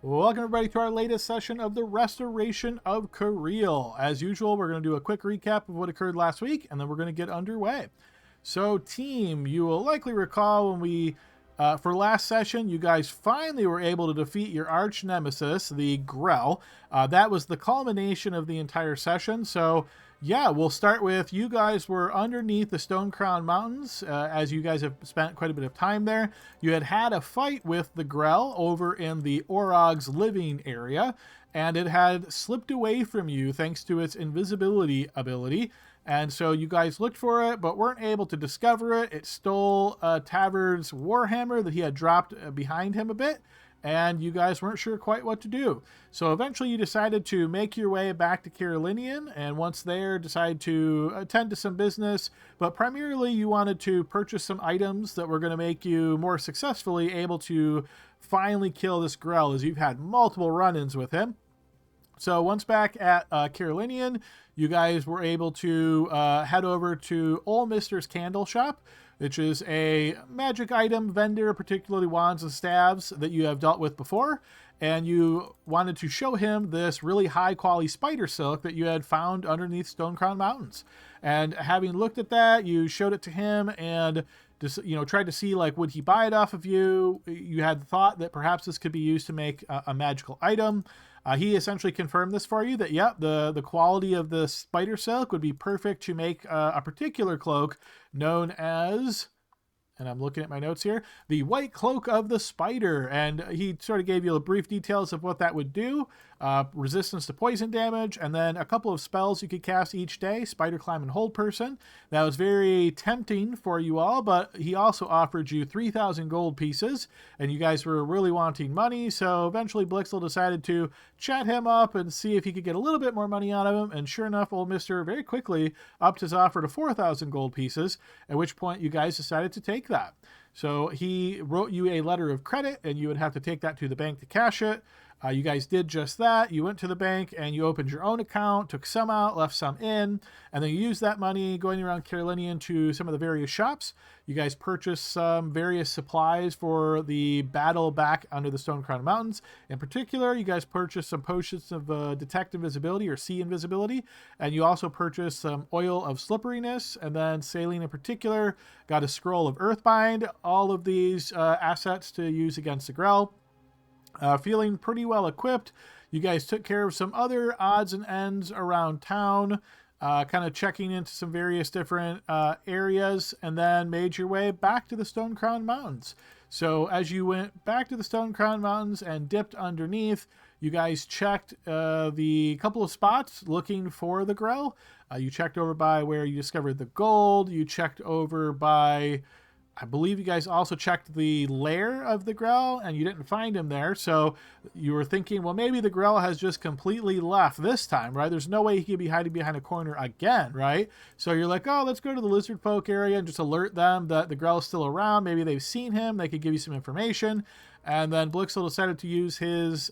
Welcome everybody to our latest session of the Restoration of Cariele. As usual, we're going to do a quick recap of what occurred last week, and then we're going to get underway. So team, you will likely recall when we, for last session, you guys finally were able to defeat your arch nemesis, the Grell. That was the culmination of the entire session. So yeah, we'll start with you guys were underneath the Stone Crown Mountains, as you guys have spent quite a bit of time there. You had a fight with the Grell over in the Orog's living area, and it had slipped away from you thanks to its invisibility ability. And so you guys looked for it, but weren't able to discover it. It stole Tavern's Warhammer that he had dropped behind him a bit, and you guys weren't sure quite what to do. So eventually you decided to make your way back to Cerilia, and once there, decided to attend to some business, but primarily you wanted to purchase some items that were going to make you more successfully able to finally kill this Grell, as you've had multiple run-ins with him. So once back at Cerilia, you guys were able to head over to Old Mister's Candle Shop, which is a magic item vendor, particularly wands and staves that you have dealt with before. And you wanted to show him this really high quality spider silk that you had found underneath Stone Crown Mountains. And having looked at that, you showed it to him and just, tried to see, like, would he buy it off of you? You had thought that perhaps this could be used to make a magical item. He essentially confirmed this for you that, yep, the quality of the spider silk would be perfect to make a particular cloak known as, and I'm looking at my notes here, the White Cloak of the Spider. And he sort of gave you brief details of what that would do. Resistance to poison damage, and then a couple of spells you could cast each day, Spider Climb and Hold Person. That was very tempting for you all, but he also offered you 3,000 gold pieces, and you guys were really wanting money, so eventually Blixel decided to chat him up and see if he could get a little bit more money out of him, and sure enough, old Mister very quickly upped his offer to 4,000 gold pieces, at which point you guys decided to take that. So he wrote you a letter of credit, and you would have to take that to the bank to cash it. You guys did just that. You went to the bank and you opened your own account, took some out, left some in, and then you used that money going around Cerilia to some of the various shops. You guys purchased some various supplies for the battle back under the Stone Crown Mountains. In particular, you guys purchased some potions of detect invisibility or see invisibility, and you also purchased some oil of slipperiness, and then Saline in particular got a scroll of Earthbind. All of these assets to use against the Grell. Feeling pretty well equipped, you guys took care of some other odds and ends around town, kind of checking into some various different areas, and then made your way back to the Stone Crown Mountains. So as you went back to the Stone Crown Mountains and dipped underneath, you guys checked the couple of spots looking for the Grell. You checked over by where you discovered the gold. You checked over by, I believe you guys also checked the lair of the Grell, and you didn't find him there. So you were thinking, well, maybe the Grell has just completely left this time, right? There's no way he could be hiding behind a corner again, right? So you're like, oh, let's go to the lizard folk area and just alert them that the Grell is still around. Maybe they've seen him. They could give you some information. And then Blixel decided to use his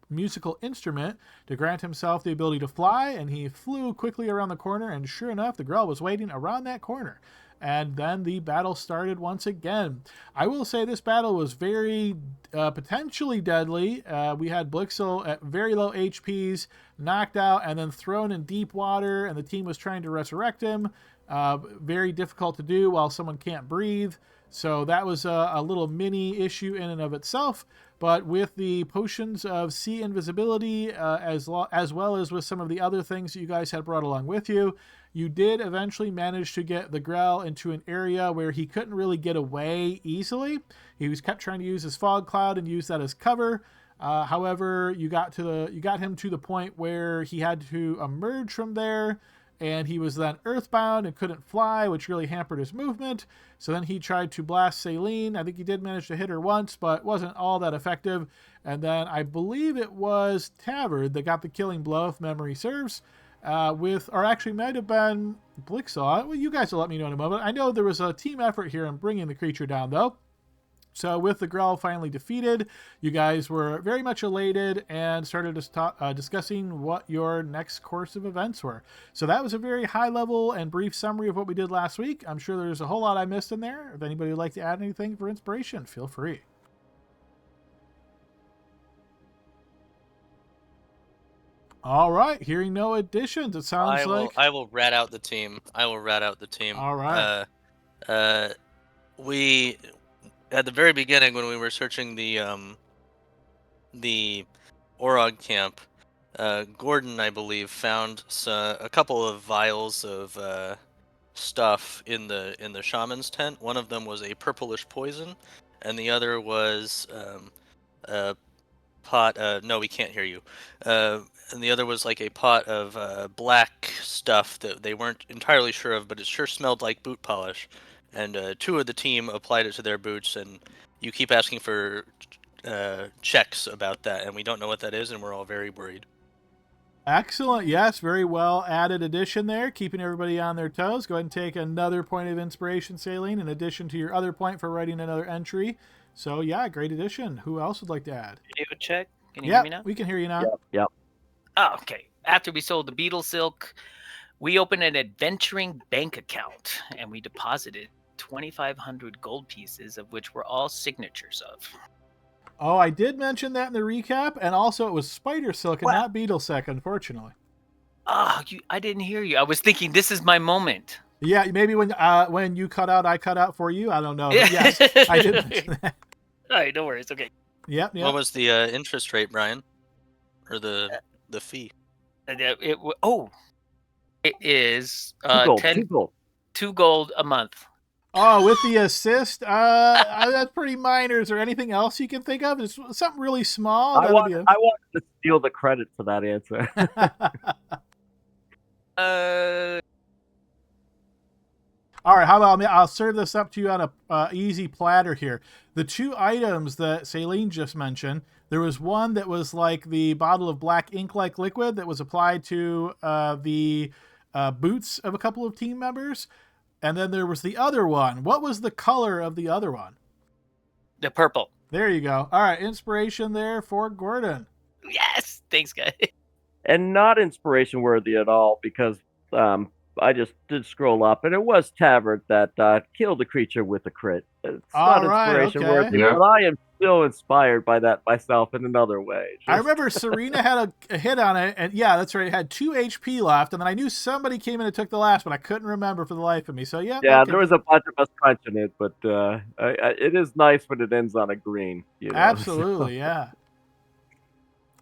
musical instrument to grant himself the ability to fly, and he flew quickly around the corner, and sure enough, the Grell was waiting around that corner. And then the battle started once again. I will say this battle was very potentially deadly. We had Blixel at very low HPs, knocked out, and then thrown in deep water, and the team was trying to resurrect him. Very difficult to do while someone can't breathe. So that was a little mini issue in and of itself. But with the potions of sea invisibility, as well as with some of the other things that you guys had brought along with you, you did eventually manage to get the Grell into an area where he couldn't really get away easily. He was kept trying to use his fog cloud and use that as cover. However, you got him to the point where he had to emerge from there, and he was then earthbound and couldn't fly, which really hampered his movement. So then he tried to blast Saline. I think he did manage to hit her once, but wasn't all that effective. And then I believe it was Tavern that got the killing blow, if memory serves. Or actually might have been Blixel. Well, you guys will let me know in a moment. I know there was a team effort here in bringing the creature down, though. So with the Grell finally defeated, you guys were very much elated and started discussing what your next course of events were. So that was a very high level and brief summary of what we did last week. I'm sure there's a whole lot I missed in there. If anybody would like to add anything for inspiration, feel free. All right, hearing no additions, it sounds like. I will rat out the team. All right. We at the very beginning when we were searching the Orog camp, Gordon, I believe, found a couple of vials of stuff in the shaman's tent. One of them was a purplish poison, and the other was a pot. No, we can't hear you. And the other was like a pot of black stuff that they weren't entirely sure of, but it sure smelled like boot polish. And two of the team applied it to their boots, and you keep asking for checks about that, and we don't know what that is, and we're all very worried. Excellent. Yes, very well added addition there, keeping everybody on their toes. Go ahead and take another point of inspiration, Saline, in addition to your other point for writing another entry. So, yeah, great addition. Who else would like to add? Video check. Can you hear me now? We can hear you now. Yep. Oh, okay. After we sold the beetle silk, we opened an adventuring bank account and we deposited 2,500 gold pieces, of which were all signatures of. Oh, I did mention that in the recap, and also it was spider silk and not beetle silk, unfortunately. Oh, I didn't hear you. I was thinking this is my moment. Yeah, maybe when you cut out, I cut out for you. I don't know. But yes, I did mention that. All right, no worries. Okay. Yep. What was the interest rate, Brian? Or the fee? It is 2 gold a month. Oh, with the assist, that's pretty minor. Is there anything else you can think of? It's something really small. I want to steal the credit for that answer. All right, how about I'll serve this up to you on a easy platter here. The two items that Saline just mentioned, there was one that was like the bottle of black ink-like liquid that was applied to the boots of a couple of team members. And then there was the other one. What was the color of the other one? The purple. There you go. All right, inspiration there for Gordon. Yes, thanks, guys. And not inspiration worthy at all, because I just did scroll up, and it was Tavern that killed the creature with a crit. It's not inspiration worthy, but I am still inspired by that myself in another way. I remember Serena had a hit on it, and yeah, that's right. It had 2 HP left, and then I knew somebody came in and took the last, but I couldn't remember for the life of me. So yeah. Yeah, there was a bunch of us crunching it, but it is nice when it ends on a green. Absolutely, yeah.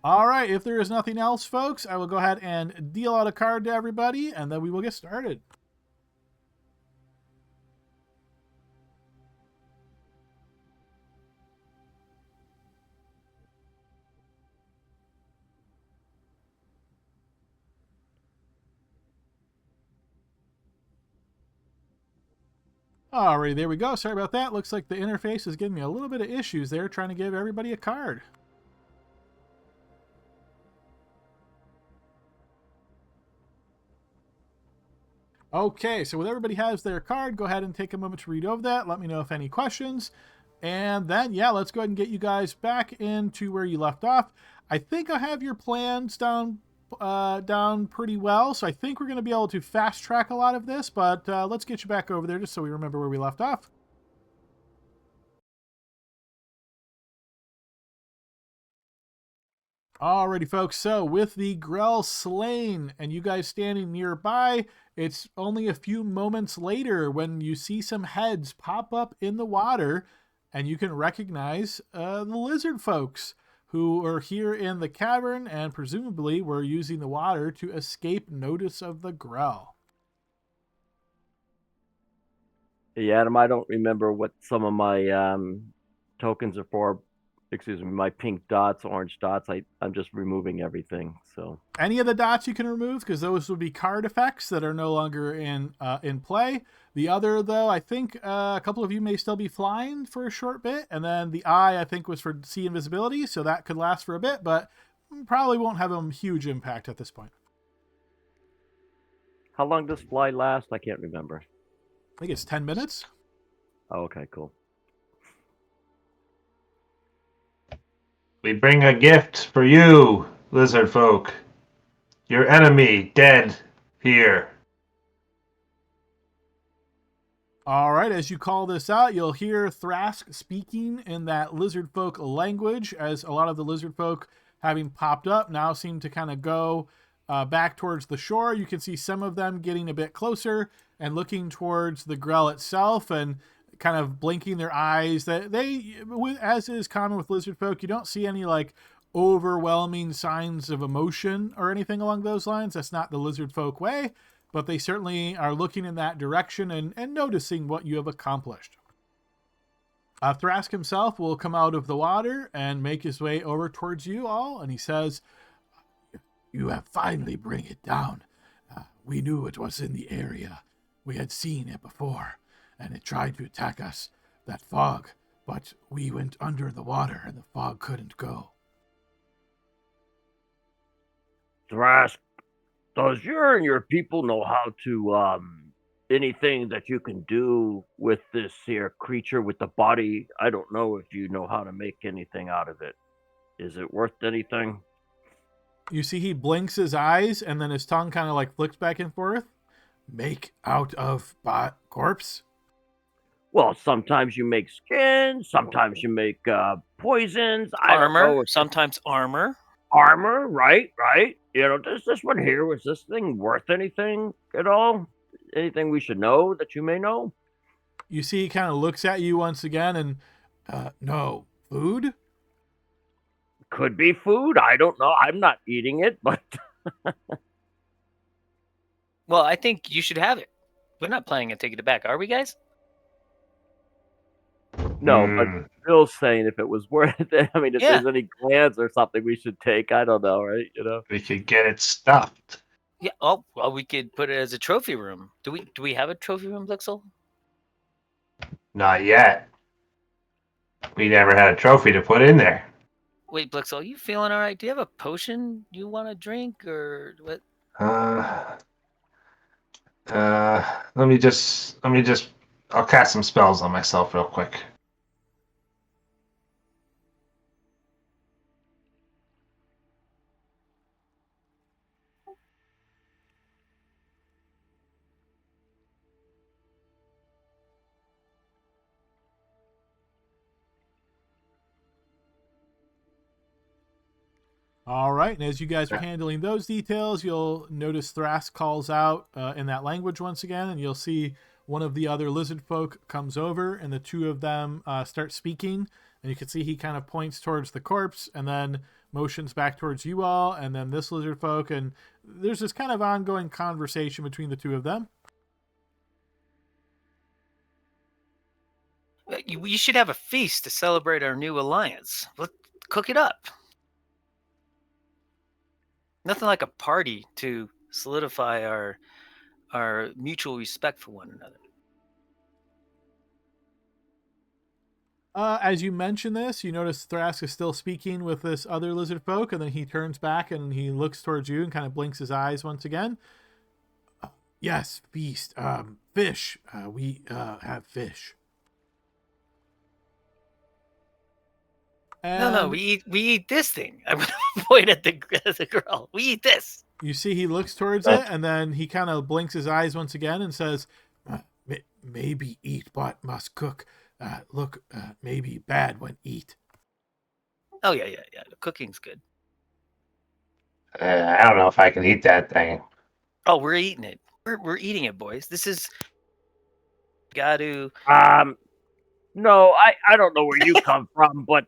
All right, if there is nothing else, folks, I will go ahead and deal out a card to everybody, and then we will get started. Alrighty, there we go. Sorry about that. Looks like the interface is giving me a little bit of issues there, trying to give everybody a card. Okay, so when everybody has their card, go ahead and take a moment to read over that. Let me know if any questions. And then, yeah, let's go ahead and get you guys back into where you left off. I think I have your plans down pretty well, so I think we're going to be able to fast track a lot of this, but let's get you back over there just so we remember where we left off. Alrighty, folks, so with the Grell slain and you guys standing nearby, it's only a few moments later when you see some heads pop up in the water, and you can recognize the lizard folks who are here in the cavern and presumably were using the water to escape notice of the Grell. Yeah, Adam, I don't remember what some of my tokens are for. Excuse me, my pink dots, orange dots. I'm just removing everything. So any of the dots you can remove, because those would be card effects that are no longer in play. The other, though, I think a couple of you may still be flying for a short bit, and then the eye, I think, was for sea invisibility, so that could last for a bit, but probably won't have a huge impact at this point. How long does fly last? I can't remember. I think it's 10 minutes. Oh, okay, cool. We bring a gift for you, lizard folk. Your enemy dead here. All right, as you call this out, you'll hear Thrask speaking in that lizard folk language, as a lot of the lizard folk having popped up, now seem to kind of go back towards the shore. You can see some of them getting a bit closer and looking towards the grell itself and kind of blinking their eyes. That they, as is common with lizard folk, you don't see any like overwhelming signs of emotion or anything along those lines. That's not the lizard folk way, but they certainly are looking in that direction and noticing what you have accomplished. Thrask himself will come out of the water and make his way over towards you all, and he says, "You have finally bring it down. We knew it was in the area. We had seen it before, and it tried to attack us, that fog, but we went under the water and the fog couldn't go." Thrask, does you and your people know how to, anything that you can do with this here creature with the body? I don't know if you know how to make anything out of it. Is it worth anything? You see he blinks his eyes, and then his tongue kind of like flicks back and forth. Make out of corpse? Well, sometimes you make skin, sometimes you make poisons. Armor, sometimes armor. Armor, right? You know, does this one here, was this thing worth anything at all? Anything we should know that you may know? You see he kind of looks at you once again and, no. Food? Could be food. I don't know. I'm not eating it, but... Well, I think you should have it. We're not planning on taking it back, are we, guys? No, but Bill's saying if it was worth it. I mean, if there's any glands or something we should take, I don't know, right? You know, we could get it stuffed. Yeah. Oh, well, we could put it as a trophy room. Do we have a trophy room, Blixel? Not yet. We never had a trophy to put in there. Wait, Blixel, are you feeling all right? Do you have a potion you want to drink or what? Let me just. I'll cast some spells on myself real quick. All right, and as you guys are handling those details, you'll notice Thrask calls out in that language once again, and you'll see one of the other lizard folk comes over, and the two of them start speaking, and you can see he kind of points towards the corpse, and then motions back towards you all, and then this lizard folk, and there's this kind of ongoing conversation between the two of them. You should have a feast to celebrate our new alliance. Let's cook it up. Nothing like a party to solidify our mutual respect for one another. As you mention this, you notice Thrask is still speaking with this other lizard folk, and then he turns back and he looks towards you and kind of blinks his eyes once again. Yes, feast. Fish. We have fish. And no, we eat this thing. I'm going to point at the girl. We eat this. You see he looks towards it, and then he kind of blinks his eyes once again and says, maybe eat but must cook. Look, maybe bad when eat. Oh, yeah. The cooking's good. I don't know if I can eat that thing. Oh, we're eating it. We're eating it, boys. This is... Got to... No, I don't know where you come from, but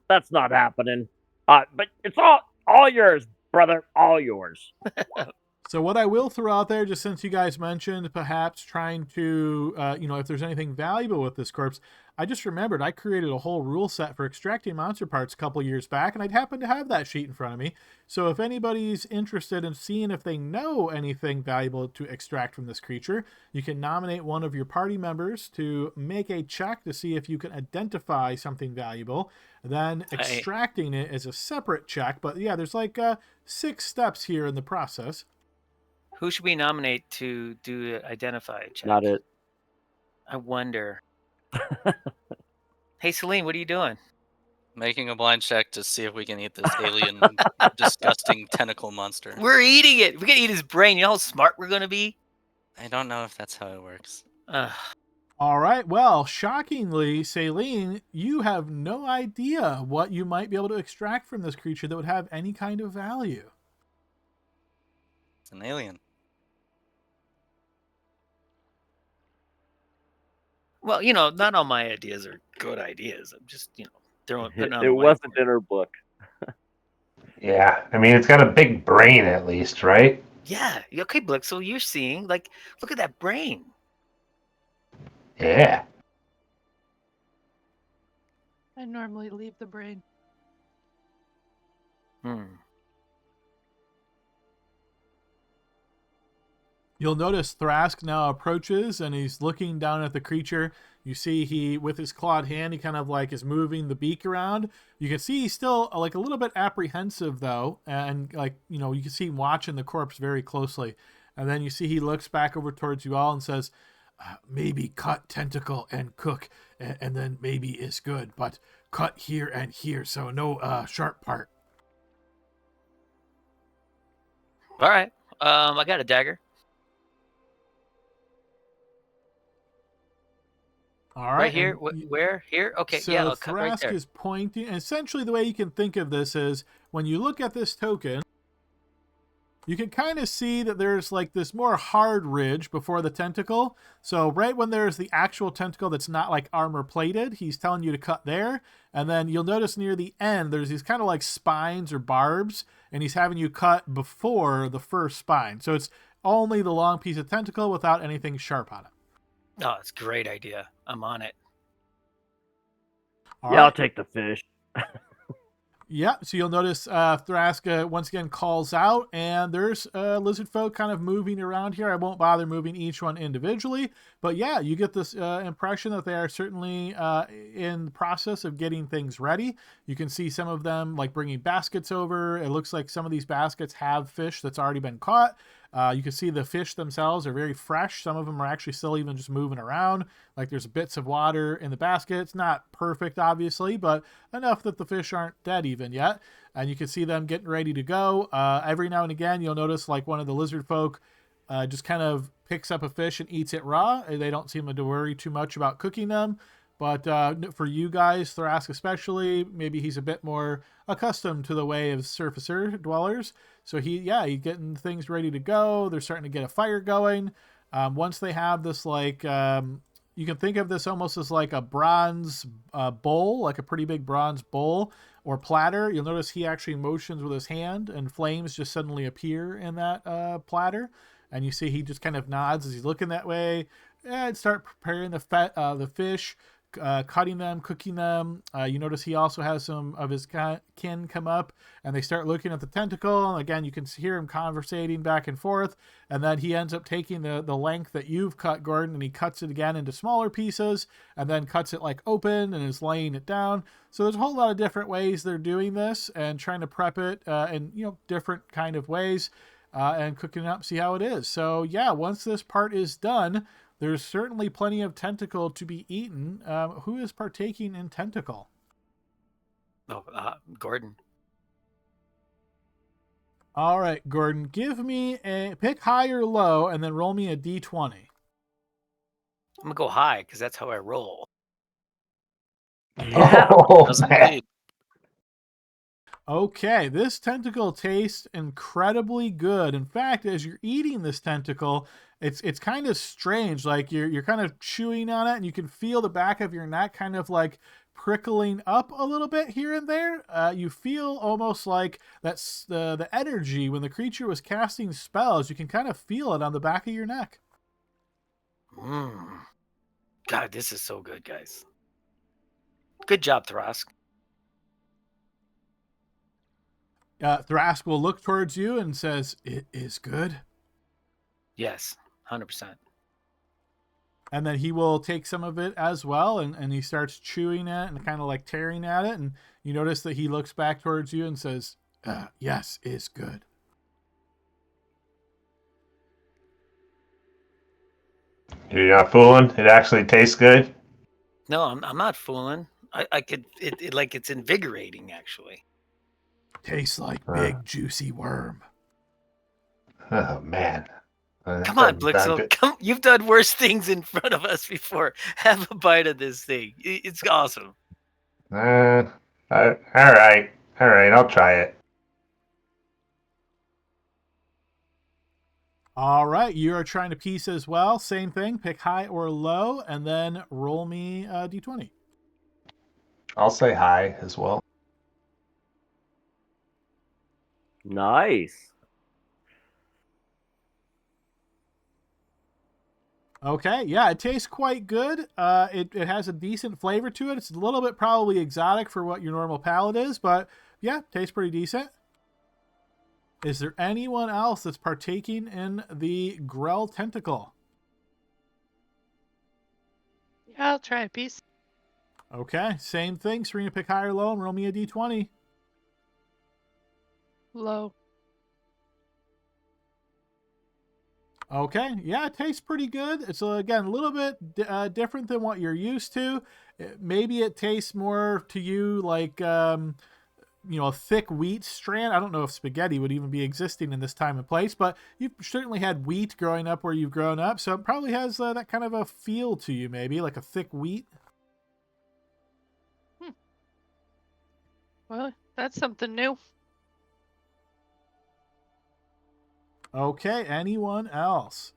that's not happening. But it's all yours, brother, all yours. So what I will throw out there, just since you guys mentioned perhaps trying to, if there's anything valuable with this corpse, I just remembered I created a whole rule set for extracting monster parts a couple years back, and I'd happen to have that sheet in front of me. So if anybody's interested in seeing if they know anything valuable to extract from this creature, you can nominate one of your party members to make a check to see if you can identify something valuable. Then extracting it is a separate check, but yeah, there's like 6 steps here in the process. Who should we nominate to do identify check? Not it. I wonder. Hey, Celine, what are you doing? Making a blind check to see if we can eat this alien, disgusting tentacle monster. We're eating it. We can eat his brain. You know how smart we're going to be? I don't know if that's how it works. All right. Well, shockingly, Saline, you have no idea what you might be able to extract from this creature that would have any kind of value. It's an alien. Well, not all my ideas are good ideas. I'm just, putting on It the wasn't whiteboard. in her book. Yeah, I mean, it's got a big brain at least, right? Yeah. Okay, Blick. So you're seeing, look at that brain. Yeah. I normally leave the brain. You'll notice Thrask now approaches and he's looking down at the creature. You see he, with his clawed hand, he kind of like is moving the beak around. You can see he's still like a little bit apprehensive though. And like, you can see him watching the corpse very closely. And then you see he looks back over towards you all and says, maybe cut tentacle and cook, and then maybe is good, but cut here and here, so no sharp part. All right. I got a dagger. All right. Right here? Where? Here? Okay, so yeah, I'll cut right Thrask there. is pointing. Essentially, the way you can think of this is when you look at this token, you can kind of see that there's like this more hard ridge before the tentacle. So right when there's the actual tentacle that's not like armor plated, he's telling you to cut there. And then you'll notice near the end, there's these kind of like spines or barbs, and he's having you cut before the first spine. So it's only the long piece of tentacle without anything sharp on it. Oh, it's a great idea. I'm on it. All right. I'll take the fish. Yeah, so you'll notice Thrask once again calls out, and there's lizard folk kind of moving around here. I won't bother moving each one individually, but yeah, you get this impression that they are certainly in the process of getting things ready. You can see some of them like bringing baskets over. It looks like some of these baskets have fish that's already been caught. You can see the fish themselves are very fresh. Some of them are actually still even just moving around. Like there's bits of water in the basket. It's not perfect, obviously, but enough that the fish aren't dead even yet. And you can see them getting ready to go. Every now and again, you'll notice like one of the lizard folk just kind of picks up a fish and eats it raw. They don't seem to worry too much about cooking them. But for you guys, Thrask especially, maybe he's a bit more accustomed to the way of surfacer dwellers. So he's getting things ready to go. They're starting to get a fire going. Once they have this, like, you can think of this almost as like a bronze bowl, like a pretty big bronze bowl or platter. You'll notice he actually motions with his hand and flames just suddenly appear in that platter. And you see he just kind of nods as he's looking that way and start preparing the fish. Cutting them, cooking them. You notice he also has some of his kin come up and they start looking at the tentacle. And again, you can hear him conversating back and forth. And then he ends up taking the length that you've cut, Gordon, and he cuts it again into smaller pieces and then cuts it like open and is laying it down. So there's a whole lot of different ways they're doing this and trying to prep it in different kind of ways and cooking it up, see how it is. So yeah, once this part is done, there's certainly plenty of tentacle to be eaten. Who is partaking in tentacle? Oh, Gordon. All right, Gordon, give me pick high or low and then roll me a d20. I'm going to go high because that's how I roll. Yeah. Oh, man. Okay, this tentacle tastes incredibly good. In fact, as you're eating this tentacle, it's kind of strange. Like you're kind of chewing on it, and you can feel the back of your neck kind of like prickling up a little bit here and there. You feel almost like that's the energy when the creature was casting spells. You can kind of feel it on the back of your neck. God, this is so good, guys. Good job, Thrask. Thrask will look towards you and says, "It is good." Yes, 100%. And then he will take some of it as well, and he starts chewing it and kind of like tearing at it. And you notice that he looks back towards you and says, "Yes, it's good." You're not fooling? It actually tastes good? No, I'm not fooling. I could it's invigorating actually. Tastes like big juicy worm. Oh, man. Come on, Blixel. Come, you've done worse things in front of us before. Have a bite of this thing. It's awesome. All right. I'll try it. All right, you are trying to piece as well. Same thing. Pick high or low, and then roll me a d20. I'll say high as well. Nice. Okay, yeah, it tastes quite good. It has a decent flavor to it. It's a little bit probably exotic for what your normal palate is, but yeah, tastes pretty decent. Is there anyone else that's partaking in the Grell Tentacle? Yeah, I'll try a piece. Okay, same thing. Serena, pick high or low and roll me a d20. Low. Okay, yeah, it tastes pretty good. It's, again, a little bit different than what you're used to. Maybe it tastes more to you like, a thick wheat strand. I don't know if spaghetti would even be existing in this time and place, but you've certainly had wheat growing up where you've grown up, so it probably has that kind of a feel to you, maybe, like a thick wheat. Well, that's something new. Okay, anyone else?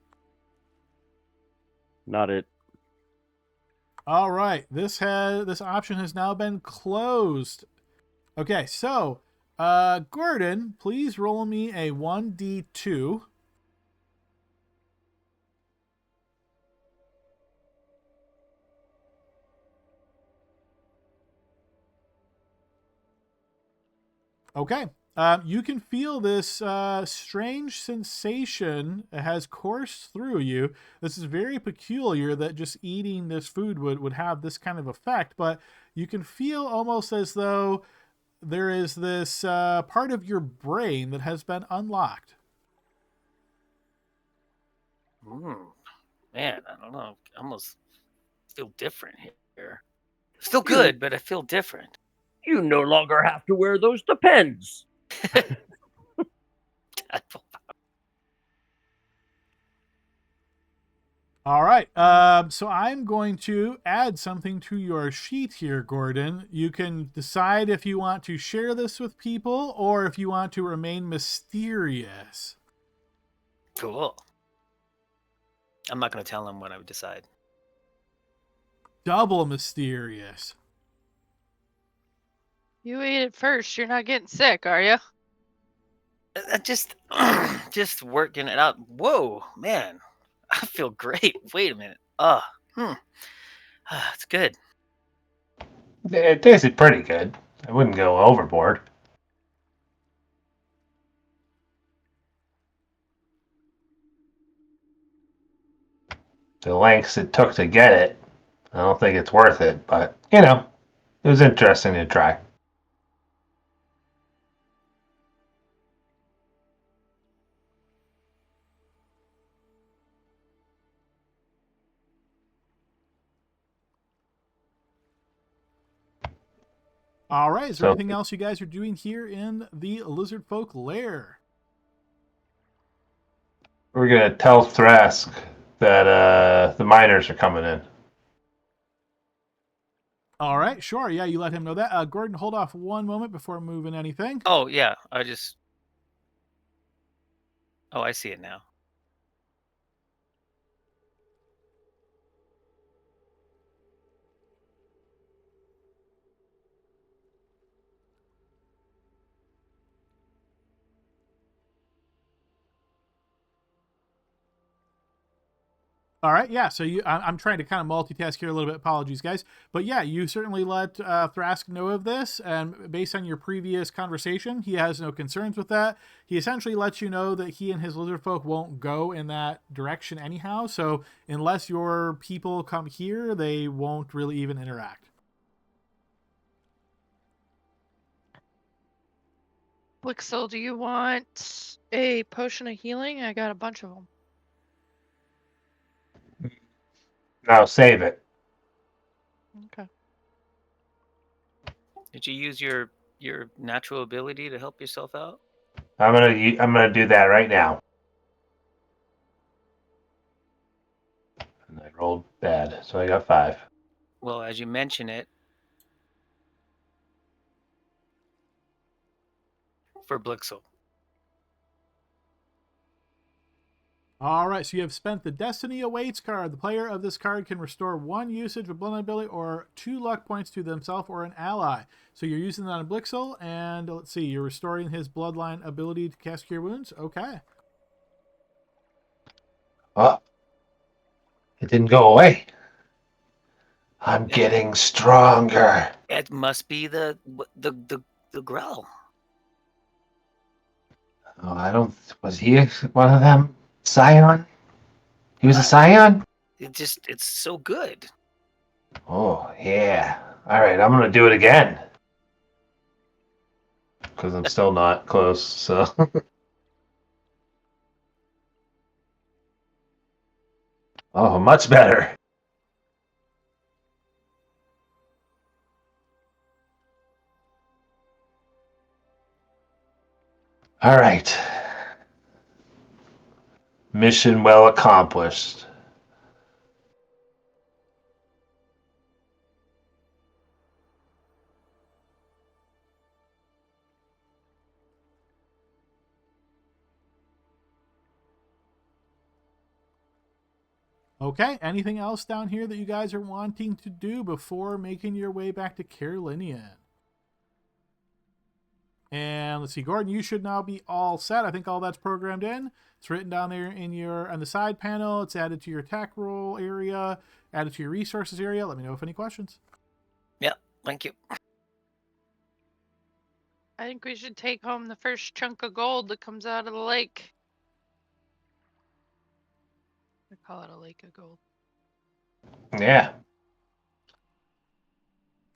Not it. All right, this option has now been closed. Okay, so Gordon, please roll me a 1d2. Okay. You can feel this strange sensation has coursed through you. This is very peculiar that just eating this food would have this kind of effect, but you can feel almost as though there is this part of your brain that has been unlocked. Man, I don't know. I almost feel different here. Still good, but I feel different. You no longer have to wear those Depends. All right. So I'm going to add something to your sheet here, Gordon. You can decide if you want to share this with people or if you want to remain mysterious. Cool. I'm not going to tell them what I would decide. Double mysterious. You ate it first. You're not getting sick, are you? Just working it out. Whoa, man. I feel great. Wait a minute. It's good. It tasted pretty good. I wouldn't go overboard. The lengths it took to get it, I don't think it's worth it, but, it was interesting to try. All right. Is there anything else you guys are doing here in the Lizard Folk lair? We're going to tell Thrask that the miners are coming in. All right. Sure. Yeah, you let him know that. Gordon, hold off one moment before moving anything. Oh, yeah. Oh, I see it now. All right, yeah. So I'm trying to kind of multitask here a little bit. Apologies, guys. But yeah, you certainly let Thrask know of this, and based on your previous conversation, he has no concerns with that. He essentially lets you know that he and his lizard folk won't go in that direction anyhow. So unless your people come here, they won't really even interact. Blixel, do you want a potion of healing? I got a bunch of them. Now save it. Okay. Did you use your natural ability to help yourself out? I'm gonna do that right now. rolled bad, so I got 5. Well, as you mention it, for Blixel. All right, so you have spent the Destiny Awaits card. The player of this card can restore 1 usage of Bloodline ability or 2 luck points to themselves or an ally. So you're using that on Blixel, and let's see, you're restoring his Bloodline ability to cast Cure Wounds. Okay. Oh, it didn't go away. I'm getting stronger. It must be the Grell. Oh, I don't. Was he one of them? Scion? He was a Scion? It's so good. Oh, yeah. All right, I'm going to do it again. Because I'm still not close, so. Oh, much better. All right. Mission well accomplished. Okay, anything else down here that you guys are wanting to do before making your way back to Carolinian? And let's see, Gordon, you should now be all set. I think all that's programmed in. It's written down there in your on the side panel. It's added to your attack roll area, added to your resources area. Let me know if any questions. Yeah, thank you. I think we should take home the first chunk of gold that comes out of the lake. I call it a lake of gold. Yeah.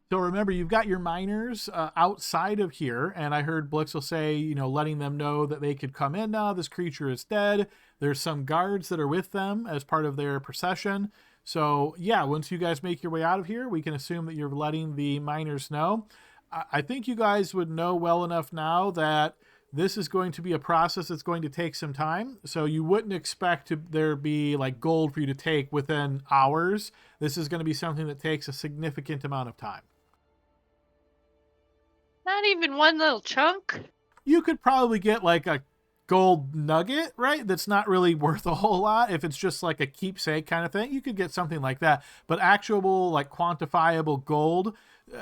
So remember, you've got your miners outside of here, and I heard Blixel say, letting them know that they could come in now. This creature is dead. There's some guards that are with them as part of their procession. So, yeah, once you guys make your way out of here, we can assume that you're letting the miners know. I think you guys would know well enough now that this is going to be a process that's going to take some time. So you wouldn't expect there be like gold for you to take within hours. This is going to be something that takes a significant amount of time. Not even one little chunk? You could probably get like a gold nugget, right? That's not really worth a whole lot. If it's just like a keepsake kind of thing, you could get something like that. But actual like quantifiable gold,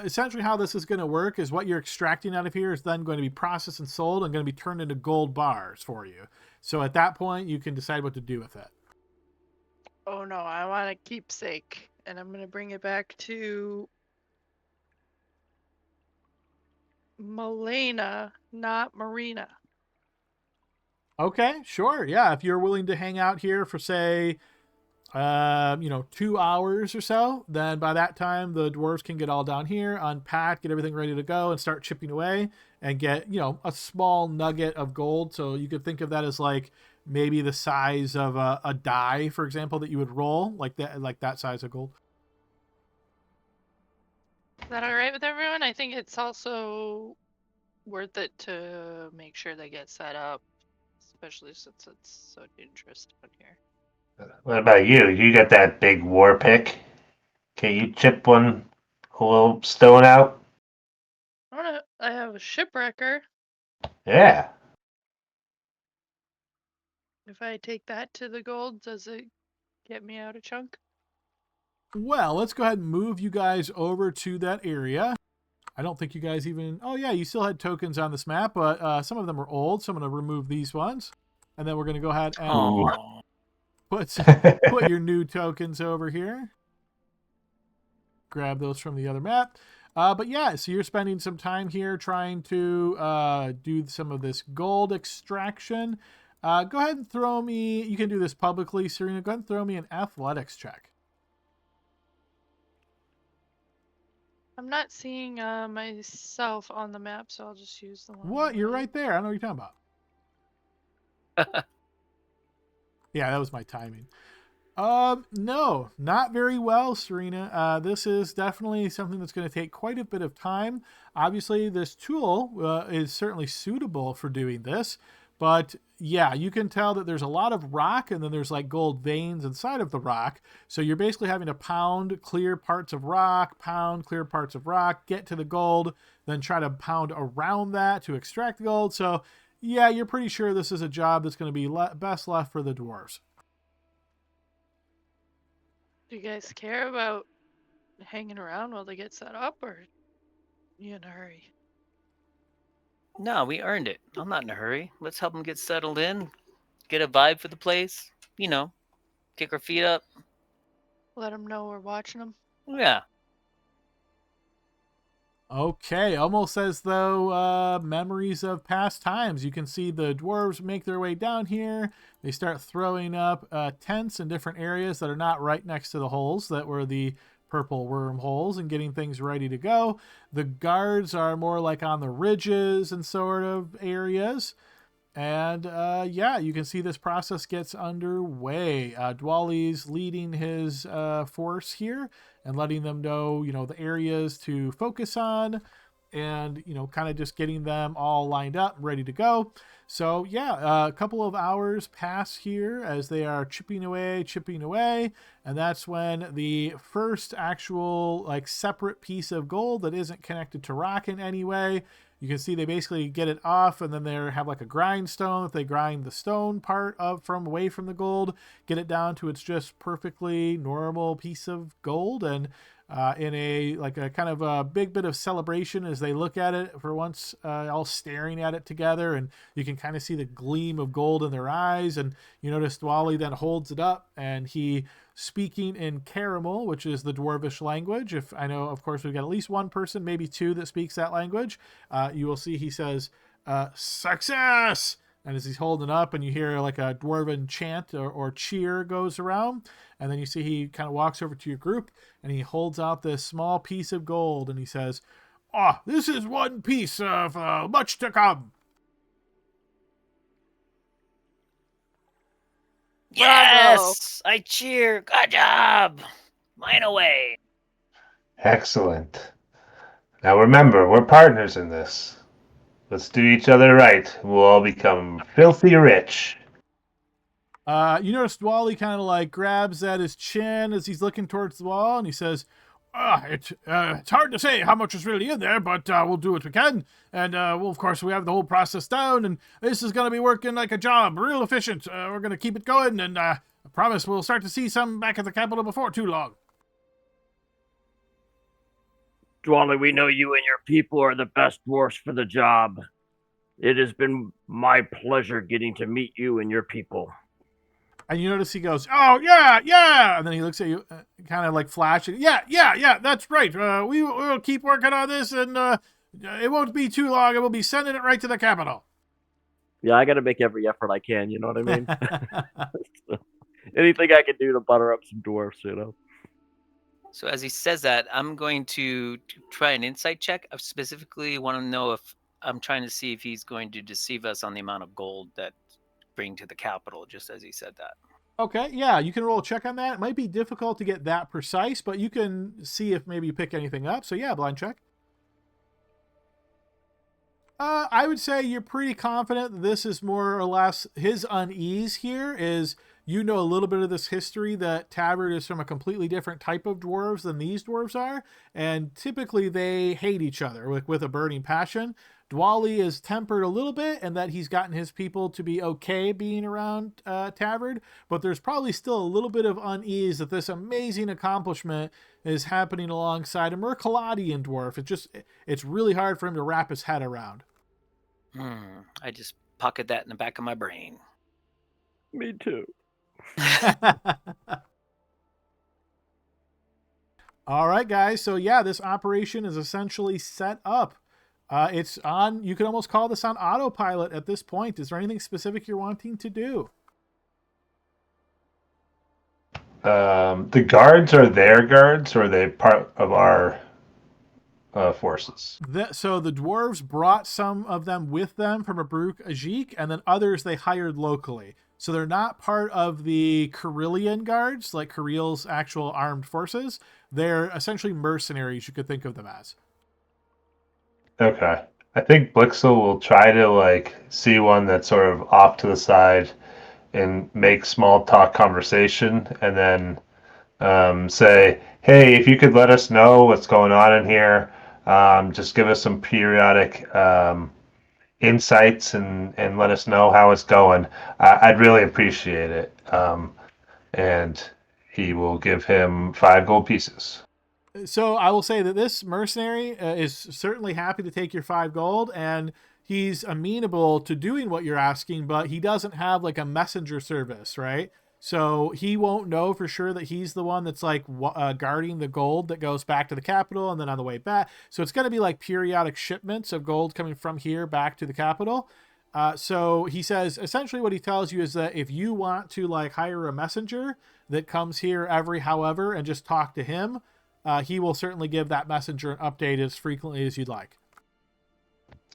essentially how this is going to work is what you're extracting out of here is then going to be processed and sold and going to be turned into gold bars for you. So at that point, you can decide what to do with it. Oh no, I want a keepsake. And I'm going to bring it back to Milena, not Marina. Okay, sure. Yeah, if you're willing to hang out here for, say, 2 hours or so, then by that time the dwarves can get all down here, unpack, get everything ready to go, and start chipping away and get, a small nugget of gold. So you could think of that as like maybe the size of a die, for example, that you would roll, like that size of gold. Is that all right with everyone? I think it's also worth it to make sure they get set up, especially since it's so dangerous down here. What about you? You got that big war pick. Can you chip one a little stone out? I have a shipwrecker. Yeah. If I take that to the gold, does it get me out a chunk? Well, let's go ahead and move you guys over to that area. I don't think you guys even... Oh, yeah, you still had tokens on this map, but some of them are old, so I'm going to remove these ones. And then we're going to go ahead and put your new tokens over here. Grab those from the other map. But yeah, so you're spending some time here trying to do some of this gold extraction. Go ahead and throw me... You can do this publicly, Cerilia. Go ahead and throw me an athletics check. I'm not seeing myself on the map, so I'll just use the one. What? You're right there. I don't know what you're talking about. Yeah, that was my timing. No, not very well, Serena. This is definitely something that's going to take quite a bit of time. Obviously, this tool is certainly suitable for doing this, But yeah, you can tell that there's a lot of rock, and then there's like gold veins inside of the rock. So you're basically having to pound clear parts of rock, get to the gold, then try to pound around that to extract the gold. So yeah, you're pretty sure this is a job that's going to be best left for the dwarves. Do you guys care about hanging around while they get set up, or you in a hurry? No, we earned it. I'm not in a hurry. Let's help them get settled in, get a vibe for the place. You know, kick our feet up. Let them know we're watching them. Yeah. Okay, almost as though memories of past times. You can see the dwarves make their way down here. They start throwing up tents in different areas that are not right next to the holes that were the purple worm holes, and getting things ready to go. The guards are more like on the ridges and sort of areas. And yeah, you can see this process gets underway. Dwali's leading his force here and letting them know, the areas to focus on, and, kind of just getting them all lined up, ready to go. So yeah, a couple of hours pass here as they are chipping away. And that's when the first actual separate piece of gold that isn't connected to rock in any way, you can see they basically get it off, and then they have a grindstone that they grind the stone part of from away from the gold, get it down to its just perfectly normal piece of gold. And in a kind of a big bit of celebration as they look at it for once, all staring at it together, and you can kind of see the gleam of gold in their eyes. And you notice Dwali then holds it up, and he, speaking in caramel, which is the dwarvish language. If I know, of course, we've got at least one person, maybe two, that speaks that language. You will see he says, "Success!" And as he's holding up, and you hear a dwarven chant or cheer goes around, and then you see he kind of walks over to your group, and he holds out this small piece of gold, and he says, "This is one piece of much to come." Yes! I cheer. Good job! Mine away. Excellent. Now remember, we're partners in this. Let's do each other right. We'll all become filthy rich. You notice Dwali kind of grabs at his chin as he's looking towards the wall, and he says, it's hard to say how much is really in there, but we'll do what we can. And of course, we have the whole process down, and this is going to be working like a job, real efficient. We're going to keep it going, and I promise we'll start to see some back at the capital before too long. Dwali, we know you and your people are the best dwarfs for the job. It has been my pleasure getting to meet you and your people. And you notice he goes, "Oh, yeah. And then he looks at you, kind of flashing. Yeah, that's right. We'll keep working on this, and it won't be too long, and we'll be sending it right to the capital." Yeah, I got to make every effort I can, you know what I mean? So, anything I can do to butter up some dwarfs, So as he says that, I'm going to try an insight check. I specifically want to know if I'm trying to see if he's going to deceive us on the amount of gold that bring to the capital, just as he said that. Okay, yeah, you can roll a check on that. It might be difficult to get that precise, but you can see if maybe you pick anything up. So yeah, blind check. I would say you're pretty confident that this is more or less his unease here is, a little bit of this history that Tavern is from a completely different type of dwarves than these dwarves are, and typically they hate each other with a burning passion. Dwali is tempered a little bit, and that he's gotten his people to be okay being around Tavern, but there's probably still a little bit of unease that this amazing accomplishment is happening alongside a Mercaladian dwarf. It's really hard for him to wrap his head around. I just pocket that in the back of my brain. Me too. All right, guys. So yeah, this operation is essentially set up. It's on, you could almost call this on autopilot at this point. Is there anything specific you're wanting to do? The guards are their guards, or are they part of our forces? So the dwarves brought some of them with them from Abruk Ajik, and then others they hired locally. So they're not part of the Cerilian guards, like Cariele's actual armed forces. They're essentially mercenaries, you could think of them as. Okay. I think Blixel will try to like see one that's sort of off to the side and make small talk conversation, and then say, "Hey, if you could let us know what's going on in here, just give us some periodic insights and let us know how it's going. I'd really appreciate it." And he will give him 5 gold pieces. So I will say that this mercenary is certainly happy to take your 5 gold, and he's amenable to doing what you're asking, but he doesn't have like a messenger service, right? So he won't know for sure that he's the one that's like guarding the gold that goes back to the capital and then on the way back. So it's going to be like periodic shipments of gold coming from here back to the capital. So he says essentially what he tells you is that if you want to like hire a messenger that comes here every however and just talk to him, he will certainly give that messenger an update as frequently as you'd like.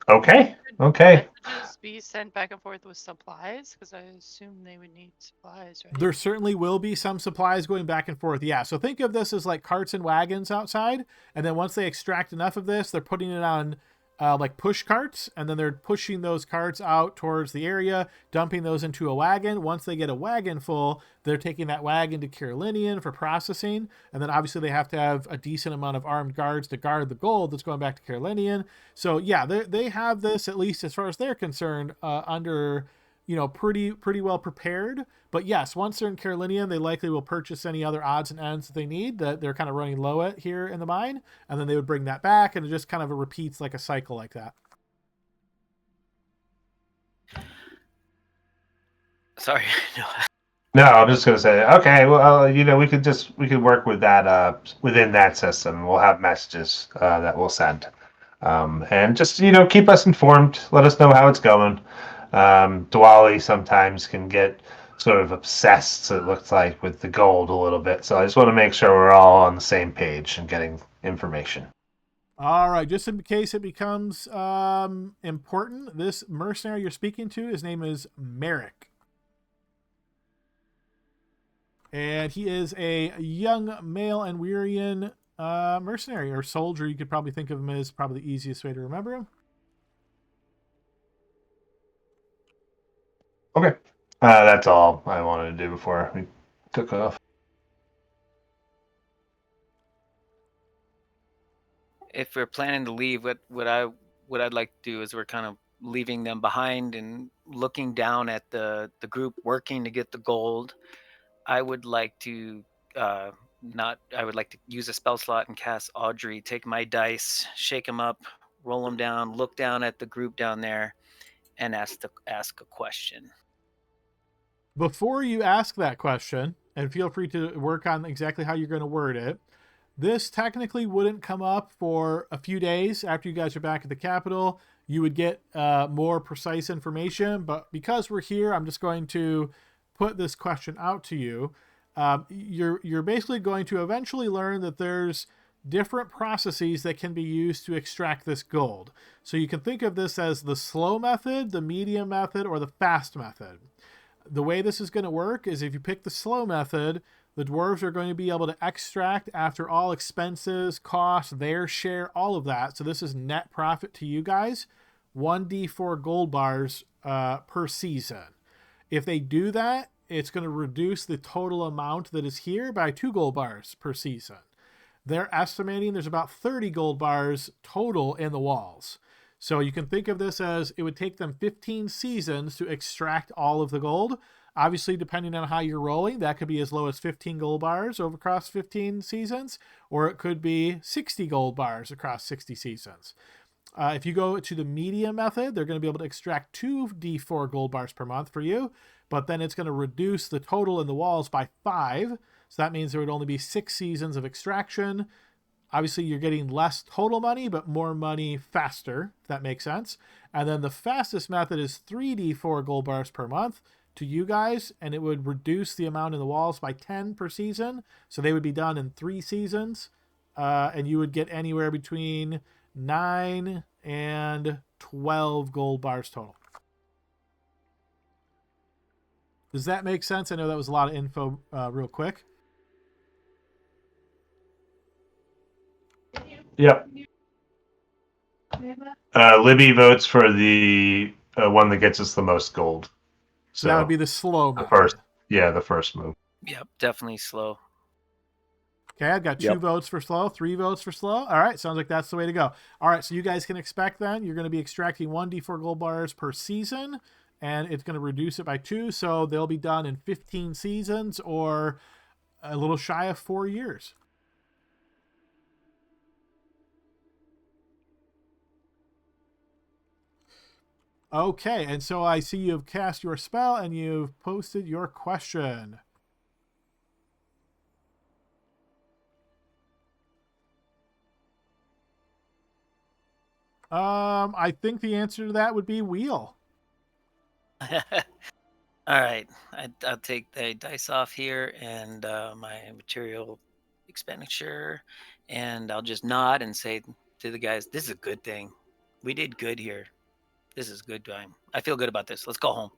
Okay. Okay. Messages be sent back and forth with supplies, because I assume they would need supplies, right? There certainly will be some supplies going back and forth. Yeah. So think of this as like carts and wagons outside, and then once they extract enough of this, they're putting it on like push carts, and then they're pushing those carts out towards the area, dumping those into a wagon. Once they get a wagon full, they're taking that wagon to Carolinian for processing, and then obviously they have to have a decent amount of armed guards to guard the gold that's going back to Carolinian. So yeah, they have this, at least as far as they're concerned, under pretty well prepared. But yes, once they're in Carolinian, they likely will purchase any other odds and ends that they need that they're kind of running low at here in the mine, and then they would bring that back, and it just kind of repeats like a cycle like that. Sorry. No, I'm just gonna say, okay, well, we could work with that within that system. We'll have messages that we'll send, and just keep us informed. Let us know how it's going. Dwali sometimes can get sort of obsessed, it looks like, with the gold a little bit. So I just want to make sure we're all on the same page and getting information. All right, just in case it becomes important, this mercenary you're speaking to, his name is Merrick. And he is a young male and Weirian mercenary, or soldier. You could probably think of him as probably the easiest way to remember him. Okay. That's all I wanted to do before we took off. If we're planning to leave, what I'd like to do is we're kind of leaving them behind and looking down at the group working to get the gold. I would like to use a spell slot and cast Audrey, take my dice, shake them up, roll them down, look down at the group down there, and ask a question. Before you ask that question, and feel free to work on exactly how you're going to word it, this technically wouldn't come up for a few days after you guys are back at the capital. You would get more precise information, but because we're here, I'm just going to put this question out to you. You're basically going to eventually learn that there's different processes that can be used to extract this gold. So you can think of this as the slow method, the medium method, or the fast method. The way this is going to work is if you pick the slow method, the dwarves are going to be able to extract after all expenses, costs, their share, all of that. So this is net profit to you guys, 1d4 gold bars per season. If they do that, it's going to reduce the total amount that is here by 2 gold bars per season. They're estimating there's about 30 gold bars total in the walls. So you can think of this as it would take them 15 seasons to extract all of the gold. Obviously, depending on how you're rolling, that could be as low as 15 gold bars over across 15 seasons, or it could be 60 gold bars across 60 seasons. If you go to the medium method, they're going to be able to extract 2d4 gold bars per month for you, but then it's going to reduce the total in the walls by 5. So that means there would only be 6 seasons of extraction. Obviously, you're getting less total money, but more money faster, if that makes sense. And then the fastest method is 3d4 gold bars per month to you guys, and it would reduce the amount in the walls by 10 per season. So they would be done in 3 seasons, and you would get anywhere between 9 and 12 gold bars total. Does that make sense? I know that was a lot of info real quick. Yep. Libby votes for the one that gets us the most gold. So that would be the slow the method. first. Yeah, the first move. Yep, definitely slow. Okay, I've got 2 votes for slow, 3 votes for slow. All right, sounds like that's the way to go. All right, so you guys can expect then you're going to be extracting 1 D4 gold bars per season, and it's going to reduce it by 2, so they'll be done in 15 seasons or a little shy of 4 years. Okay, and so I see you've cast your spell and you've posted your question. I think the answer to that would be wheel. All right, I'll take the dice off here and my material expenditure, and I'll just nod and say to the guys, "This is a good thing. We did good here. This is good time. I feel good about this. Let's go home."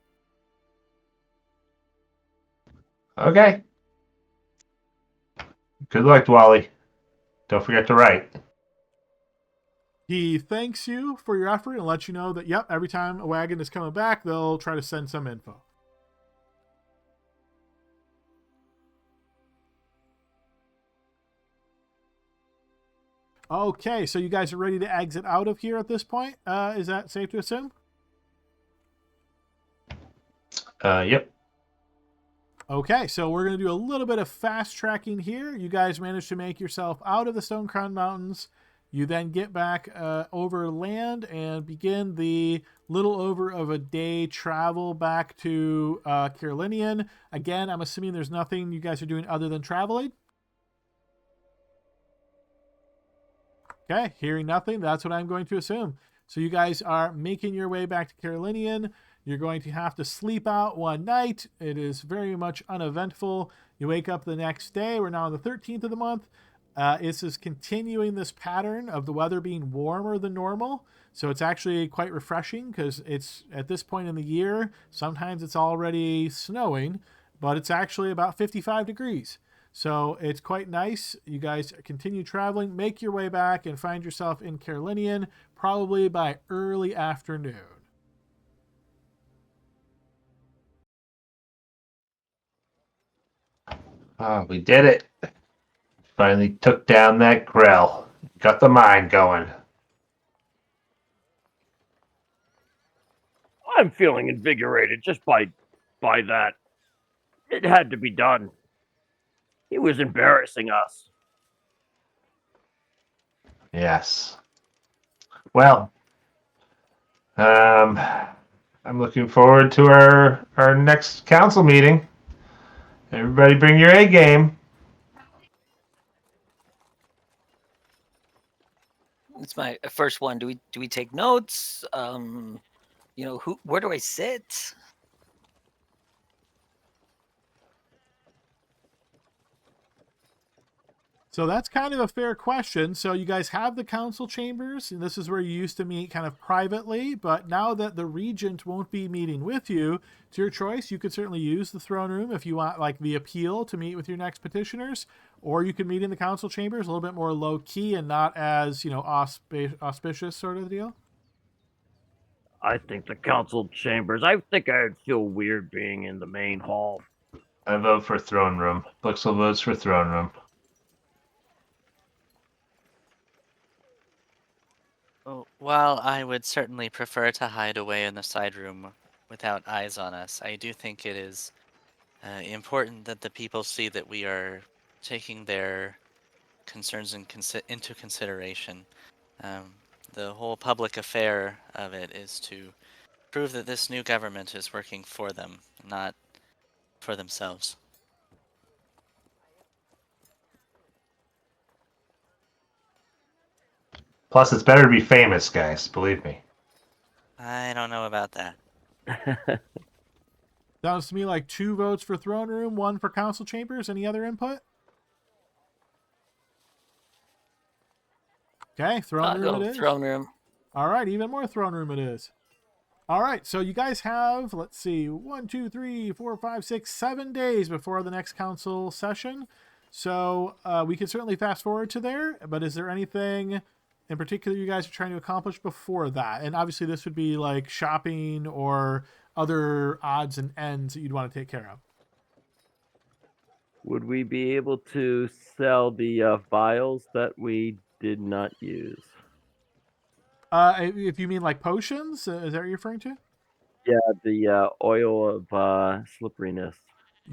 Okay. Good luck, Wally. Don't forget to write. He thanks you for your effort and lets you know that, yep, every time a wagon is coming back, they'll try to send some info. Okay, so you guys are ready to exit out of here at this point? Is that safe to assume? Yep. Okay, so we're going to do a little bit of fast tracking here. You guys managed to make yourself out of the Stone Crown Mountains. You then get back over land and begin the little over of a day travel back to Carolinian. Again, I'm assuming there's nothing you guys are doing other than traveling. Okay, hearing nothing, that's what I'm going to assume. So you guys are making your way back to Carolinian. You're going to have to sleep out one night. It is very much uneventful. You wake up the next day. We're now on the 13th of the month. This is continuing this pattern of the weather being warmer than normal. So it's actually quite refreshing because it's at this point in the year, sometimes it's already snowing, but it's actually about 55 degrees. So it's quite nice. You guys continue traveling, make your way back, and find yourself in Carolinian probably by early afternoon. Oh, we did it. Finally took down that Grell. Got the mine going. I'm feeling invigorated just by that. It had to be done. He was embarrassing us. Yes. Well, I'm looking forward to our next council meeting. Everybody bring your A game. It's my first one. Do we take notes? Where do I sit? So that's kind of a fair question. So you guys have the council chambers, and this is where you used to meet kind of privately, but now that the regent won't be meeting with you, it's your choice. You could certainly use the throne room if you want like the appeal to meet with your next petitioners, or you could meet in the council chambers, a little bit more low key and not as, auspicious sort of deal. I think the council chambers. I think I'd feel weird being in the main hall. I vote for throne room. Blixel votes for throne room. While I would certainly prefer to hide away in the side room without eyes on us, I do think it is important that the people see that we are taking their concerns into consideration. The whole public affair of it is to prove that this new government is working for them, not for themselves. Plus, it's better to be famous, guys. Believe me. I don't know about that. Sounds to me like 2 votes for throne room, 1 for council chambers. Any other input? Okay, throne room it is. Throne room. All right, even more throne room it is. All right, so you guys have, let's see, 1, 2, 3, 4, 5, 6, 7 days before the next council session. So we can certainly fast forward to there, but is there anything in particular you guys are trying to accomplish before that? And obviously this would be like shopping or other odds and ends that you'd want to take care of. Would we be able to sell the vials that we did not use? If you mean like potions, is that what you're referring to? Yeah, the oil of slipperiness.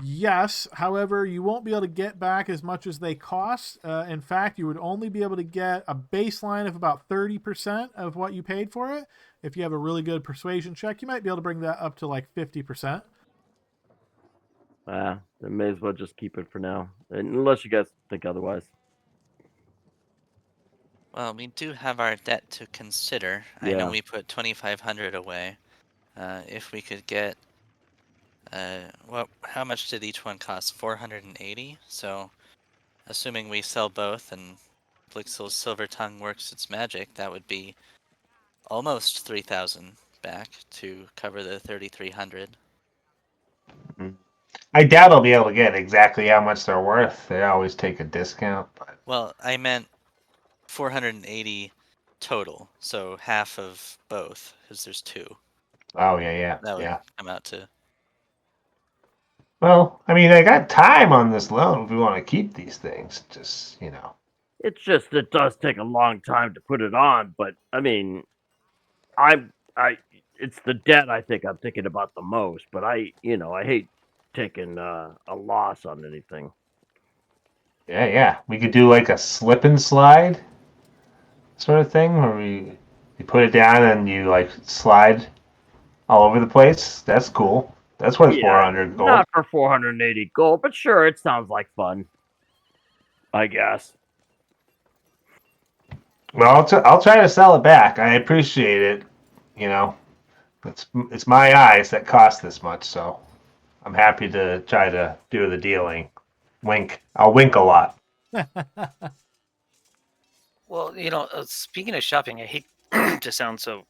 Yes. However, you won't be able to get back as much as they cost. In fact, you would only be able to get a baseline of about 30% of what you paid for it. If you have a really good persuasion check, you might be able to bring that up to like 50%. Then may as well just keep it for now, unless you guys think otherwise. Well, we do have our debt to consider. I know we put 2,500 away. If we could get, how much did each one cost? 480. So, assuming we sell both and Blixel's Silver Tongue works its magic, that would be almost 3,000 back to cover the 3,300. I doubt I'll be able to get exactly how much they're worth. They always take a discount. But... Well, I meant 480 total, so half of both, because there's two. Oh, yeah. That would come out to... Well, I mean, I got time on this loan if we want to keep these things. Just, It's just, it does take a long time to put it on, but, I mean, it's the debt I think I'm thinking about the most, but I hate taking a loss on anything. Yeah. We could do like a slip and slide sort of thing where you put it down and you like slide all over the place. That's cool. That's worth 400 gold. Not for 480 gold, but sure, it sounds like fun, I guess. Well, I'll try to sell it back. I appreciate it. It's my eyes that cost this much, so I'm happy to try to do the dealing. Wink. I'll wink a lot. Well, speaking of shopping, I hate to sound so,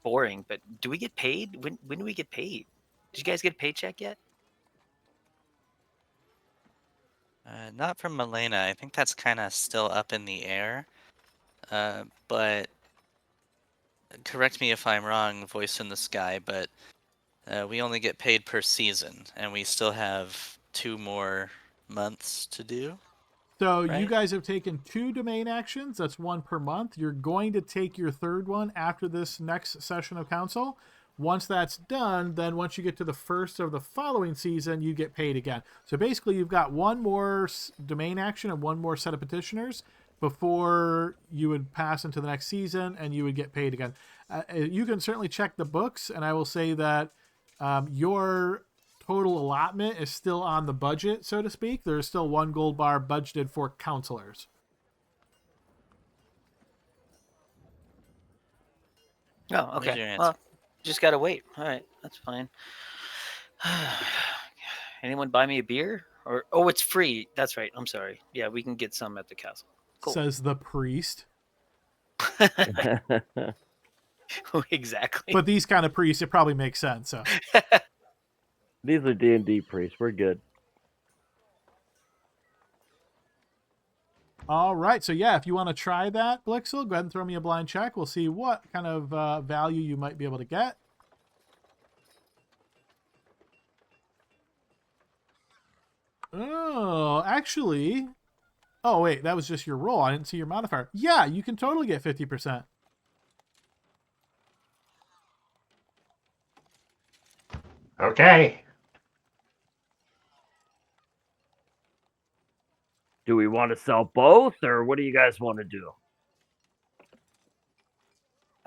boring, but do we get paid? When do we get paid? Did you guys get a paycheck yet? Not from Milena. I think that's kind of still up in the air. But correct me if I'm wrong, voice in the sky, but we only get paid per season, and we still have 2 more months to do. So right? You guys have taken 2 domain actions. That's 1 per month. You're going to take your 3rd one after this next session of council. Once that's done, then once you get to the first of the following season, you get paid again. So basically, you've got 1 more domain action and 1 more set of petitioners before you would pass into the next season and you would get paid again. You can certainly check the books, and I will say that your total allotment is still on the budget, so to speak. There's still 1 gold bar budgeted for counselors. Oh, okay. Well, just gotta wait. All right, that's fine. Anyone buy me a beer? Oh, it's free. That's right. I'm sorry. Yeah, we can get some at the castle. Cool. Says the priest. Exactly. But these kind of priests, it probably makes sense. So. These are D&D priests. We're good. All right. So, yeah, if you want to try that, Blixel, go ahead and throw me a blind check. We'll see what kind of value you might be able to get. Oh, actually... Oh, wait, that was just your roll. I didn't see your modifier. Yeah, you can totally get 50%. Okay. Do we want to sell both, or what do you guys want to do?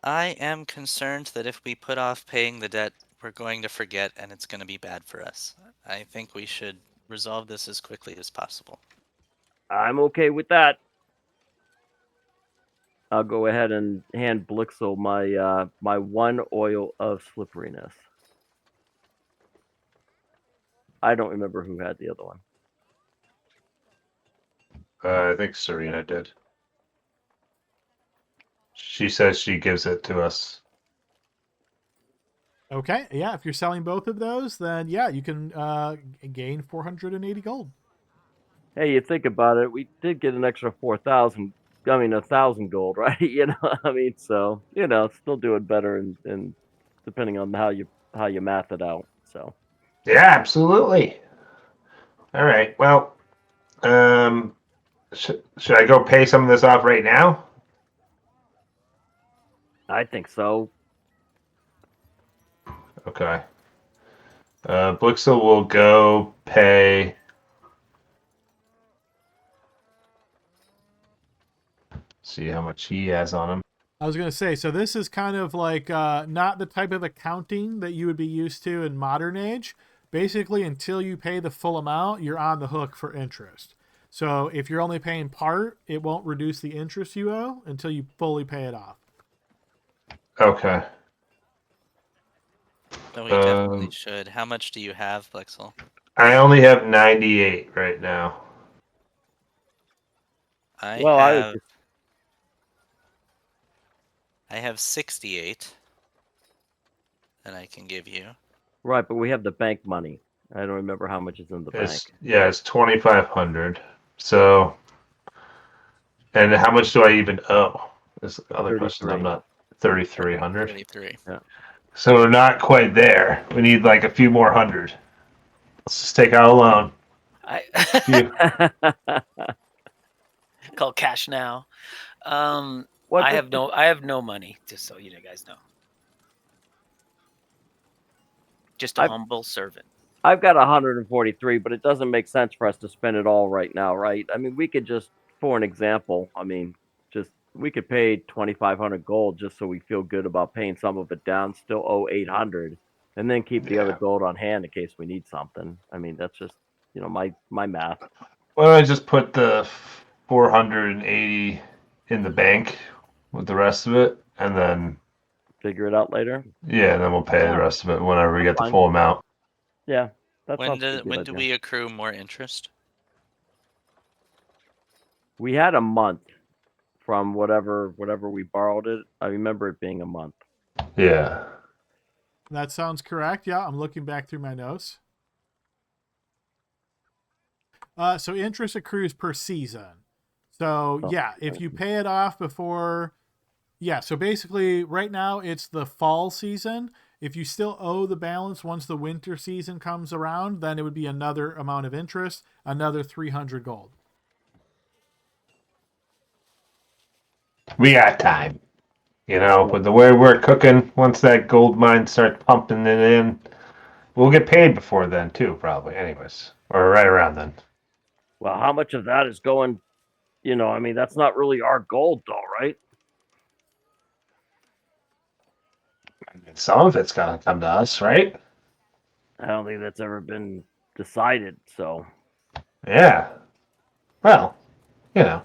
I am concerned that if we put off paying the debt, we're going to forget, and it's going to be bad for us. I think we should resolve this as quickly as possible. I'm okay with that. I'll go ahead and hand Blixel my my 1 oil of slipperiness. I don't remember who had the other one. I think Serena did. She says she gives it to us. Okay, yeah, if you're selling both of those, then yeah, you can gain 480 gold. Hey, you think about it, we did get an extra 4,000 1,000 gold, right? So still doing better, and depending on how you math it out. So Yeah, absolutely. All right. Well, should I go pay some of this off right now? I think so. Okay. Blixel will go pay. See how much he has on him. I was going to say, so this is kind of like not the type of accounting that you would be used to in modern age. Basically, until you pay the full amount, you're on the hook for interest. So if you're only paying part, it won't reduce the interest you owe until you fully pay it off. Okay. No, we definitely should. How much do you have, Blixel? I only have 98 right now. I have 68 that I can give you. Right, but we have the bank money. I don't remember how much is in the bank. Yeah, it's 2,500. So, and how much do I even owe? This other question. I'm not 3,300. 33. Yeah. So we're not quite there. We need like a few more hundred. Let's just take out a loan. Call cash now. I have no money, just so you guys know. Just a humble servant. I've got 143, but it doesn't make sense for us to spend it all right now, right? I mean, we could just, for an example, we could pay 2,500 gold just so we feel good about paying some of it down, still owe 800, and then keep the other gold on hand in case we need something. I mean, that's just, my math. Why don't I just put the 480 in the bank with the rest of it, and then figure it out later? Yeah, and then we'll pay the rest of it whenever we get the full amount. Yeah. When do we accrue more interest? We had a month from whatever we borrowed it. I remember it being a month. Yeah. That sounds correct. Yeah, I'm looking back through my notes. So interest accrues per season. So yeah, if you pay it off before, so basically right now it's the fall season. If you still owe the balance once the winter season comes around, then it would be another amount of interest, another 300 gold. We got time. With the way we're cooking, once that gold mine starts pumping it in, we'll get paid before then too, probably. Anyways, or right around then. Well, how much of that is going? That's not really our gold, though, right? Some of it's gonna come to us, right? I don't think that's ever been decided. So. Yeah. Well, that's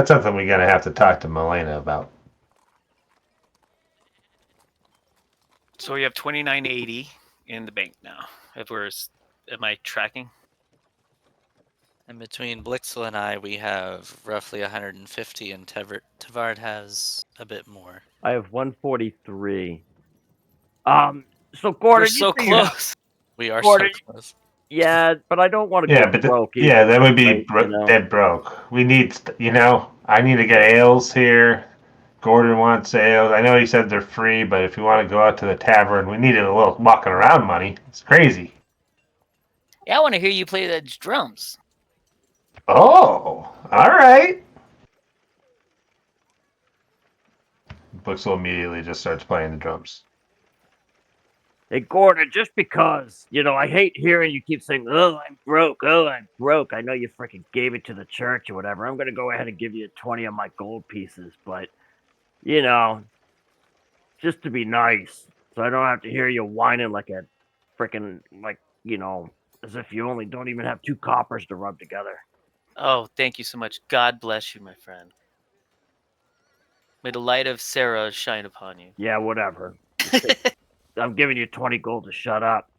something we're gonna have to talk to Milena about. So we have 2980 in the bank now. Am I tracking? And between Blixel and I, we have roughly 150, and Tavard has a bit more. I have 143. So Gordon, we're so close. We are so close. Yeah, but I don't want to go broke. That would be dead broke. We need, I need to get ales here. Gordon wants ales. I know he said they're free, but if you want to go out to the tavern, we needed a little walking around money. It's crazy. Yeah, I want to hear you play the drums. Oh, all right. Blixel immediately just starts playing the drums. Hey, Gordon, just because, I hate hearing you keep saying, oh, I'm broke. I know you freaking gave it to the church or whatever. I'm going to go ahead and give you 20 of my gold pieces. But, just to be nice, so I don't have to hear you whining like a freaking, as if you only don't even have 2 coppers to rub together. Oh, thank you so much. God bless you, my friend. May the light of Sarah shine upon you. Yeah, whatever. I'm giving you 20 gold to shut up.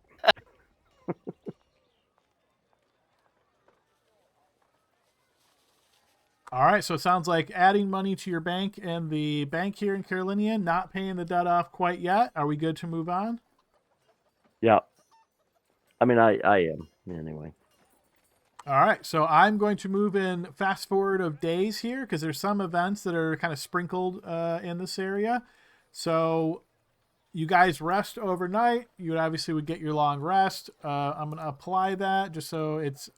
All right, so it sounds like adding money to your bank and the bank here in Cerilia, not paying the debt off quite yet. Are we good to move on? Yeah. I mean, I am, anyway. All right, so I'm going to move in fast forward of days here because there's some events that are kind of sprinkled in this area. So you guys rest overnight. You obviously would get your long rest. I'm going to apply that just so it's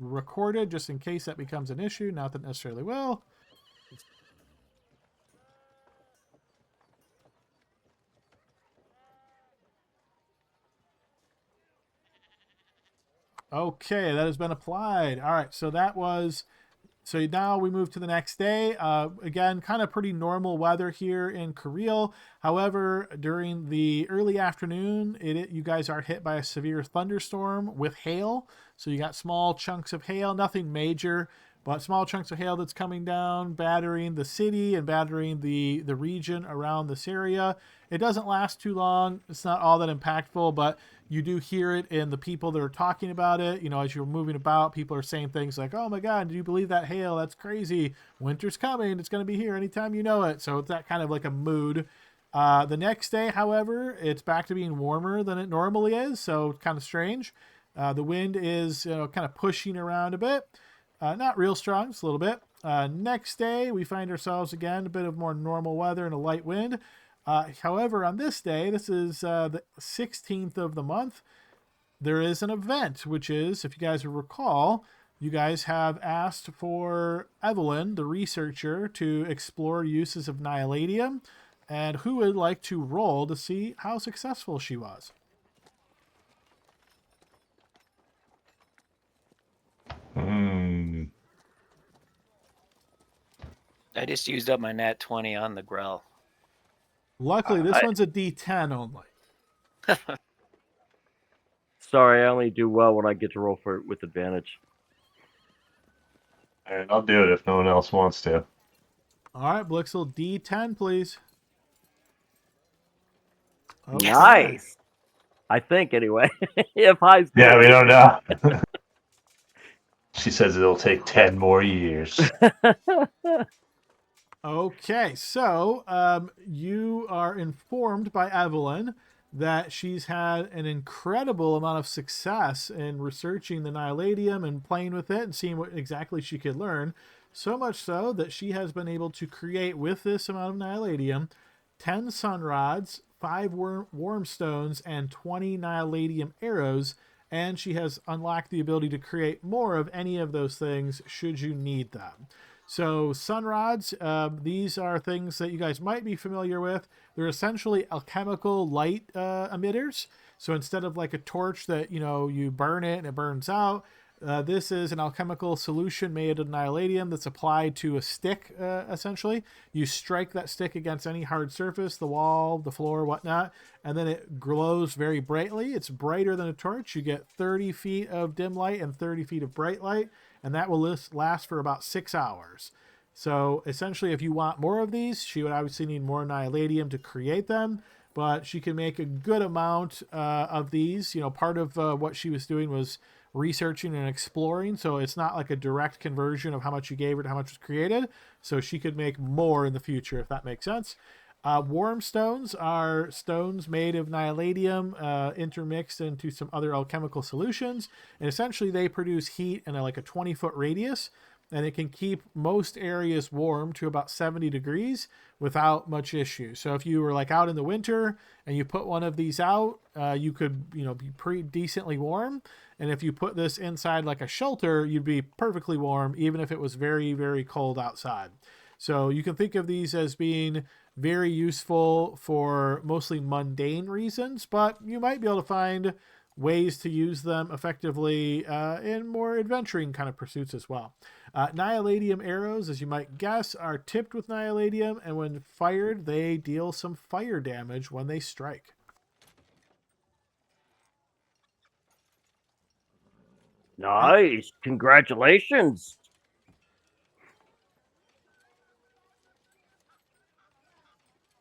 recorded, just in case that becomes an issue. Not that it necessarily will. Okay, that has been applied. All right, so that was. So now we move to the next day. Again, kind of pretty normal weather here in Cariele. However, during the early afternoon, you guys are hit by a severe thunderstorm with hail. So you got small chunks of hail, nothing major, but small chunks of hail that's coming down, battering the city and battering the region around this area. It doesn't last too long. It's not all that impactful, but you do hear it in the people that are talking about it. You know, as you're moving about, people are saying things like, oh my God, do you believe that hail? That's crazy. Winter's coming. It's going to be here anytime you know it. So it's that kind of like a mood. The next day, however, it's back to being warmer than it normally is. So kind of strange. The wind is, kind of pushing around a bit. Not real strong, just a little bit. Next day, we find ourselves again a bit of more normal weather and a light wind. However, on this day, this is the 16th of the month, there is an event, which is, if you guys recall, you guys have asked for Evelyn, the researcher, to explore uses of Nihiladium, and who would like to roll to see how successful she was? I just used up my nat 20 on the growl. Luckily, this one's a D10 only. Sorry, I only do well when I get to roll for it with advantage. All right, I'll do it if no one else wants to. All right, Blixel, D10, please. Okay. Nice. I think, anyway. If High's yeah, we don't know. She says it'll take 10 more years. Okay, so you are informed by Evelyn that she's had an incredible amount of success in researching the Nihiladium and playing with it and seeing what exactly she could learn. So much so that she has been able to create with this amount of Nihiladium 10 sun rods, 5 worm stones, and 20 Nihiladium arrows. And she has unlocked the ability to create more of any of those things should you need them. So sun rods, these are things that you guys might be familiar with. They're essentially alchemical light emitters. So instead of like a torch that, you burn it and it burns out, this is an alchemical solution made of Nihiladium that's applied to a stick, essentially. You strike that stick against any hard surface, the wall, the floor, whatnot, and then it glows very brightly. It's brighter than a torch. You get 30 feet of dim light and 30 feet of bright light, and that will last for about 6 hours. So essentially, if you want more of these, she would obviously need more Nihiladium to create them, but she can make a good amount of these. Part of what she was doing was researching and exploring, so it's not like a direct conversion of how much you gave her to how much was created, so she could make more in the future, if that makes sense. Worm stones are stones made of Nihiladium intermixed into some other alchemical solutions, and essentially they produce heat in like a 20-foot radius, and it can keep most areas warm to about 70 degrees without much issue. So if you were like out in the winter and you put one of these out, you could be pretty decently warm. And if you put this inside like a shelter, you'd be perfectly warm, even if it was very, very cold outside. So you can think of these as being very useful for mostly mundane reasons, but you might be able to find ways to use them effectively in more adventuring kind of pursuits as well. Nihiladium arrows, as you might guess, are tipped with Nihiladium, and when fired, they deal some fire damage when they strike. Nice. Congratulations.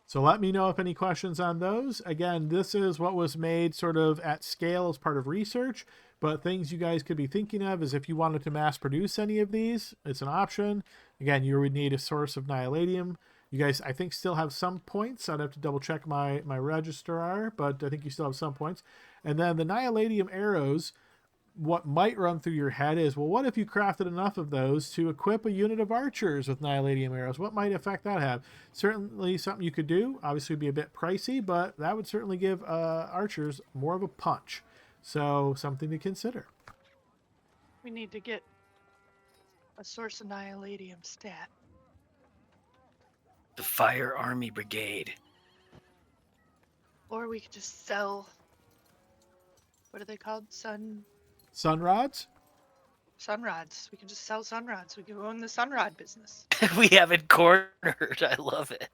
So let me know if any questions on those. Again, this is what was made sort of at scale as part of research, but things you guys could be thinking of is if you wanted to mass produce any of these, it's an option. Again, you would need a source of Nihiladium. You guys, I think, still have some points. I'd have to double check my registrar, but I think you still have some points. And then the Nihiladium arrows, what might run through your head is, well, what if you crafted enough of those to equip a unit of archers with Nihiladium arrows? What might effect that have? Certainly something you could do. Obviously, it'd be a bit pricey, but that would certainly give archers more of a punch. So something to consider. We need to get a source of Nihiladium stat. The Fire Army Brigade. Or we could just sell. What are they called? Sunrods? Sunrods. We can just sell sunrods. We can own the sunrod business. We have it cornered. I love it.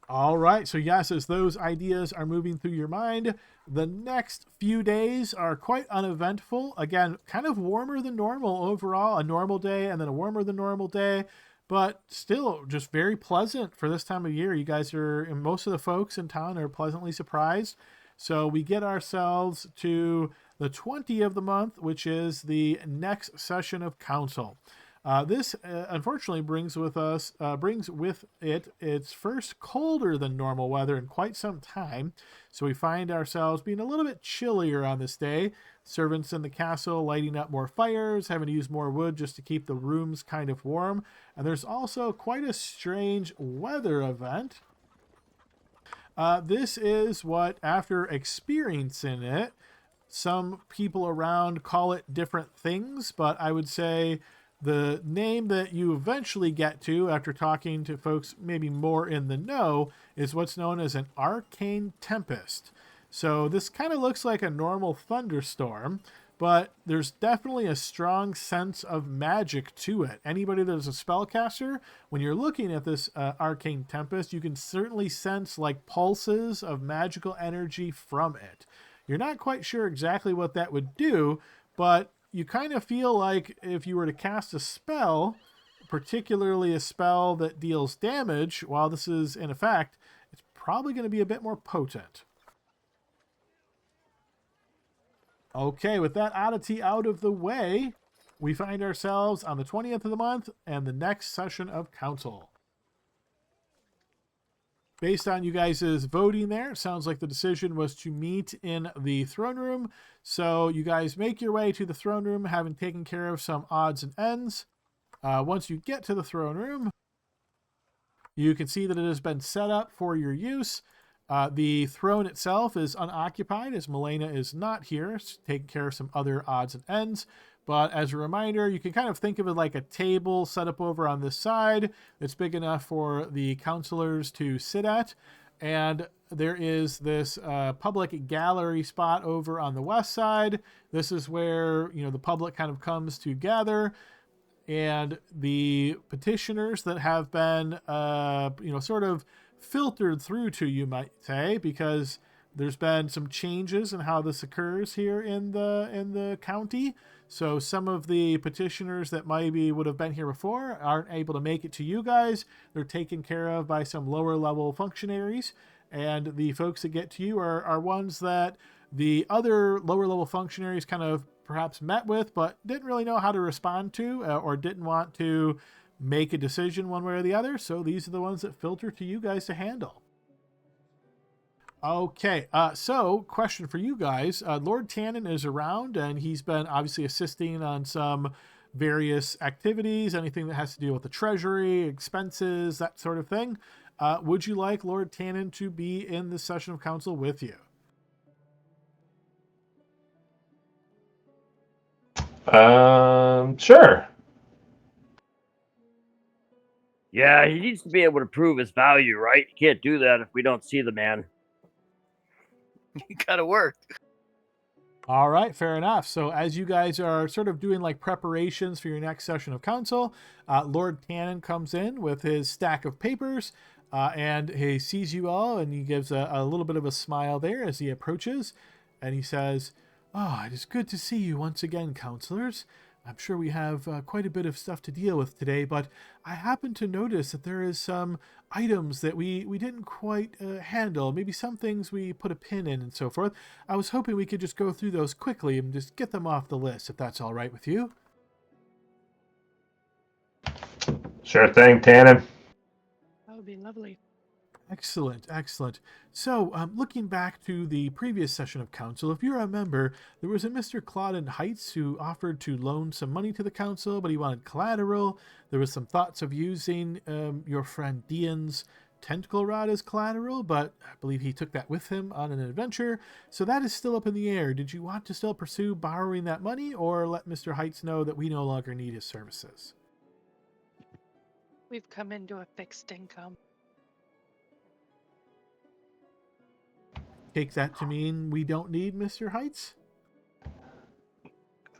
All right. So, yes, as those ideas are moving through your mind, the next few days are quite uneventful. Again, kind of warmer than normal overall, a normal day and then a warmer than normal day, but still just very pleasant for this time of year. You guys are, and most of the folks in town are pleasantly surprised. So we get ourselves to the 20th of the month, which is the next session of council. This unfortunately brings with it its first colder than normal weather in quite some time. So we find ourselves being a little bit chillier on this day. Servants in the castle lighting up more fires, having to use more wood just to keep the rooms kind of warm. And there's also quite a strange weather event. This is what, after experiencing it, some people around call it different things, but I would say the name that you eventually get to after talking to folks maybe more in the know is what's known as an arcane tempest. So this kind of looks like a normal thunderstorm, but there's definitely a strong sense of magic to it. Anybody that's a spellcaster, when you're looking at this arcane tempest, you can certainly sense like pulses of magical energy from it. You're not quite sure exactly what that would do, but you kind of feel like if you were to cast a spell, particularly a spell that deals damage, while this is in effect, it's probably going to be a bit more potent. Okay, with that oddity out of the way, we find ourselves on the 20th of the month and the next session of council. Based on you guys' voting there, it sounds like the decision was to meet in the throne room. So you guys make your way to the throne room, having taken care of some odds and ends. Once you get to the throne room, you can see that it has been set up for your use. The throne itself is unoccupied as Milena is not here, taking care of some other odds and ends. But as a reminder, you can kind of think of it like a table set up over on this side. It's big enough for the counselors to sit at. And there is this public gallery spot over on the west side. This is where, the public kind of comes to gather. And the petitioners that have been, sort of filtered through to, you might say, because there's been some changes in how this occurs here in the county. So some of the petitioners that maybe would have been here before aren't able to make it to you guys. They're taken care of by some lower level functionaries. And the folks that get to you are ones that the other lower level functionaries kind of perhaps met with, but didn't really know how to respond to or didn't want to make a decision one way or the other. So these are the ones that filter to you guys to handle. Okay, so question for you guys. Lord Tannen is around, and he's been obviously assisting on some various activities, anything that has to do with the treasury, expenses, that sort of thing. Would you like Lord Tannen to be in this session of council with you? Sure. Yeah, he needs to be able to prove his value, right? He can't do that if we don't see the man. You gotta work. All right, fair enough. So as you guys are sort of doing like preparations for your next session of council, Lord Tannen comes in with his stack of papers, and he sees you all, and he gives a little bit of a smile there as he approaches, and he says, it is good to see you once again, counselors. I'm sure we have quite a bit of stuff to deal with today, but I happen to notice that there is some items that we didn't quite handle. Maybe some things we put a pin in and so forth. I was hoping we could just go through those quickly and just get them off the list, if that's all right with you. Sure thing, Tannen. That would be lovely. Excellent, excellent. So, looking back to the previous session of council, if you remember, there was a Mr. Clauden Heights who offered to loan some money to the council, but he wanted collateral. There was some thoughts of using your friend Dean's tentacle rod as collateral, but I believe he took that with him on an adventure. So that is still up in the air. Did you want to still pursue borrowing that money, or let Mr. Heights know that we no longer need his services? We've come into a fixed income. Take that to mean we don't need Mr. Heights?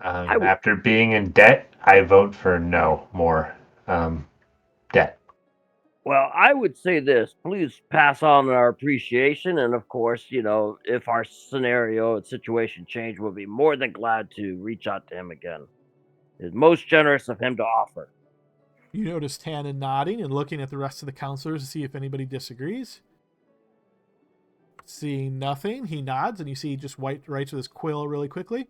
After being in debt, I vote for no more debt. Well, I would say this. Please pass on our appreciation. And of course, if our scenario and situation change, we'll be more than glad to reach out to him again. It's most generous of him to offer. You notice Tannen nodding and looking at the rest of the counselors to see if anybody disagrees. Seeing nothing, he nods, and you see he just writes with his quill really quickly.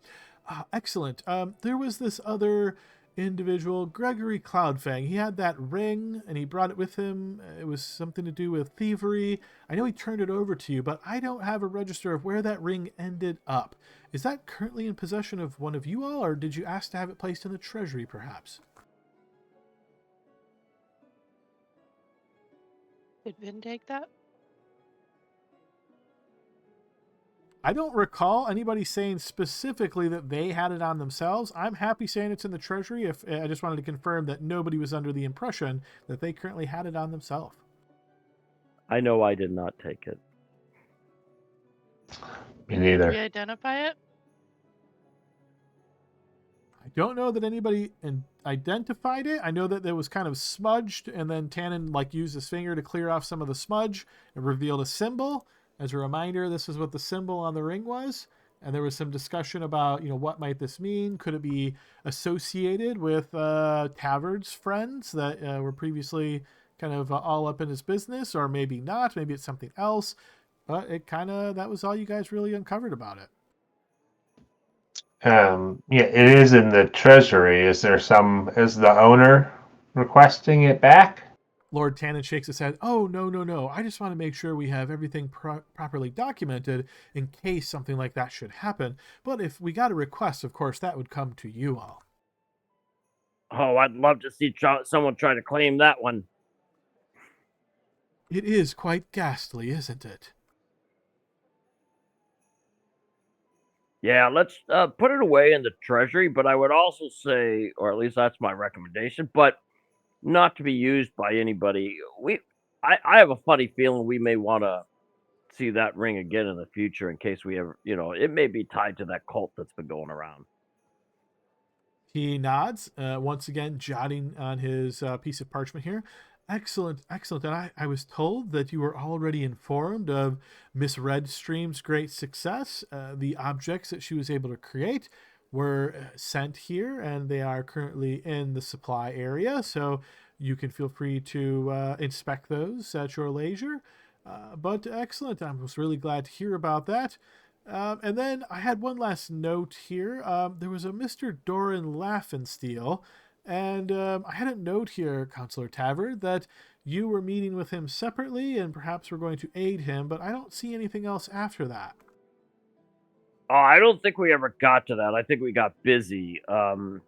Excellent. There was this other individual, Gregory Cloudfang. He had that ring, and he brought it with him. It was something to do with thievery. I know he turned it over to you, but I don't have a register of where that ring ended up. Is that currently in possession of one of you all, or did you ask to have it placed in the treasury, perhaps? Did Vin take that? I don't recall anybody saying specifically that they had it on themselves. I'm happy saying it's in the treasury. If I just wanted to confirm that nobody was under the impression that they currently had it on themselves. I know I did not take it. Me neither. Did we identify it? I don't know that anybody identified it. I know that it was kind of smudged, and then Tannen used his finger to clear off some of the smudge and revealed a symbol. As a reminder, this is what the symbol on the ring was. And there was some discussion about, what might this mean? Could it be associated with Tavard's friends that were previously kind of all up in his business, or maybe not? Maybe it's something else. But that was all you guys really uncovered about it. Yeah, it is in the treasury. Is the owner requesting it back? Lord Tannen shakes his head. Oh, no. I just want to make sure we have everything properly documented in case something like that should happen. But if we got a request, of course, that would come to you all. Oh, I'd love to see someone try to claim that one. It is quite ghastly, isn't it? Yeah, let's put it away in the treasury, but I would also say, or at least that's my recommendation, but not to be used by anybody. I have a funny feeling we may want to see that ring again in the future in case we ever, it may be tied to that cult that's been going around. He nods, once again, jotting on his piece of parchment here. Excellent. And I was told that you were already informed of Miss Redstream's great success. The objects that she was able to create were sent here, and they are currently in the supply area, so you can feel free to inspect those at your leisure. But excellent. I was really glad to hear about that. And then I had one last note here. There was a Mr. Doran Laffensteel, and I had a note here, Counselor Tavard, that you were meeting with him separately and perhaps were going to aid him, but I don't see anything else after that. Oh, I don't think we ever got to that. I think we got busy. Can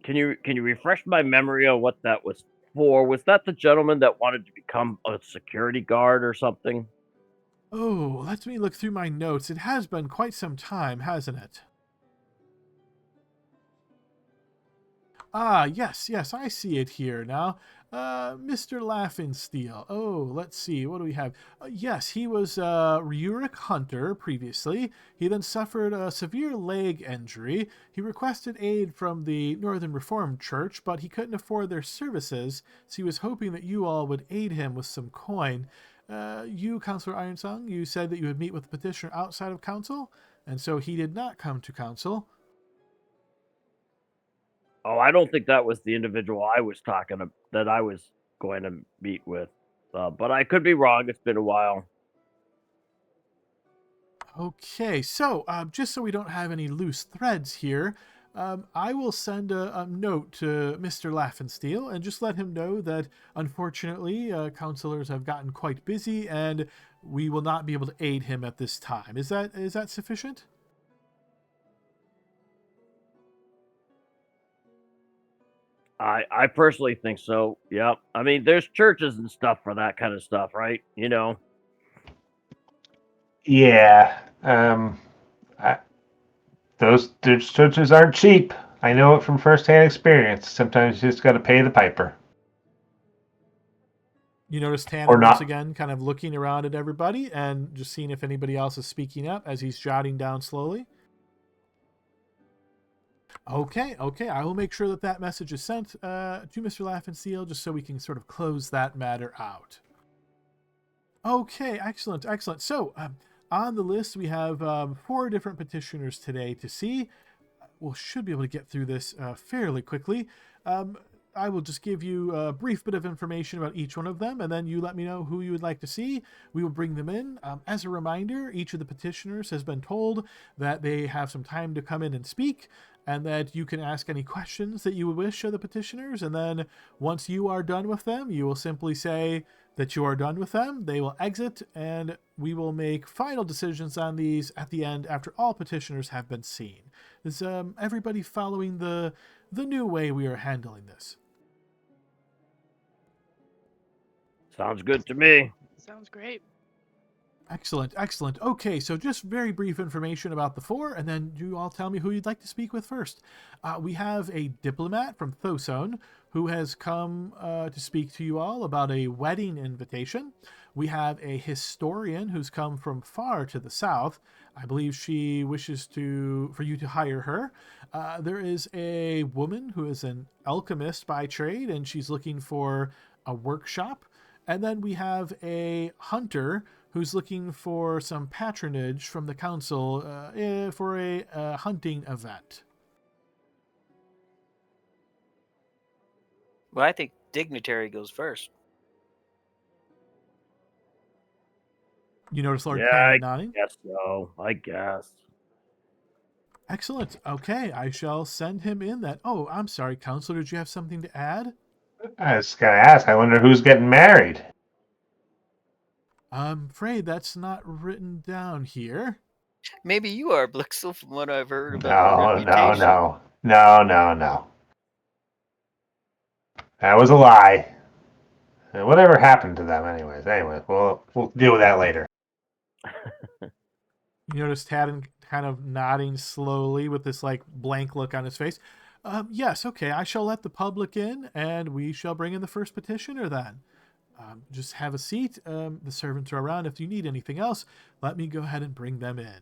you refresh my memory on what that was for? Was that the gentleman that wanted to become a security guard or something? Oh, let me look through my notes. It has been quite some time, hasn't it? Ah, yes, I see it here now. Mr. Laffensteel. Oh, let's see. What do we have? Yes, he was a Rurik hunter previously. He then suffered a severe leg injury. He requested aid from the Northern Reformed Church, but he couldn't afford their services, so he was hoping that you all would aid him with some coin. You, Councilor Ironsong, you said that you would meet with the petitioner outside of council, and so he did not come to council. Oh, I don't think that was the individual I was that I was going to meet with. But I could be wrong. It's been a while. Okay, so just so we don't have any loose threads here, I will send a note to Mr. Laffensteel and just let him know that, unfortunately, counselors have gotten quite busy and we will not be able to aid him at this time. Is that sufficient? I personally think so. Yep. I mean, there's churches and stuff for that kind of stuff, right? Yeah. Those churches aren't cheap. I know it from firsthand experience. Sometimes you just got to pay the piper. You notice Tannen Or once not. again kind of looking around at everybody and just seeing if anybody else is speaking up as he's jotting down slowly. Okay. I will make sure that message is sent to Mr. Laffensteel just so we can sort of close that matter out. Okay, excellent. So, on the list, we have 4 different petitioners today to see. We should be able to get through this fairly quickly. I will just give you a brief bit of information about each one of them, and then you let me know who you would like to see. We will bring them in. As a reminder, each of the petitioners has been told that they have some time to come in and speak, and that you can ask any questions that you would wish of the petitioners, and then once you are done with them, you will simply say that you are done with them. They will exit, and we will make final decisions on these at the end after all petitioners have been seen. Is everybody following the new way we are handling this? Sounds good to me. Sounds great. Excellent. Okay, so just very brief information about the 4, and then you all tell me who you'd like to speak with first. We have a diplomat from Thosone who has come to speak to you all about a wedding invitation. We have a historian who's come from far to the south. I believe she wishes for you to hire her. There is a woman who is an alchemist by trade, and she's looking for a workshop. And then we have a hunter who's looking for some patronage from the council for a hunting event. Well, I think dignitary goes first. You notice Lord Tannen nodding? Yes, so I guess. Excellent. Okay, I shall send him in that. Oh, I'm sorry, Counselor, did you have something to add? I was going to ask, I wonder who's getting married. I'm afraid that's not written down here. Maybe you are, Blixel, from what I've heard about your reputation. No. That was a lie. Whatever happened to them, anyways? Anyway, we'll deal with that later. You notice Tannen kind of nodding slowly with this blank look on his face. Yes, okay, I shall let the public in, and we shall bring in the first petitioner then. Just have a seat. The servants are around. If you need anything else, let me go ahead and bring them in.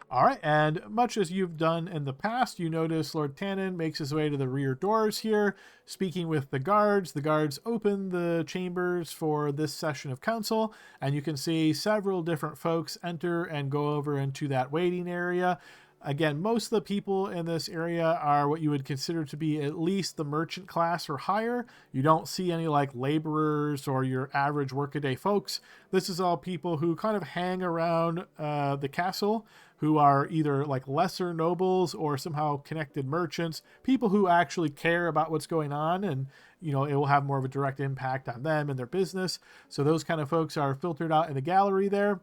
All right, and much as you've done in the past, you notice Lord Tannen makes his way to the rear doors here, speaking with the guards. The guards open the chambers for this session of council, and you can see several different folks enter and go over into that waiting area. Again, most of the people in this area are what you would consider to be at least the merchant class or higher. You don't see any laborers or your average workaday folks. This is all people who kind of hang around the castle, who are either lesser nobles or somehow connected merchants, people who actually care about what's going on, and it will have more of a direct impact on them and their business. So those kind of folks are filtered out in the gallery there.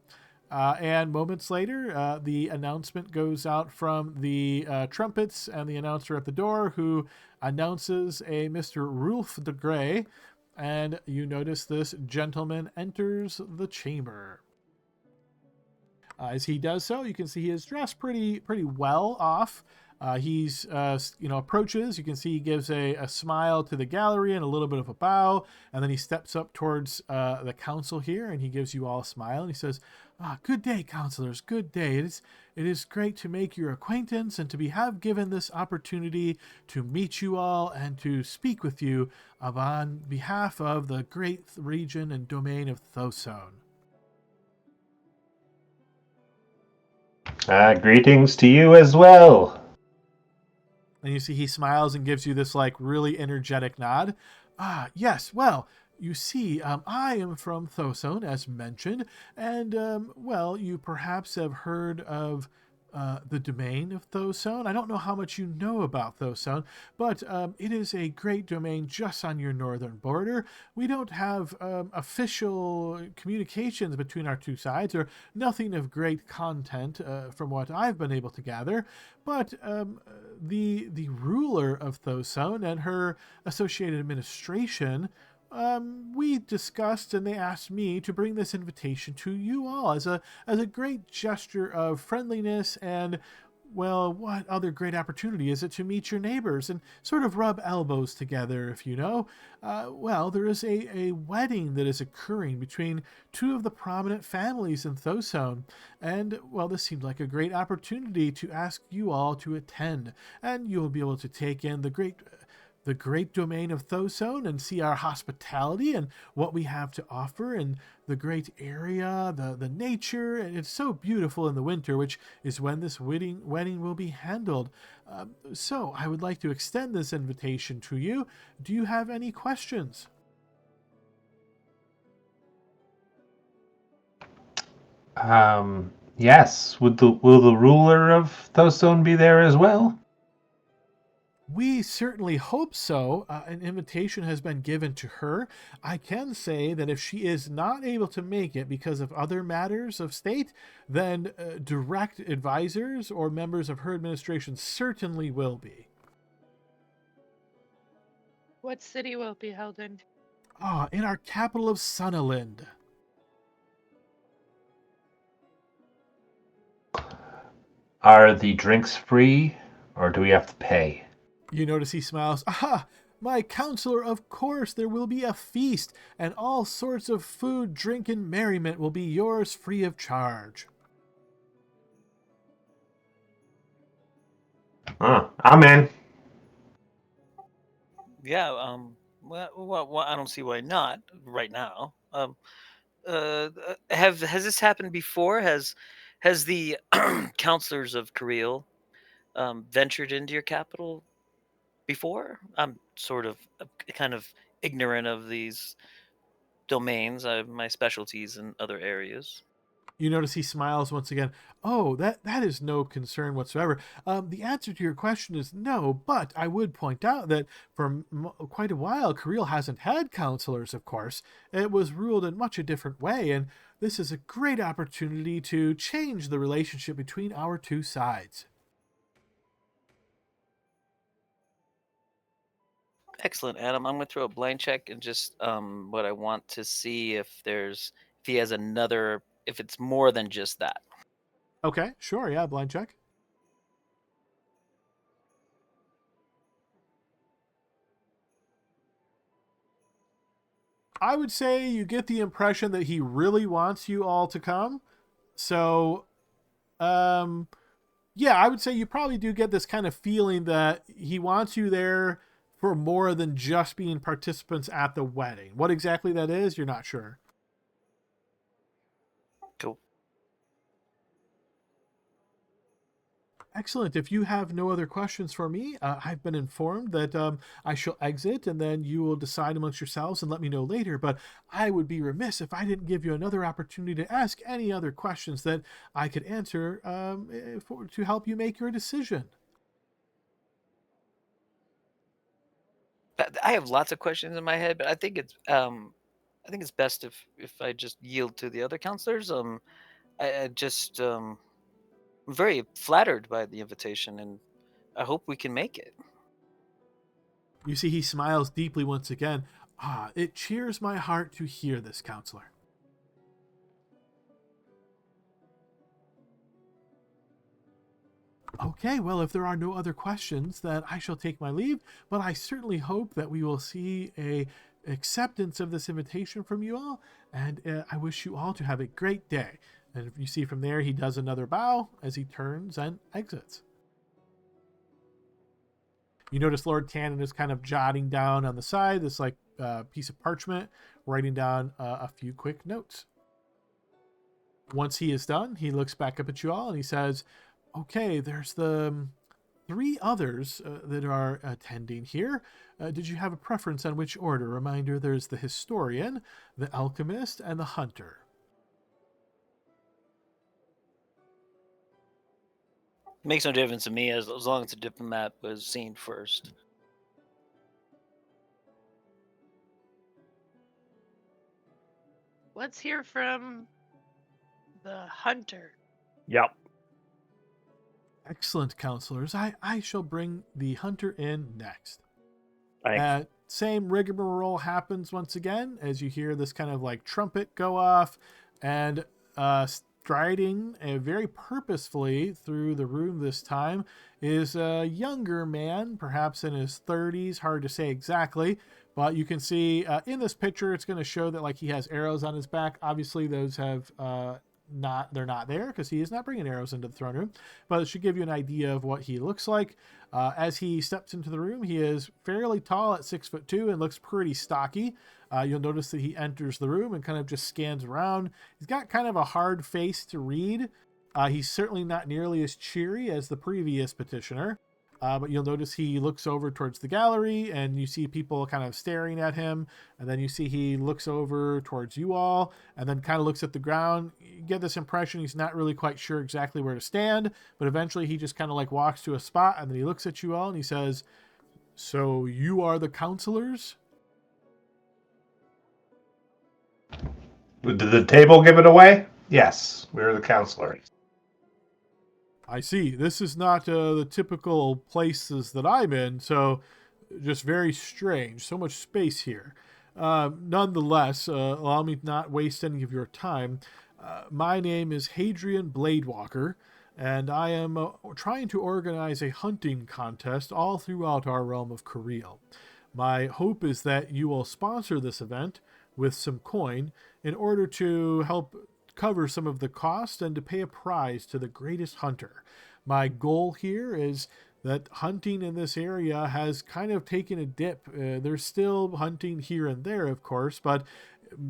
And moments later, the announcement goes out from the trumpets and the announcer at the door, who announces a Mr. Rulf de Grey, and you notice this gentleman enters the chamber. As he does so, you can see he is dressed pretty well off. He's approaches. You can see he gives a smile to the gallery and a little bit of a bow, and then he steps up towards the council here, and he gives you all a smile, and he says, "Good day, councilors. Good day. It is great to make your acquaintance and to have given this opportunity to meet you all and to speak with you on behalf of the great region and domain of Thosone." Greetings to you as well. And you see he smiles and gives you this really energetic nod. Yes, well, you see, I am from Thosone, as mentioned, and, you perhaps have heard of the domain of Thosone. I don't know how much you know about Thosone, but it is a great domain just on your northern border. We don't have official communications between our two sides, or nothing of great content from what I've been able to gather. But the ruler of Thosone and her associated administration, we discussed, and they asked me to bring this invitation to you all as a great gesture of friendliness, and well, what other great opportunity is it to meet your neighbors and sort of rub elbows together, if you know? Well, there is a wedding that is occurring between two of the prominent families in Thosone, and well, this seemed like a great opportunity to ask you all to attend, and you will be able to take in the great domain of Thosone and see our hospitality and what we have to offer, and the great area, the nature. And it's so beautiful in the winter, which is when this wedding will be handled. So I would like to extend this invitation to you. Do you have any questions? Yes. Will the ruler of Thosone be there as well? We certainly hope so. An invitation has been given to her. I can say that if she is not able to make it because of other matters of state, then direct advisors or members of her administration certainly will be. What city will it be held in? In our capital of Sunnaland. Are the drinks free, or do we have to pay? You notice he smiles. Aha! My counselor, of course there will be a feast, and all sorts of food, drink, and merriment will be yours free of charge. I'm in. Yeah. Well, I don't see why not right now. Has this happened before? Has the counselors of Cariele ventured into your capital before? I'm sort of kind of ignorant of these domains. I have my specialties in other areas. You notice he smiles once again. Oh, that is no concern whatsoever. The answer to your question is no, but I would point out that for quite a while, Cariele hasn't had counselors, of course. It was ruled in much a different way, and this is a great opportunity to change the relationship between our two sides. Excellent, Adam. I'm going to throw a blind check and just what I want to see if he has another, if it's more than just that. Okay, sure, yeah, blind check. I would say you get the impression that he really wants you all to come. So, yeah, I would say you probably do get this kind of feeling that he wants you there for more than just being participants at the wedding. What exactly that is, you're not sure. Cool. Excellent. If you have no other questions for me, I've been informed that I shall exit, and then you will decide amongst yourselves and let me know later. But I would be remiss if I didn't give you another opportunity to ask any other questions that I could answer to help you make your decision. I have lots of questions in my head, but I think it's best if I just yield to the other counselors. I just I'm very flattered by the invitation, and I hope we can make it. You see, he smiles deeply once again. It cheers my heart to hear this, counselor. Okay, well, if there are no other questions, then I shall take my leave, but I certainly hope that we will see a acceptance of this invitation from you all, and I wish you all to have a great day. And if you see from there, he does another bow as he turns and exits. You notice Lord Tannen is kind of jotting down on the side this piece of parchment, writing down a few quick notes. Once he is done, he looks back up at you all and he says, okay, there's the 3 others that are attending here. Did you have a preference on which order? Reminder, there's the historian, the alchemist, and the hunter. Makes no difference to me as long as the diplomat was seen first. Let's hear from the hunter. Yep. Excellent, counselors. I shall bring the hunter in next. Thanks. Same rigmarole happens once again as you hear this kind of like trumpet go off, and striding very purposefully through the room this time is a younger man, perhaps in his 30s, hard to say exactly, but you can see in this picture it's going to show that like he has arrows on his back. Obviously those have they're not there because he is not bringing arrows into the throne room, but it should give you an idea of what he looks like. As he steps into the room, he is fairly tall at 6'2" and looks pretty stocky. You'll notice that he enters the room and kind of just scans around. He's got kind of a hard face to read. He's certainly not nearly as cheery as the previous petitioner. But you'll notice he looks over towards the gallery and you see people kind of staring at him. And then you see he looks over towards you all and then kind of looks at the ground. You get this impression he's not really quite sure exactly where to stand, but eventually he just kind of like walks to a spot and then he looks at you all and he says, "So you are the counselors?" Did the table give it away? Yes, we're the counselors. I see. This is not the typical places that I'm in, so just very strange. So much space here. Nonetheless, allow me to not waste any of your time. My name is Hadrian Bladewalker, and I am trying to organize a hunting contest all throughout our realm of Cariele. My hope is that you will sponsor this event with some coin in order to help cover some of the cost and to pay a prize to the greatest hunter. My goal here is that hunting in this area has kind of taken a dip. There's still hunting here and there, of course, but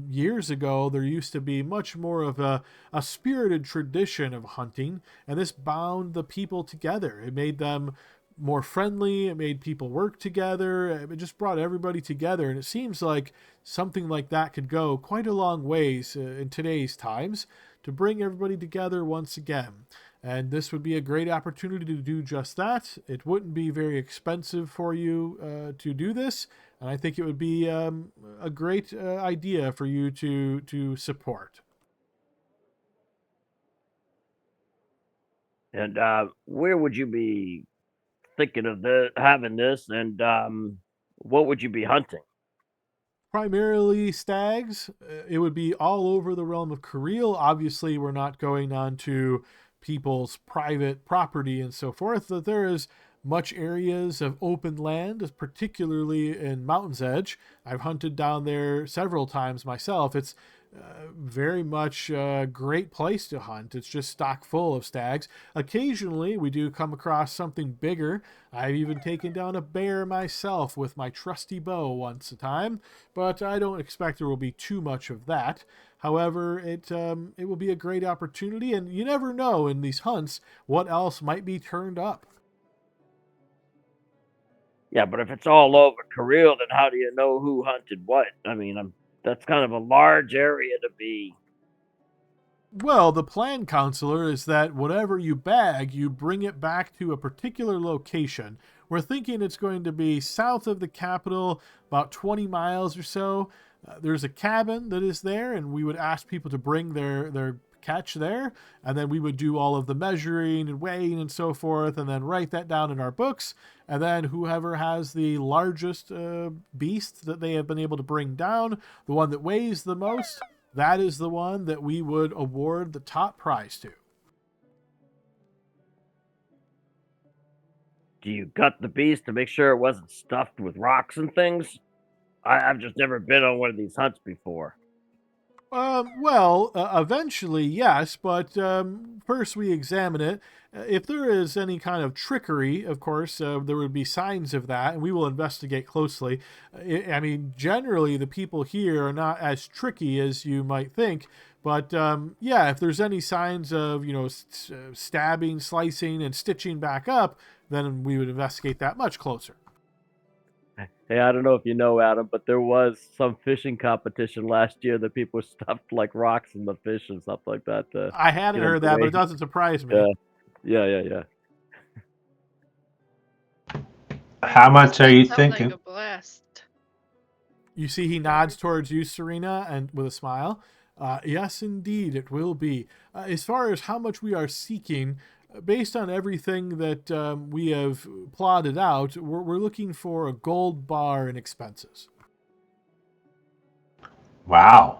years ago there used to be much more of a spirited tradition of hunting, and this bound the people together. It made them more friendly. It made people work together. It just brought everybody together. And it seems like something like that could go quite a long ways in today's times to bring everybody together once again. And this would be a great opportunity to do just that. It wouldn't be very expensive for you to do this. And I think it would be a great idea for you to support. And where would you be thinking of having this, and what would you be hunting? Primarily stags. It would be all over the realm of Cariele. Obviously, we're not going on to people's private property and so forth. That there is much areas of open land, particularly in Mountain's Edge. I've hunted down there several times myself. It's very much a great place to hunt. It's just stock full of stags. Occasionally, we do come across something bigger. I've even taken down a bear myself with my trusty bow once a time, but I don't expect there will be too much of that. However, it will be a great opportunity, and you never know in these hunts what else might be turned up. Yeah, but if it's all over Cariele, then how do you know who hunted what? I mean, that's kind of a large area to be. Well, the plan, counselor, is that whatever you bag, you bring it back to a particular location. We're thinking it's going to be south of the capital, about 20 miles or so. There's a cabin that is there, and we would ask people to bring their catch there, and then we would do all of the measuring and weighing and so forth, and then write that down in our books. And then whoever has the largest beast that they have been able to bring down, the one that weighs the most, that is the one that we would award the top prize to. Do you gut the beast to make sure it wasn't stuffed with rocks and things? I've just never been on one of these hunts before. Eventually, yes, but first we examine it. If there is any kind of trickery, of course, there would be signs of that, and we will investigate closely. I mean, generally, the people here are not as tricky as you might think, but yeah, if there's any signs of, stabbing, slicing, and stitching back up, then we would investigate that much closer. Hey, I don't know if you know, Adam, but there was some fishing competition last year that people stuffed like rocks in the fish and stuff like that. I hadn't heard that, but it doesn't surprise me. Yeah. How much are you Sounds thinking? like a blast. You see, he nods towards you, Serena, and with a smile. Yes, indeed, it will be. As far as how much we are seeking, based on everything that we have plotted out, we're looking for a gold bar in expenses. Wow.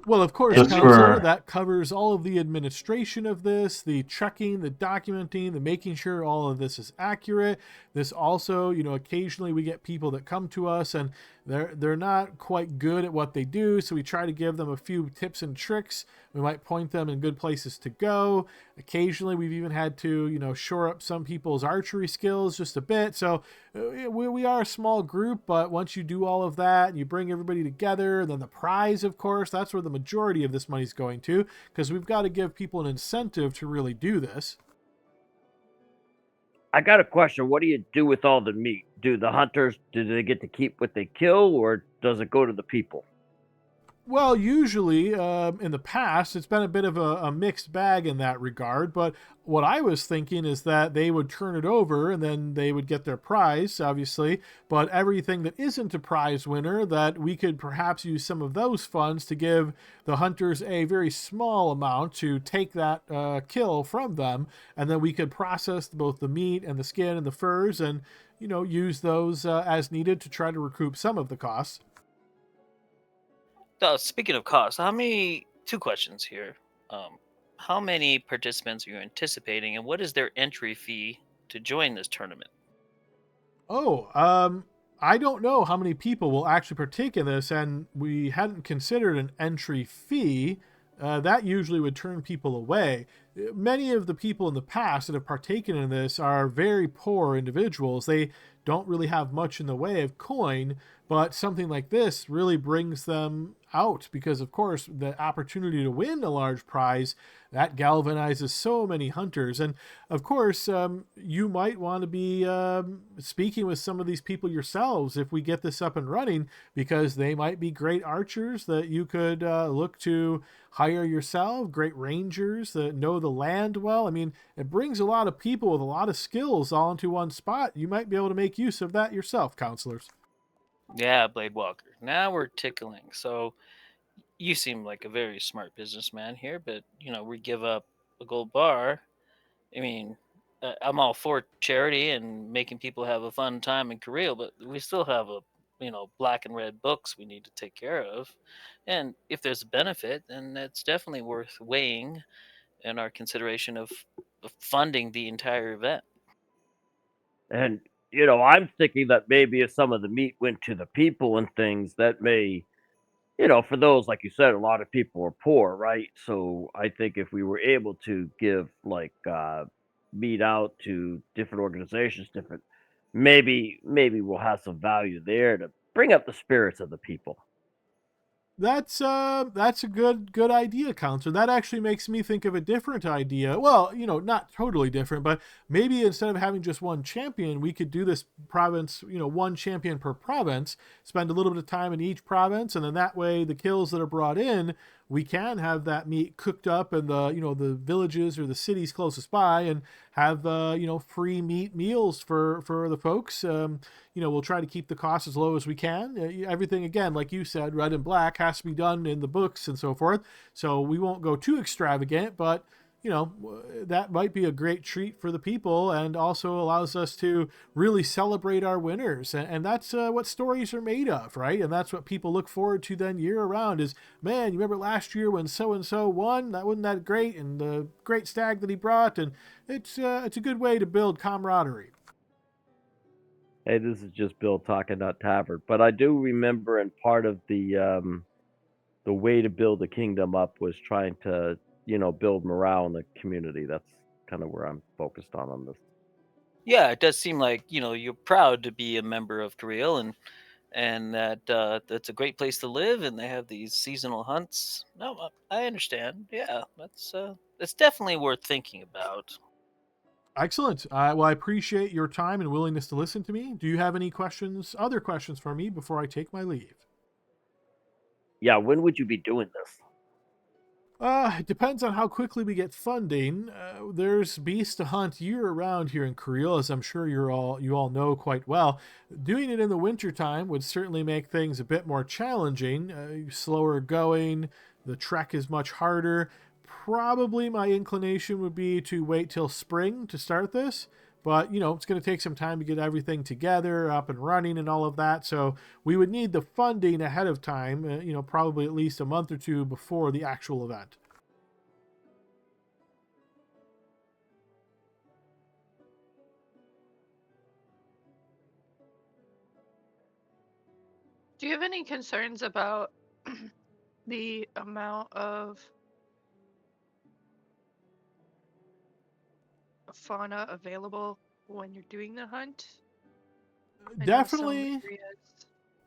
Well, of course, Just Counselor, for that covers all of the administration of this, the checking, the documenting, the making sure all of this is accurate. This also, occasionally we get people that come to us and they're not quite good at what they do, so we try to give them a few tips and tricks. We might point them in good places to go. Occasionally, we've even had to, shore up some people's archery skills just a bit. So we are a small group, but once you do all of that and you bring everybody together, then the prize, of course, that's where the majority of this money's going to, because we've got to give people an incentive to really do this. I got a question. What do you do with all the meat? Do the hunters, do they get to keep what they kill, or does it go to the people? Well, usually in the past, it's been a bit of a mixed bag in that regard. But what I was thinking is that they would turn it over and then they would get their prize, obviously. But everything that isn't a prize winner, that we could perhaps use some of those funds to give the hunters a very small amount to take that kill from them. And then we could process both the meat and the skin and the furs and, use those as needed to try to recoup some of the costs. Speaking of cost, two questions here. How many participants are you anticipating, and what is their entry fee to join this tournament? Oh, I don't know how many people will actually partake in this, and we hadn't considered an entry fee. That usually would turn people away. Many of the people in the past that have partaken in this are very poor individuals. They don't really have much in the way of coin, but something like this really brings them out because, of course, the opportunity to win a large prize that galvanizes so many hunters. And of course, you might want to be speaking with some of these people yourselves if we get this up and running, because they might be great archers that you could look to hire yourself, great rangers that know the land well. I mean, it brings a lot of people with a lot of skills all into one spot. You might be able to make use of that yourself, counselors. Yeah, Blade Walker. Now we're tickling. So you seem like a very smart businessman here, but we give up a gold bar. I mean, I'm all for charity and making people have a fun time in Korea, but we still have black and red books we need to take care of. And if there's a benefit, then it's definitely worth weighing in our consideration of funding the entire event. And, I'm thinking that maybe if some of the meat went to the people and things, that may, for those, like you said, a lot of people are poor, right? So I think if we were able to give like meat out to different organizations, maybe we'll have some value there to bring up the spirits of the people. That's a good idea, counselor. That actually makes me think of a different idea. Well, not totally different, but maybe instead of having just one champion, we could do this province, one champion per province, spend a little bit of time in each province, and then that way the kills that are brought in, we can have that meat cooked up in the villages or the cities closest by, and have free meat meals for the folks. We'll try to keep the costs as low as we can. Everything, again, like you said, red and black has to be done in the books and so forth. So we won't go too extravagant, but that might be a great treat for the people, and also allows us to really celebrate our winners. And that's what stories are made of, right? And that's what people look forward to then year around is, man, you remember last year when so-and-so won? That wasn't that great? And the great stag that he brought. And it's a good way to build camaraderie. Hey, this is just Bill talking, not Tavern. But I do remember, and part of the way to build the kingdom up was trying to, build morale in the community. That's kind of where I'm focused on this. Yeah, it does seem like you're proud to be a member of Cariele, and that that's a great place to live, and they have these seasonal hunts. No, I understand. Yeah, that's definitely worth thinking about. Excellent. Well, I appreciate your time and willingness to listen to me. Do you have any other questions for me before I take my leave? Yeah, when would you be doing this? It depends on how quickly we get funding. There's beasts to hunt year-round here in Cariele, as I'm sure you all know quite well. Doing it in the wintertime would certainly make things a bit more challenging, slower going, the trek is much harder. Probably my inclination would be to wait till spring to start this, but it's going to take some time to get everything together, up and running and all of that. So we would need the funding ahead of time, probably at least a month or two before the actual event. Do you have any concerns about the amount of fauna available when you're doing the hunt? Definitely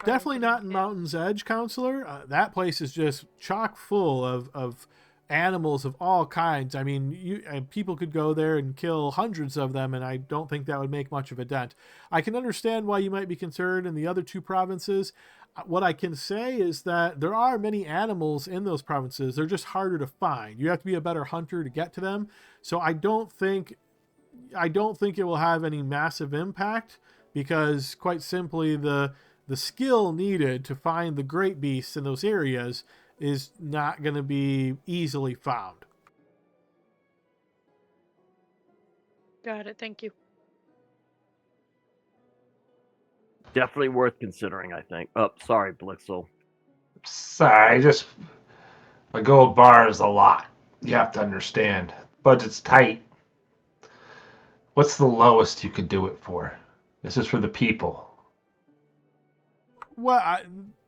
not in camp. Mountain's Edge, Counselor. That place is just chock full of animals of all kinds. I mean, people could go there and kill hundreds of them, and I don't think that would make much of a dent. I can understand why you might be concerned in the other two provinces. What I can say is that there are many animals in those provinces. They're just harder to find. You have to be a better hunter to get to them. So I don't think it will have any massive impact, because quite simply the skill needed to find the great beasts in those areas is not going to be easily found. Got it. Thank you. Definitely worth considering, I think. Oh, sorry, Blixel. Sorry, a gold bar is a lot. You have to understand. Budget's tight. What's the lowest you could do it for? This is for the people. Well,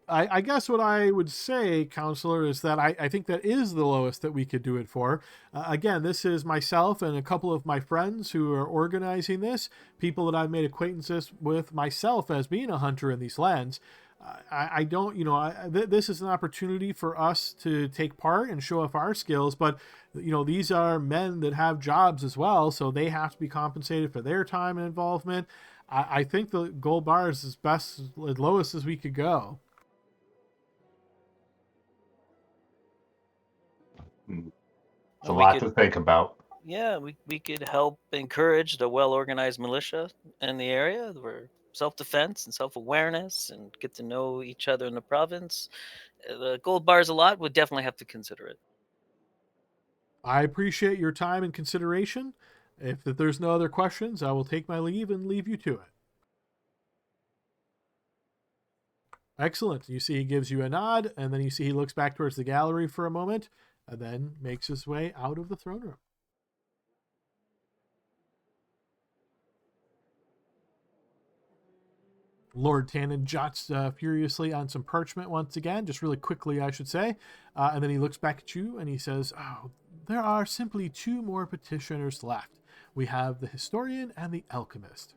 I guess what I would say, Counselor, is that I think that is the lowest that we could do it for. Again, this is myself and a couple of my friends who are organizing this, people that I've made acquaintances with myself as being a hunter in these lands. I don't, this is an opportunity for us to take part and show off our skills, but, these are men that have jobs as well, so they have to be compensated for their time and involvement. I think the gold bar is as lowest as we could go. It's a lot to think about. Yeah, we could help encourage the well-organized militia in the area where self-defense and self-awareness and get to know each other in the province. The gold bars a lot, would definitely have to consider it. I appreciate your time and consideration. If there's no other questions, I will take my leave and leave you to it. Excellent. You see he gives you a nod, and then you see he looks back towards the gallery for a moment, and then makes his way out of the throne room. Lord Tannen jots furiously on some parchment once again, just really quickly, I should say. And then he looks back at you and he says, "Oh, there are simply two more petitioners left. We have the historian and the alchemist."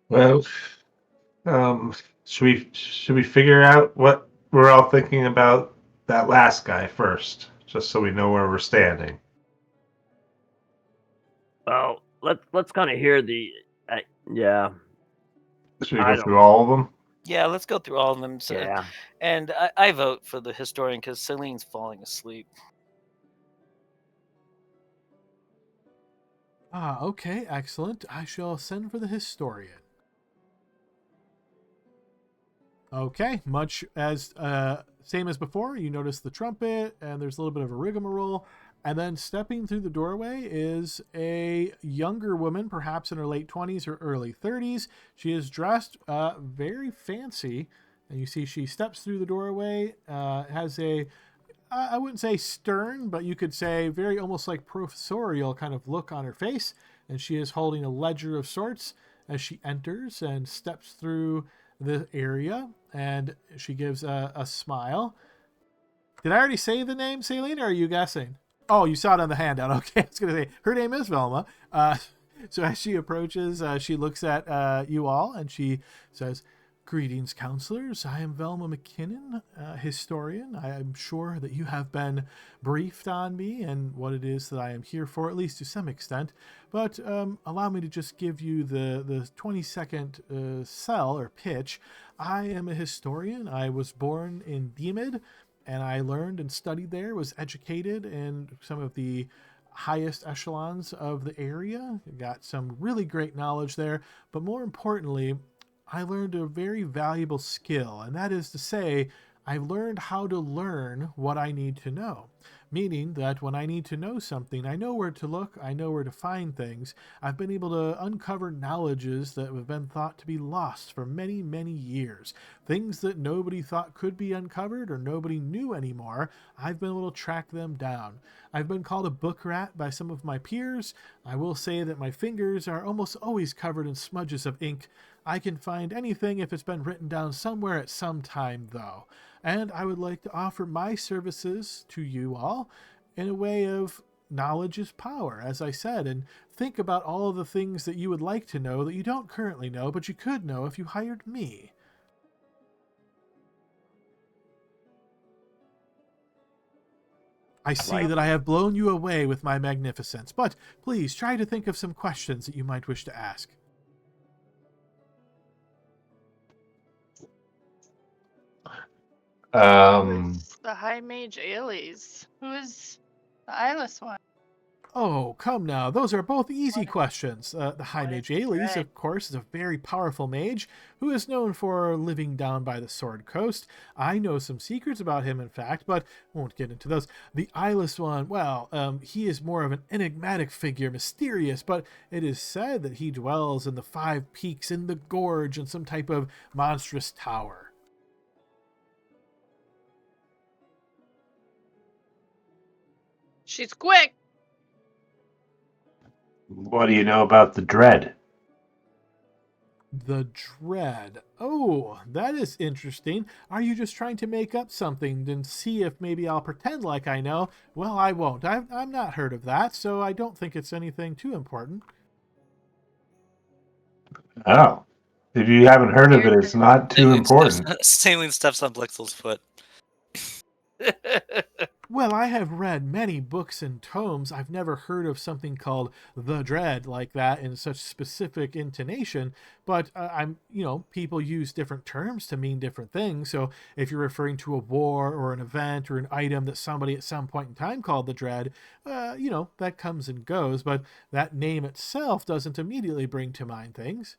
Well, should we figure out what we're all thinking about that last guy first, just so we know where we're standing? Well, let's kind of hear the yeah. Should we go through all of them? Yeah, let's go through all of them. So, Yeah. And I vote for the historian because Celine's falling asleep. Okay, excellent. I shall send for the historian. Okay, much as same as before, you notice the trumpet, and there's a little bit of a rigmarole. And then stepping through the doorway is a younger woman, perhaps in her late 20s or early 30s. She is dressed very fancy, and you see she steps through the doorway, has I wouldn't say stern, but you could say very almost like professorial kind of look on her face, and she is holding a ledger of sorts as she enters and steps through the area, and she gives a smile. Did I already say the name, Celine, or are you guessing? Oh, you saw it on the handout. Okay, I was going to say, her name is Velma. So as she approaches, she looks at you all, and she says, Greetings, counselors. I am Velma McKinnon, historian. I am sure that you have been briefed on me and what it is that I am here for, at least to some extent. But allow me to just give you the 20-second sell or pitch. I am a historian. I was born in Diemed, and I learned and studied there, was educated in some of the highest echelons of the area. Got some really great knowledge there, but more importantly, I learned a very valuable skill, and that is to say, I learned how to learn what I need to know. Meaning that when I need to know something, I know where to look, I know where to find things. I've been able to uncover knowledges that have been thought to be lost for many, many years. Things that nobody thought could be uncovered or nobody knew anymore, I've been able to track them down. I've been called a book rat by some of my peers. I will say that my fingers are almost always covered in smudges of ink. I can find anything if it's been written down somewhere at some time, though. And I would like to offer my services to you all in a way of knowledge is power, as I said, and think about all of the things that you would like to know that you don't currently know, but you could know if you hired me. I see that I have blown you away with my magnificence, but please try to think of some questions that you might wish to ask. Who's the High Mage Ailey's? Who is the eyeless one? Oh, come now. Those are both easy questions. The High Mage Ailey's, of course, is a very powerful mage who is known for living down by the Sword Coast. I know some secrets about him, in fact, but won't get into those. The eyeless one, well, he is more of an enigmatic figure, mysterious, but it is said that he dwells in the 5 peaks in the gorge in some type of monstrous tower. She's quick! What do you know about the Dread? The Dread. Oh, that is interesting. Are you just trying to make up something and see if maybe I'll pretend like I know? Well, I won't. I've not heard of that, so I don't think it's anything too important. Oh. If you haven't heard of it, it's not too important. Saline steps on Blixel's foot. Well, I have read many books and tomes. I've never heard of something called the Dread like that in such specific intonation, but people use different terms to mean different things. So if you're referring to a war or an event or an item that somebody at some point in time called the Dread, that comes and goes, but that name itself doesn't immediately bring to mind things.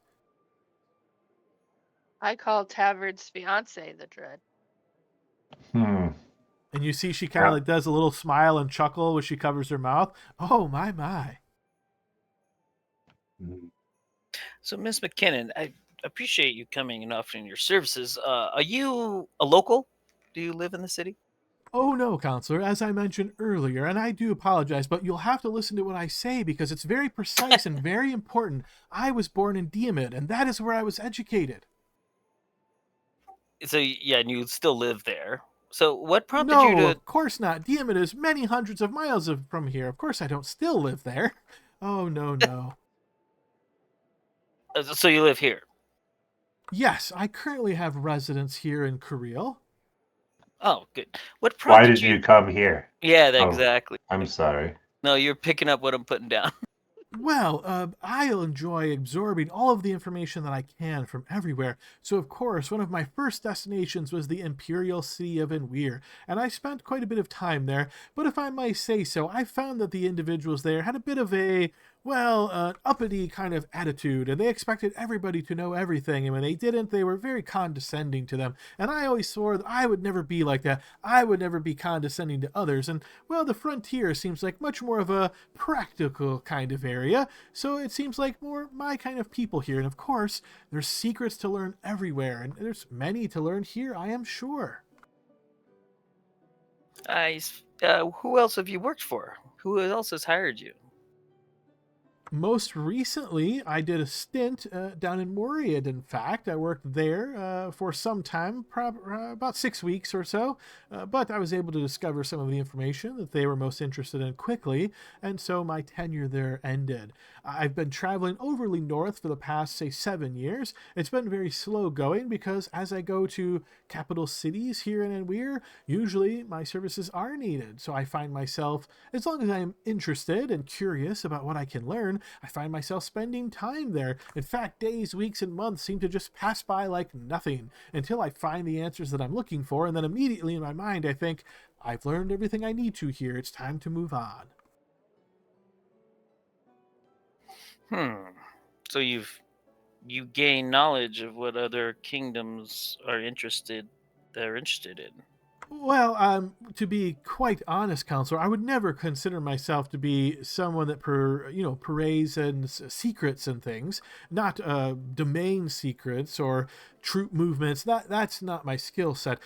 I call Tavern's fiance the Dread. And you see she kind of does a little smile and chuckle when she covers her mouth. Oh, my. So, Miss McKinnon, I appreciate you coming and offering your services. Are you a local? Do you live in the city? Oh, no, counselor, as I mentioned earlier, and I do apologize, but you'll have to listen to what I say because it's very precise and very important. I was born in Diemed, and that is where I was educated. So, yeah, and you still live there. So what prompted you to... No, of course not. Diemed is many hundreds of miles from here. Of course I don't still live there. Oh, no. So you live here? Yes, I currently have residence here in Cariele. Oh, good. What prompted Why did you come here? Yeah, exactly. I'm sorry. No, you're picking up what I'm putting down. Well, I'll enjoy absorbing all of the information that I can from everywhere. So, of course, one of my first destinations was the Imperial City of Enweir, and I spent quite a bit of time there. But if I might say so, I found that the individuals there had a bit of a, uppity kind of attitude, and they expected everybody to know everything, and when they didn't, they were very condescending to them. And I always swore that I would never be like that. I would never be condescending to others, and, well, the frontier seems like much more of a practical kind of area, so it seems like more my kind of people here. And, of course, there's secrets to learn everywhere, and there's many to learn here, I am sure. Who else have you worked for? Who else has hired you? Most recently, I did a stint down in Moriad, in fact. I worked there for some time, about 6 weeks or so, but I was able to discover some of the information that they were most interested in quickly, and so my tenure there ended. I've been traveling overly north for the past, say, 7 years. It's been very slow going because as I go to capital cities here in Anweer, usually my services are needed. So I find myself, as long as I'm interested and curious about what I can learn, I find myself spending time there. In fact, days, weeks, and months seem to just pass by like nothing until I find the answers that I'm looking for, and then immediately in my mind I think, I've learned everything I need to here. It's time to move on. So you gain knowledge of what other kingdoms are interested in. Well, to be quite honest, counselor, I would never consider myself to be someone that parades and secrets and things, not domain secrets or troop movements. That's not my skill set.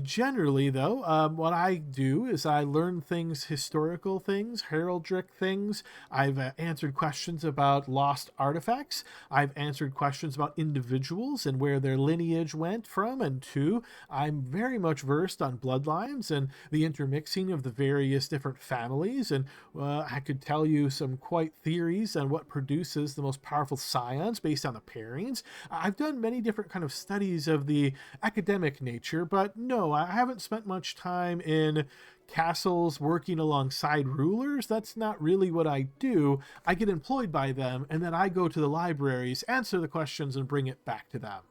Generally, though, what I do is I learn things, historical things, heraldic things. I've answered questions about lost artifacts. I've answered questions about individuals and where their lineage went from and to. I'm very much versed on bloodlines and the intermixing of the various different families, and I could tell you some quite theories on what produces the most powerful scions based on the pairings. I've done many different kind of studies of the academic nature, but no, I haven't spent much time in castles working alongside rulers. That's not really what I do. I get employed by them, and then I go to the libraries, answer the questions, and bring it back to them.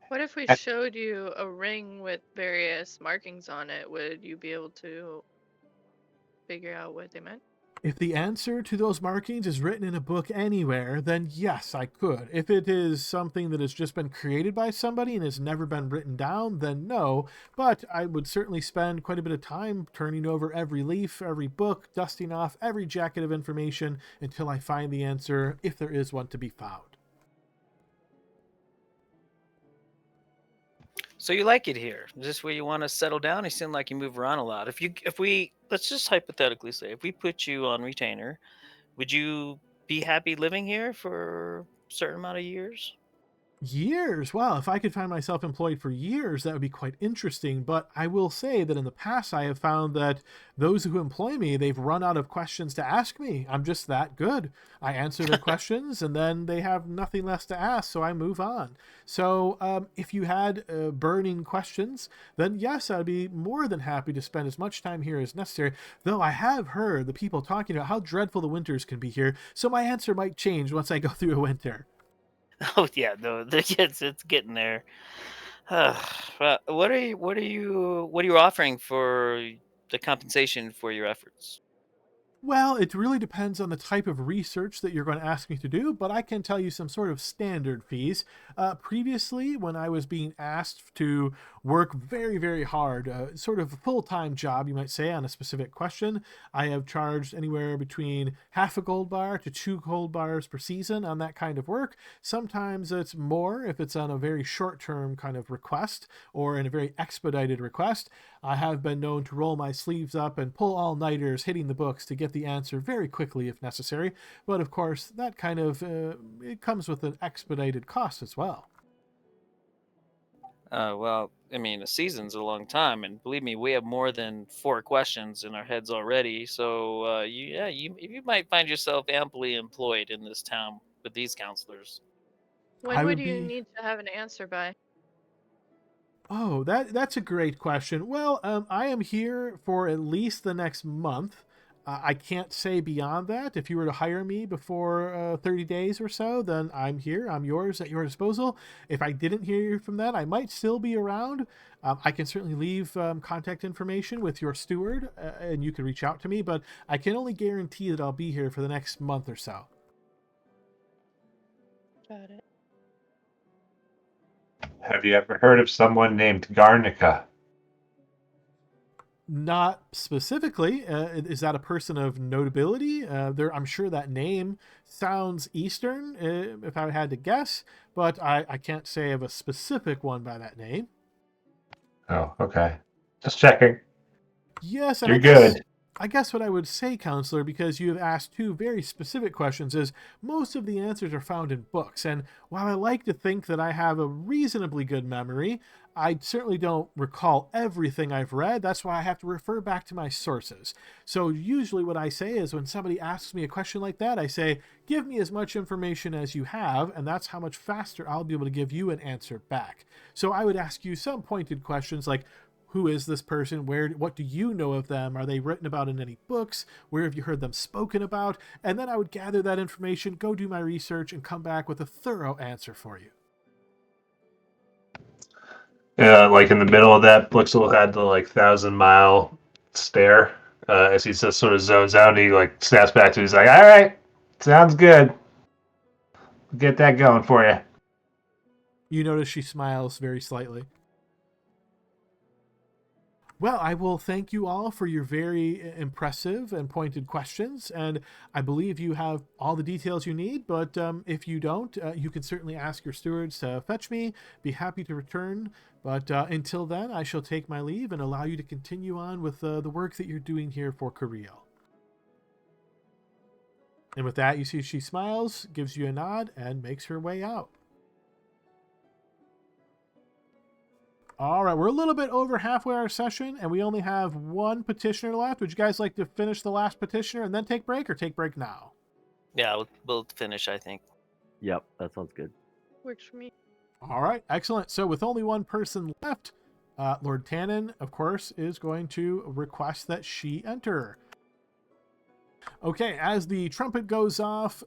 What if we showed you a ring with various markings on it? Would you be able to figure out what they meant? If the answer to those markings is written in a book anywhere, then yes, I could. If it is something that has just been created by somebody and has never been written down, then no. But I would certainly spend quite a bit of time turning over every leaf, every book, dusting off every jacket of information until I find the answer, if there is one to be found. So you like it here? Is this where you want to settle down? You seem like you move around a lot. If we let's just hypothetically say, if we put you on retainer, would you be happy living here for a certain amount of years? Years. Wow, if I could find myself employed for years, that would be quite interesting. But I will say that in the past, I have found that those who employ me, they've run out of questions to ask me. I'm just that good. I answer their questions, and then they have nothing less to ask, so I move on. So if you had burning questions, then yes, I'd be more than happy to spend as much time here as necessary. Though I have heard the people talking about how dreadful the winters can be here, so my answer might change once I go through a winter. Oh yeah, no, it's getting there. What are you offering for the compensation for your efforts? Well, it really depends on the type of research that you're going to ask me to do, but I can tell you some sort of standard fees. Previously, when I was being asked to work very, very hard, sort of a full-time job, you might say, on a specific question, I have charged anywhere between half a gold bar to 2 gold bars per season on that kind of work. Sometimes it's more if it's on a very short-term kind of request or in a very expedited request. I have been known to roll my sleeves up and pull all-nighters hitting the books to get the answer very quickly if necessary, but of course that kind of it comes with an expedited cost as well. Well, I mean, a season's a long time, and believe me, we have more than 4 questions in our heads already. So, you might find yourself amply employed in this town with these counselors. When would you need to have an answer by? Oh, that's a great question. Well, I am here for at least the next month. I can't say beyond that. If you were to hire me before 30 days or so, then I'm here. I'm yours at your disposal. If I didn't hear from that, I might still be around. I can certainly leave contact information with your steward, and you can reach out to me, but I can only guarantee that I'll be here for the next month or so. Got it. Have you ever heard of someone named Garnica? Not specifically. Is that a person of notability? I'm sure that name sounds Eastern, if I had to guess, but I can't say of a specific one by that name. Oh, okay. Just checking. Yes, You're good. I guess what I would say, Counselor, because you have asked two very specific questions, is most of the answers are found in books. And while I like to think that I have a reasonably good memory, I certainly don't recall everything I've read. That's why I have to refer back to my sources. So usually what I say is when somebody asks me a question like that, I say, give me as much information as you have, and that's how much faster I'll be able to give you an answer back. So I would ask you some pointed questions like, who is this person? What do you know of them? Are they written about in any books? Where have you heard them spoken about? And then I would gather that information, go do my research, and come back with a thorough answer for you. Yeah, like in the middle of that, Blixel had the 1,000-mile stare as he just sort of zones out. And he snaps back to. He's like, "All right, sounds good. Get that going for you." You notice she smiles very slightly. Well, I will thank you all for your very impressive and pointed questions, and I believe you have all the details you need, but if you don't, you can certainly ask your stewards to fetch me. Be happy to return, but until then, I shall take my leave and allow you to continue on with the work that you're doing here for Cariele. And with that, you see she smiles, gives you a nod, and makes her way out. All right, we're a little bit over halfway our session, and we only have one petitioner left. Would you guys like to finish the last petitioner and then take break, or take break now? Yeah, we'll finish, I think. Yep, that sounds good. Works for me. All right, excellent. So with only one person left, Lord Tannen, of course, is going to request that she enter. Okay, as the trumpet goes off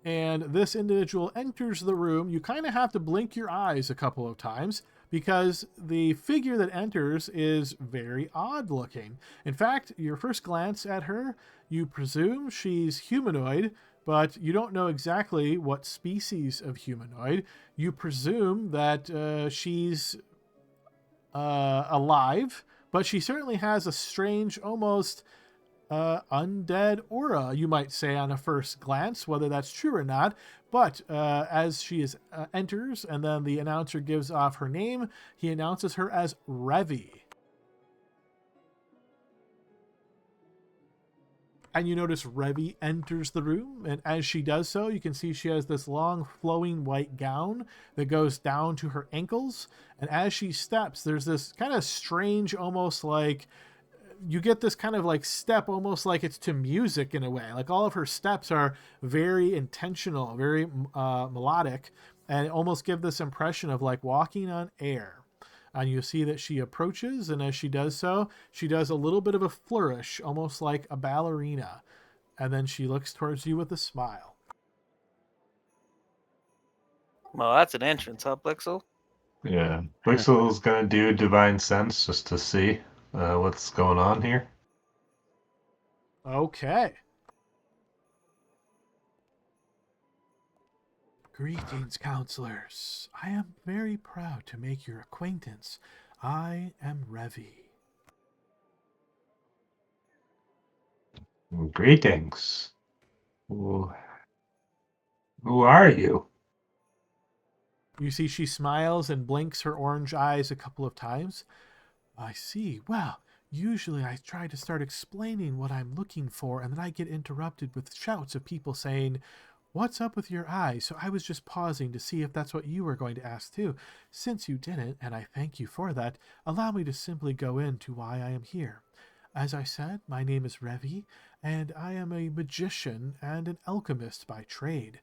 and this individual enters the room, you kind of have to blink your eyes a couple of times because the figure that enters is very odd looking. In fact, your first glance at her, you presume she's humanoid, but you don't know exactly what species of humanoid. You presume that she's alive, but she certainly has a strange, almost undead aura, you might say, on a first glance, whether that's true or not. But as she enters, and then the announcer gives off her name, he announces her as Revi. And you notice Revi enters the room, and as she does so, you can see she has this long flowing white gown that goes down to her ankles. And as she steps, there's this kind of strange, almost like you get this kind of step almost like it's to music in a way. Like all of her steps are very intentional, very melodic, and almost give this impression of like walking on air. And you see that she approaches, and as she does so, she does a little bit of a flourish, almost like a ballerina. And then she looks towards you with a smile. Well, that's an entrance, huh, Blixel? Yeah, Blixel's gonna do Divine Sense just to see what's going on here. Okay. Greetings, counselors. I am very proud to make your acquaintance. I am Revi. Greetings. Who are you? You see she smiles and blinks her orange eyes a couple of times. I see. Well, usually I try to start explaining what I'm looking for, and then I get interrupted with shouts of people saying, "What's up with your eyes?" So I was just pausing to see if that's what you were going to ask too. Since you didn't, and I thank you for that, allow me to simply go into why I am here. As I said, my name is Revi, and I am a magician and an alchemist by trade.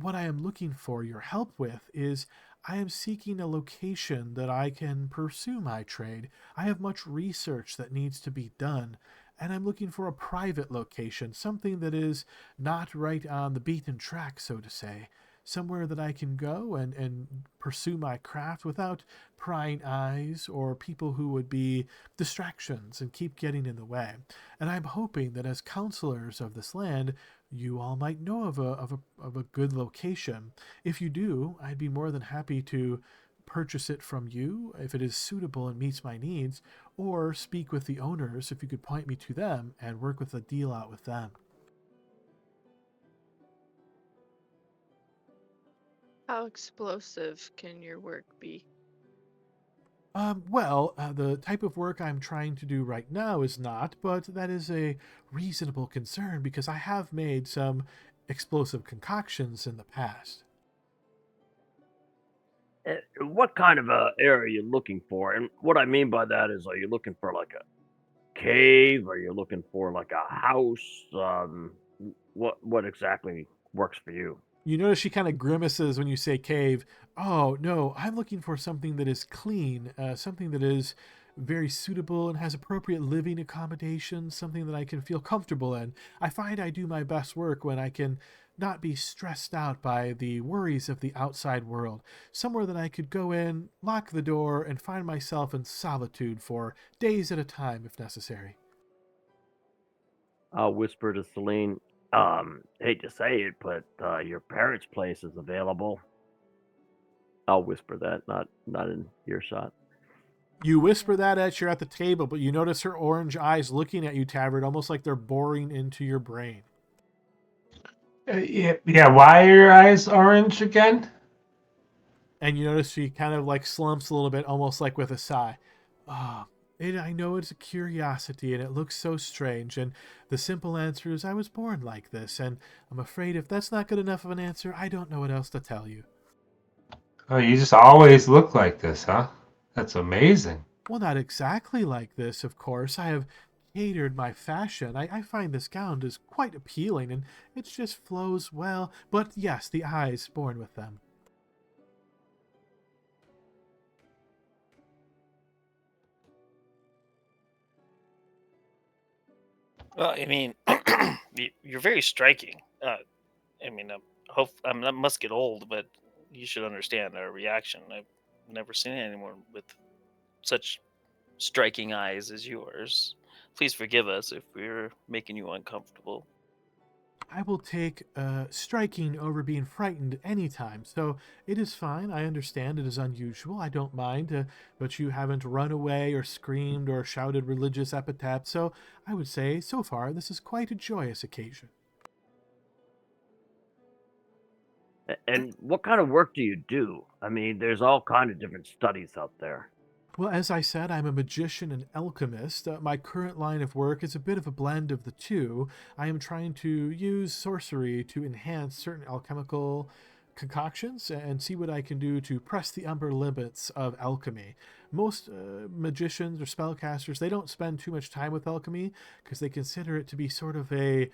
What I am looking for your help with is I am seeking a location that I can pursue my trade. I have much research that needs to be done, and I'm looking for a private location, something that is not right on the beaten track, so to say. Somewhere that I can go and pursue my craft without prying eyes or people who would be distractions and keep getting in the way. And I'm hoping that as counselors of this land, you all might know of a good location. If you do, I'd be more than happy to purchase it from you if it is suitable and meets my needs, or speak with the owners if you could point me to them and work with a deal out with them. How explosive can your work be? The type of work I'm trying to do right now is not, but that is a reasonable concern because I have made some explosive concoctions in the past. What kind of area are you looking for? And what I mean by that is, are you looking for like a cave? Are you looking for like a house? What exactly works for you? You notice she kind of grimaces when you say cave. Oh, no, I'm looking for something that is clean, something that is very suitable and has appropriate living accommodations, something that I can feel comfortable in. I find I do my best work when I can not be stressed out by the worries of the outside world. Somewhere that I could go in, lock the door, and find myself in solitude for days at a time if necessary. I'll whisper to Celine. Hate to say it, but your parents' place is available. I'll whisper that, not in earshot. You whisper that as you're at the table, but you notice her orange eyes looking at you, Tavern, almost like they're boring into your brain. Yeah, why are your eyes orange again? And you notice she kind of like slumps a little bit, almost like with a sigh. Ah, and I know it's a curiosity and it looks so strange. And the simple answer is I was born like this. And I'm afraid if that's not good enough of an answer, I don't know what else to tell you. Oh, you just always look like this, huh? That's amazing. Well, not exactly like this, of course. I have catered my fashion. I find this gown is quite appealing and it just flows well. But yes, the eyes born with them. Well, I mean, you're very striking. I must get old, but you should understand our reaction. I've never seen anyone with such striking eyes as yours. Please forgive us if we're making you uncomfortable. I will take striking over being frightened anytime, so it is fine. I understand it is unusual. I don't mind, but you haven't run away or screamed or shouted religious epithets, so I would say, so far, this is quite a joyous occasion. And what kind of work do you do? I mean, there's all kind of different studies out there. Well, as I said, I'm a magician and alchemist. My current line of work is a bit of a blend of the two. I am trying to use sorcery to enhance certain alchemical concoctions and see what I can do to press the upper limits of alchemy. Most magicians or spellcasters, they don't spend too much time with alchemy because they consider it to be sort of a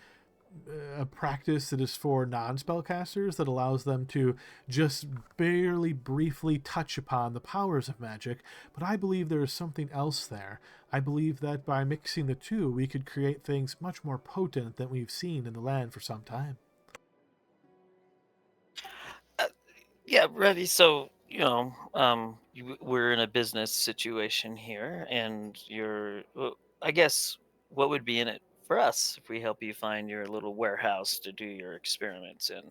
practice that is for non-spellcasters that allows them to just barely briefly touch upon the powers of magic, but I believe there is something else there. I believe that by mixing the two, we could create things much more potent than we've seen in the land for some time. Yeah, Revi. So we're in a business situation here, and I guess, what would be in it for us if we help you find your little warehouse to do your experiments in?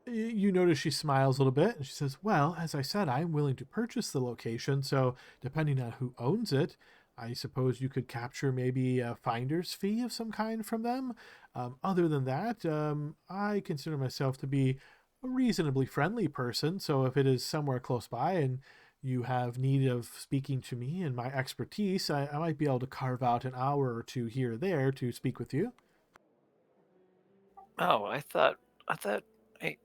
You notice she smiles a little bit and she says, well, as I said, I'm willing to purchase the location, so depending on who owns it, I suppose you could capture maybe a finder's fee of some kind from them. Other than that, I consider myself to be a reasonably friendly person, so if it is somewhere close by and you have need of speaking to me and my expertise, I might be able to carve out an hour or two here or there to speak with you. Oh, I thought, hey,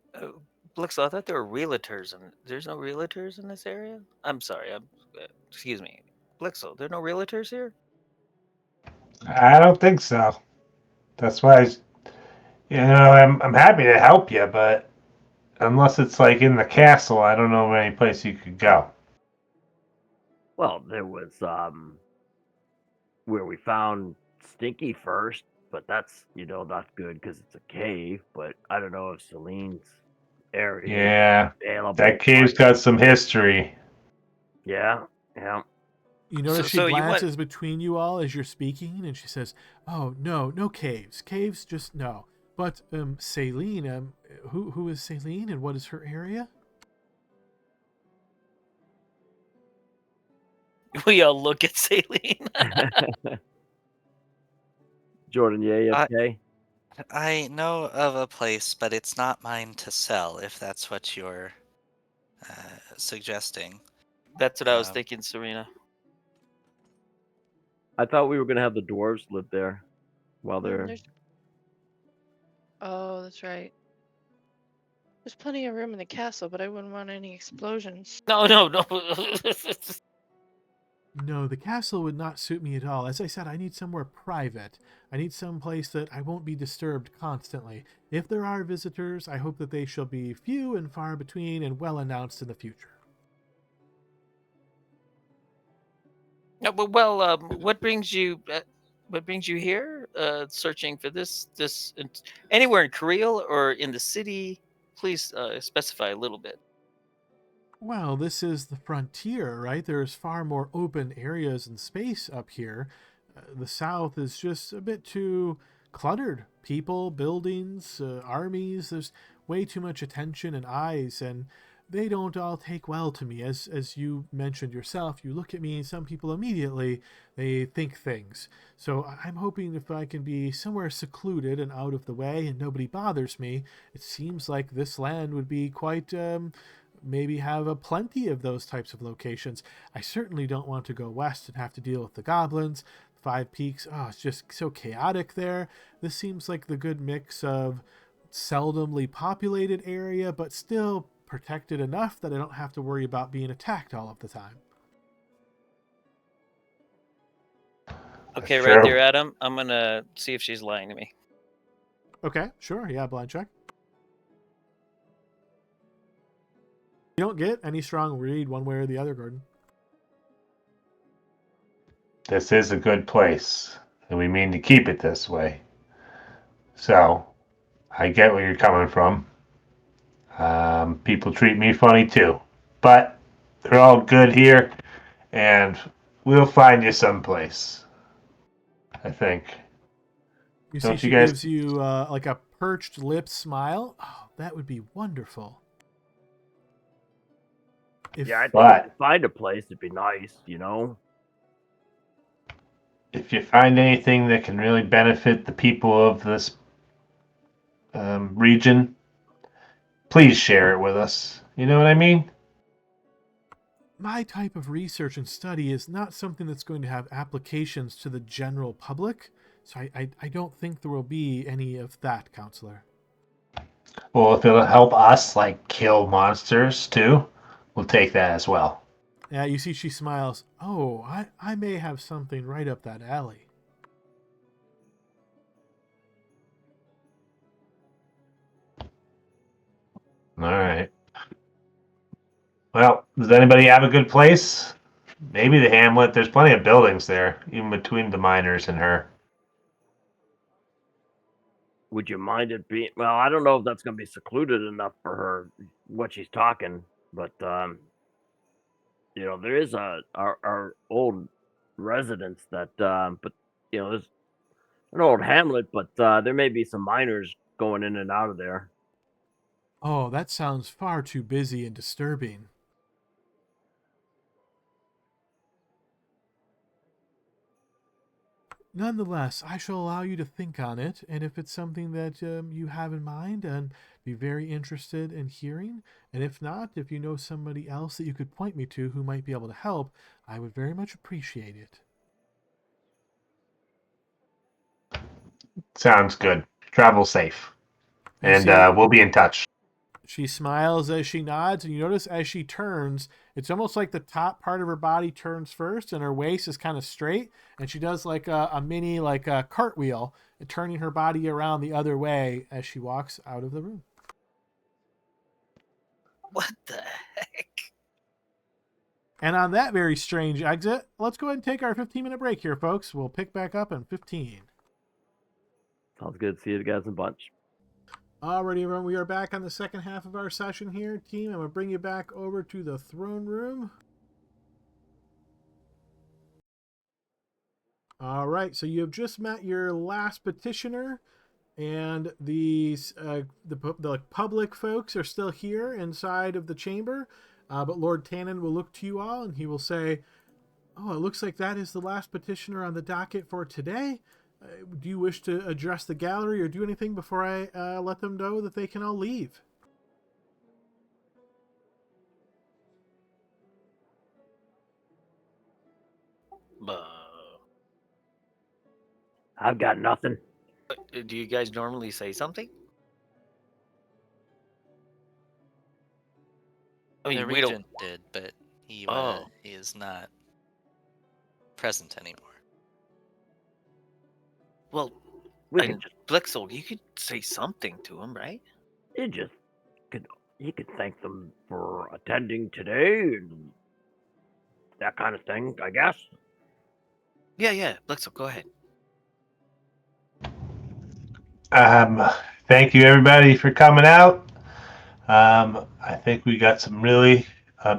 Blixel, I thought there were realtors, and there's no realtors in this area. I'm sorry. Excuse me, Blixel. There are no realtors here. I don't think so. That's why, I'm happy to help you, but unless it's like in the castle, I don't know of any place you could go. Well, there was where we found Stinky first, but that's not good because it's a cave. But I don't know if Celine's area Yeah, is available. that cave's got some history. Yeah. You notice she So you glances between you all as you're speaking, and she says, "Oh no, no caves. Caves, just no." But Celine, who is Celine, and what is her area? We all look at Celine. Jordan, yeah, okay. I know of a place, but it's not mine to sell, if that's what you're suggesting. That's what I was thinking, Serena. I thought we were gonna have the dwarves live there while they're. Oh, that's right. There's plenty of room in the castle, but I wouldn't want any explosions. No. No, the castle would not suit me at all. As I said, I need somewhere private. I need some place that I won't be disturbed constantly. If there are visitors, I hope that they shall be few and far between and well announced in the future. No, but well, what brings you? What brings you here? Searching for this anywhere in Cariele or in the city? Please specify a little bit. Well, this is the frontier, right? There's far more open areas and space up here. The south is just a bit too cluttered. People, buildings, armies. There's way too much attention and eyes, and they don't all take well to me. As you mentioned yourself, you look at me, some people immediately, they think things. So I'm hoping if I can be somewhere secluded and out of the way and nobody bothers me, it seems like this land would be quite, maybe have a plenty of those types of locations. I certainly don't want to go west and have to deal with the goblins. Five Peaks, oh, it's just so chaotic there. This seems like the good mix of seldomly populated area, but still protected enough that I don't have to worry about being attacked all of the time. Okay, Sure. right there, Adam. I'm gonna see if she's lying to me. Okay, sure, yeah, blind check. You don't get any strong read one way or the other, Gordon. This is a good place, and we mean to keep it this way. So, I get where you're coming from. People treat me funny too, but they're all good here, and we'll find you someplace. I think. You Don't see, you she guys- gives you like a perched lip smile. Oh, that would be wonderful. Yeah, I think But- if you find a place, it'd be nice, you know. If you find anything that can really benefit the people of this region, please share it with us. You know what I mean? My type of research and study is not something that's going to have applications to the general public, so I don't think there will be any of that, Counselor. Well, if it'll help us, like, kill monsters too, we'll take that as well. Yeah, you see she smiles. Oh, I may have something right up that alley. All right. Well, does anybody have a good place? Maybe the hamlet. There's plenty of buildings there, even between the miners and her. Would you mind it being? Well, I don't know if that's going to be secluded enough for her, what she's talking, but you know, there is our old residence that, but you know, there's an old hamlet, but there may be some miners going in and out of there. Oh, that sounds far too busy and disturbing. Nonetheless, I shall allow you to think on it, and if it's something that you have in mind and be very interested in hearing, and if not, if you know somebody else that you could point me to who might be able to help, I would very much appreciate it. Sounds good. Travel safe. You And see- we'll be in touch. She smiles as she nods, and you notice as she turns, it's almost like the top part of her body turns first, and her waist is kind of straight, and she does like a mini like a cartwheel, turning her body around the other way as she walks out of the room. What the heck? And on that very strange exit, let's go ahead and take our 15-minute break here, folks. We'll pick back up in 15. Sounds good. See you guys in a bunch. Alrighty, everyone, we are back on the second half of our session here, team. I'm going to bring you back over to the throne room. All right, so you have just met your last petitioner, and these the public folks are still here inside of the chamber, but Lord Tannen will look to you all, and he will say, oh, it looks like that is the last petitioner on the docket for today. Do you wish to address the gallery or do anything before I let them know that they can all leave? I've got nothing. Do you guys normally say something? I mean, The we don't. regent did, but he Oh. he is not present anymore. Well, We and could just, Blixel, you could say something to him, right? you could thank them for attending today and that kind of thing, I guess. Yeah. Blixel, go ahead. Thank you everybody for coming out. I think we got some really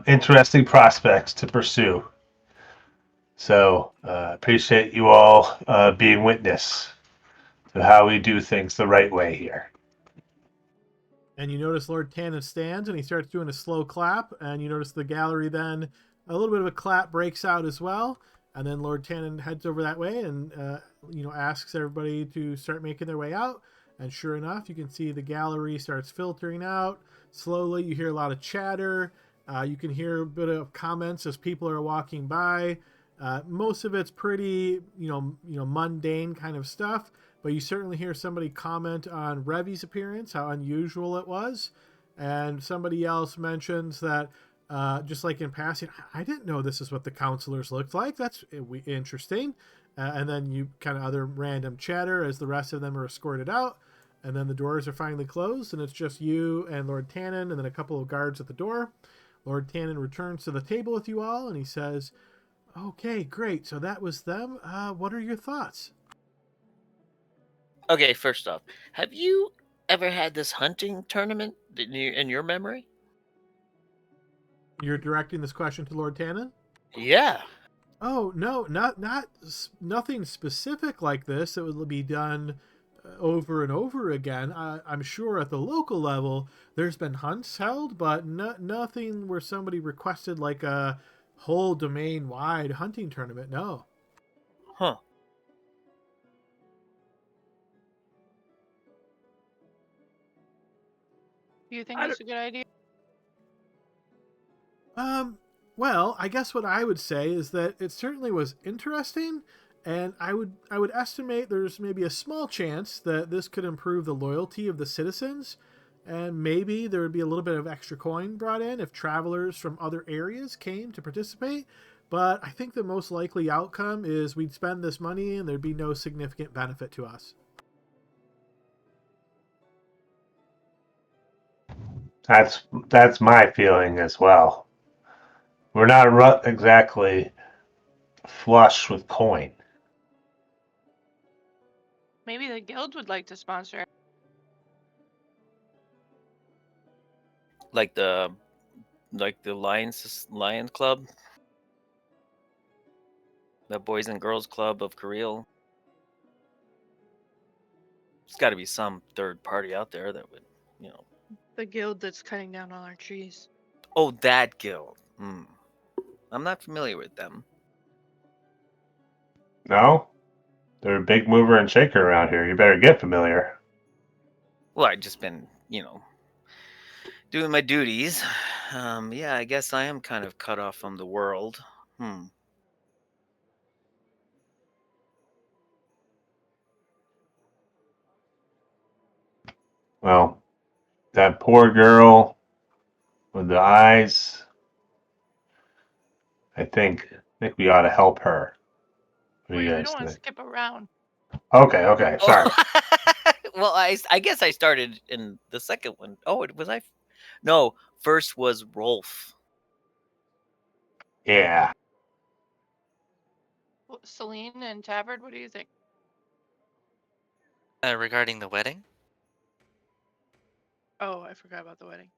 interesting prospects to pursue. So appreciate you all being witness to how we do things the right way here. And you notice Lord Tannen stands and he starts doing a slow clap, and you notice the gallery then a little bit of a clap breaks out as well, and then Lord Tannen heads over that way and asks everybody to start making their way out. And sure enough, you can see the gallery starts filtering out slowly. You hear a lot of chatter. You can hear a bit of comments as people are walking by. Most of it's pretty, mundane kind of stuff, but you certainly hear somebody comment on Revy's appearance, how unusual it was, and somebody else mentions that, just like in passing, I didn't know this is what the counselors looked like. That's interesting. And then you kind of other random chatter as the rest of them are escorted out. And then the doors are finally closed, and it's just you and Lord Tannen, and then a couple of guards at the door. Lord Tannen returns to the table with you all, and he says, "Okay, great. So that was them. What are your thoughts?" Okay, first off, have you ever had this hunting tournament in your memory? You're directing this question to Lord Tannen? Yeah. Oh no, nothing specific like this. It would be done over and over again. I'm sure at the local level there's been hunts held, but nothing where somebody requested like a whole domain wide hunting tournament. No. Huh. Do you think it's a good idea? Well, I guess what I would say is that it certainly was interesting, and I would estimate there's maybe a small chance that this could improve the loyalty of the citizens, and maybe there would be a little bit of extra coin brought in if travelers from other areas came to participate. But I think the most likely outcome is we'd spend this money and there'd be no significant benefit to us. That's my feeling as well. We're not exactly flush with coin. Maybe the guild would like to sponsor. Like the Lions Club, the Boys and Girls Club of Cariele. There's got to be some third party out there that would, The guild that's cutting down all our trees. Oh, that guild. I'm not familiar with them. No? They're a big mover and shaker around here. You better get familiar. Well, I've just been, doing my duties. Yeah, I guess I am kind of cut off from the world. Well, that poor girl with the eyes. I think we ought to help her. What do Wait, you we guys don't want to think? skip around. Okay, sorry. Well, I guess I started in the second one. Oh, was I? No, first was Rolf. Yeah. Celine and Tavard, what do you think? Regarding the wedding? Oh, I forgot about the wedding.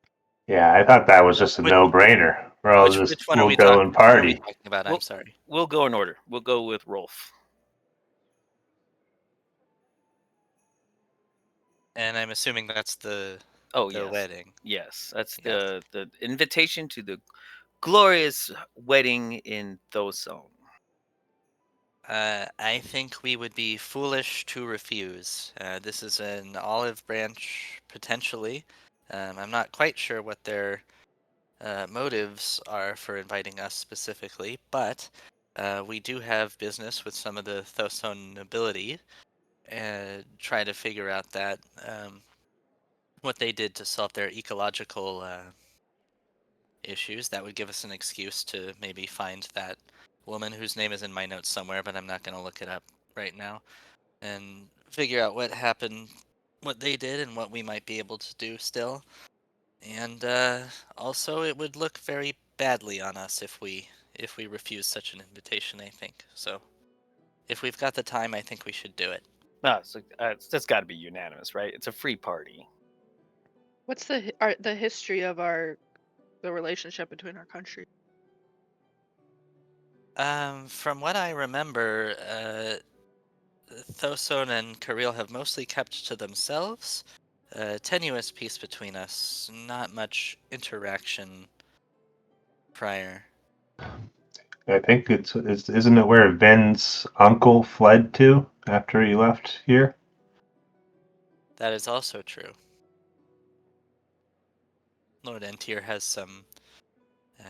Yeah, I thought that was just a no-brainer. Which one are we talking? Go and party. About? I'm sorry. We'll go in order. We'll go with Rolf. And I'm assuming that's the yes. wedding. Yes, that's the invitation to the glorious wedding in Thosone. I think we would be foolish to refuse. This is an olive branch, potentially. I'm not quite sure what their motives are for inviting us specifically, but We do have business with some of the Thoson nobility, and try to figure out that what they did to solve their ecological issues. That would give us an excuse to maybe find that woman whose name is in my notes somewhere, but I'm not going to look it up right now, and figure out what happened, what they did, and what we might be able to do still. And also, it would look very badly on us if we refuse such an invitation, I think. So, if we've got the time, I think we should do it. So that's got to be unanimous, right? It's a free party. What's the history of the relationship between our countries? From what I remember, Thoson and Cariele have mostly kept to themselves. Tenuous peace between us, not much interaction prior. I think isn't it where Ven's uncle fled to after he left here? That is also true. Lord Entier has some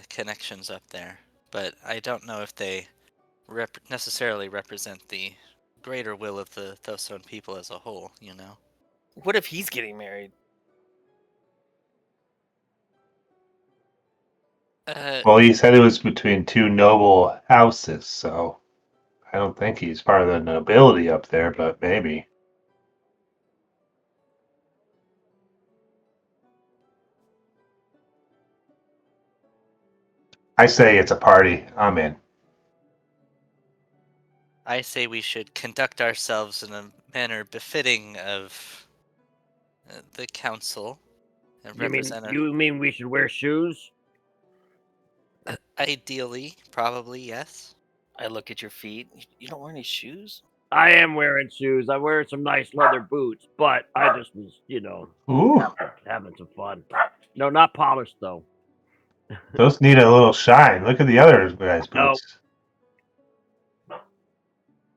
connections up there, but I don't know if they necessarily represent the greater will of the Thoson people as a whole, you know? What if he's getting married? Well, he said it was between two noble houses, so I don't think he's part of the nobility up there, but maybe. I say it's a party. I'm in. I say we should conduct ourselves in a manner befitting of the council and represent You mean we should wear shoes? Ideally, probably, yes. I look at your feet. You don't wear any shoes? I am wearing shoes. I'm wearing some nice leather boots, but I just was, Ooh, having some fun. No, not polished though. those need a little shine. Look at the other guy's No. boots.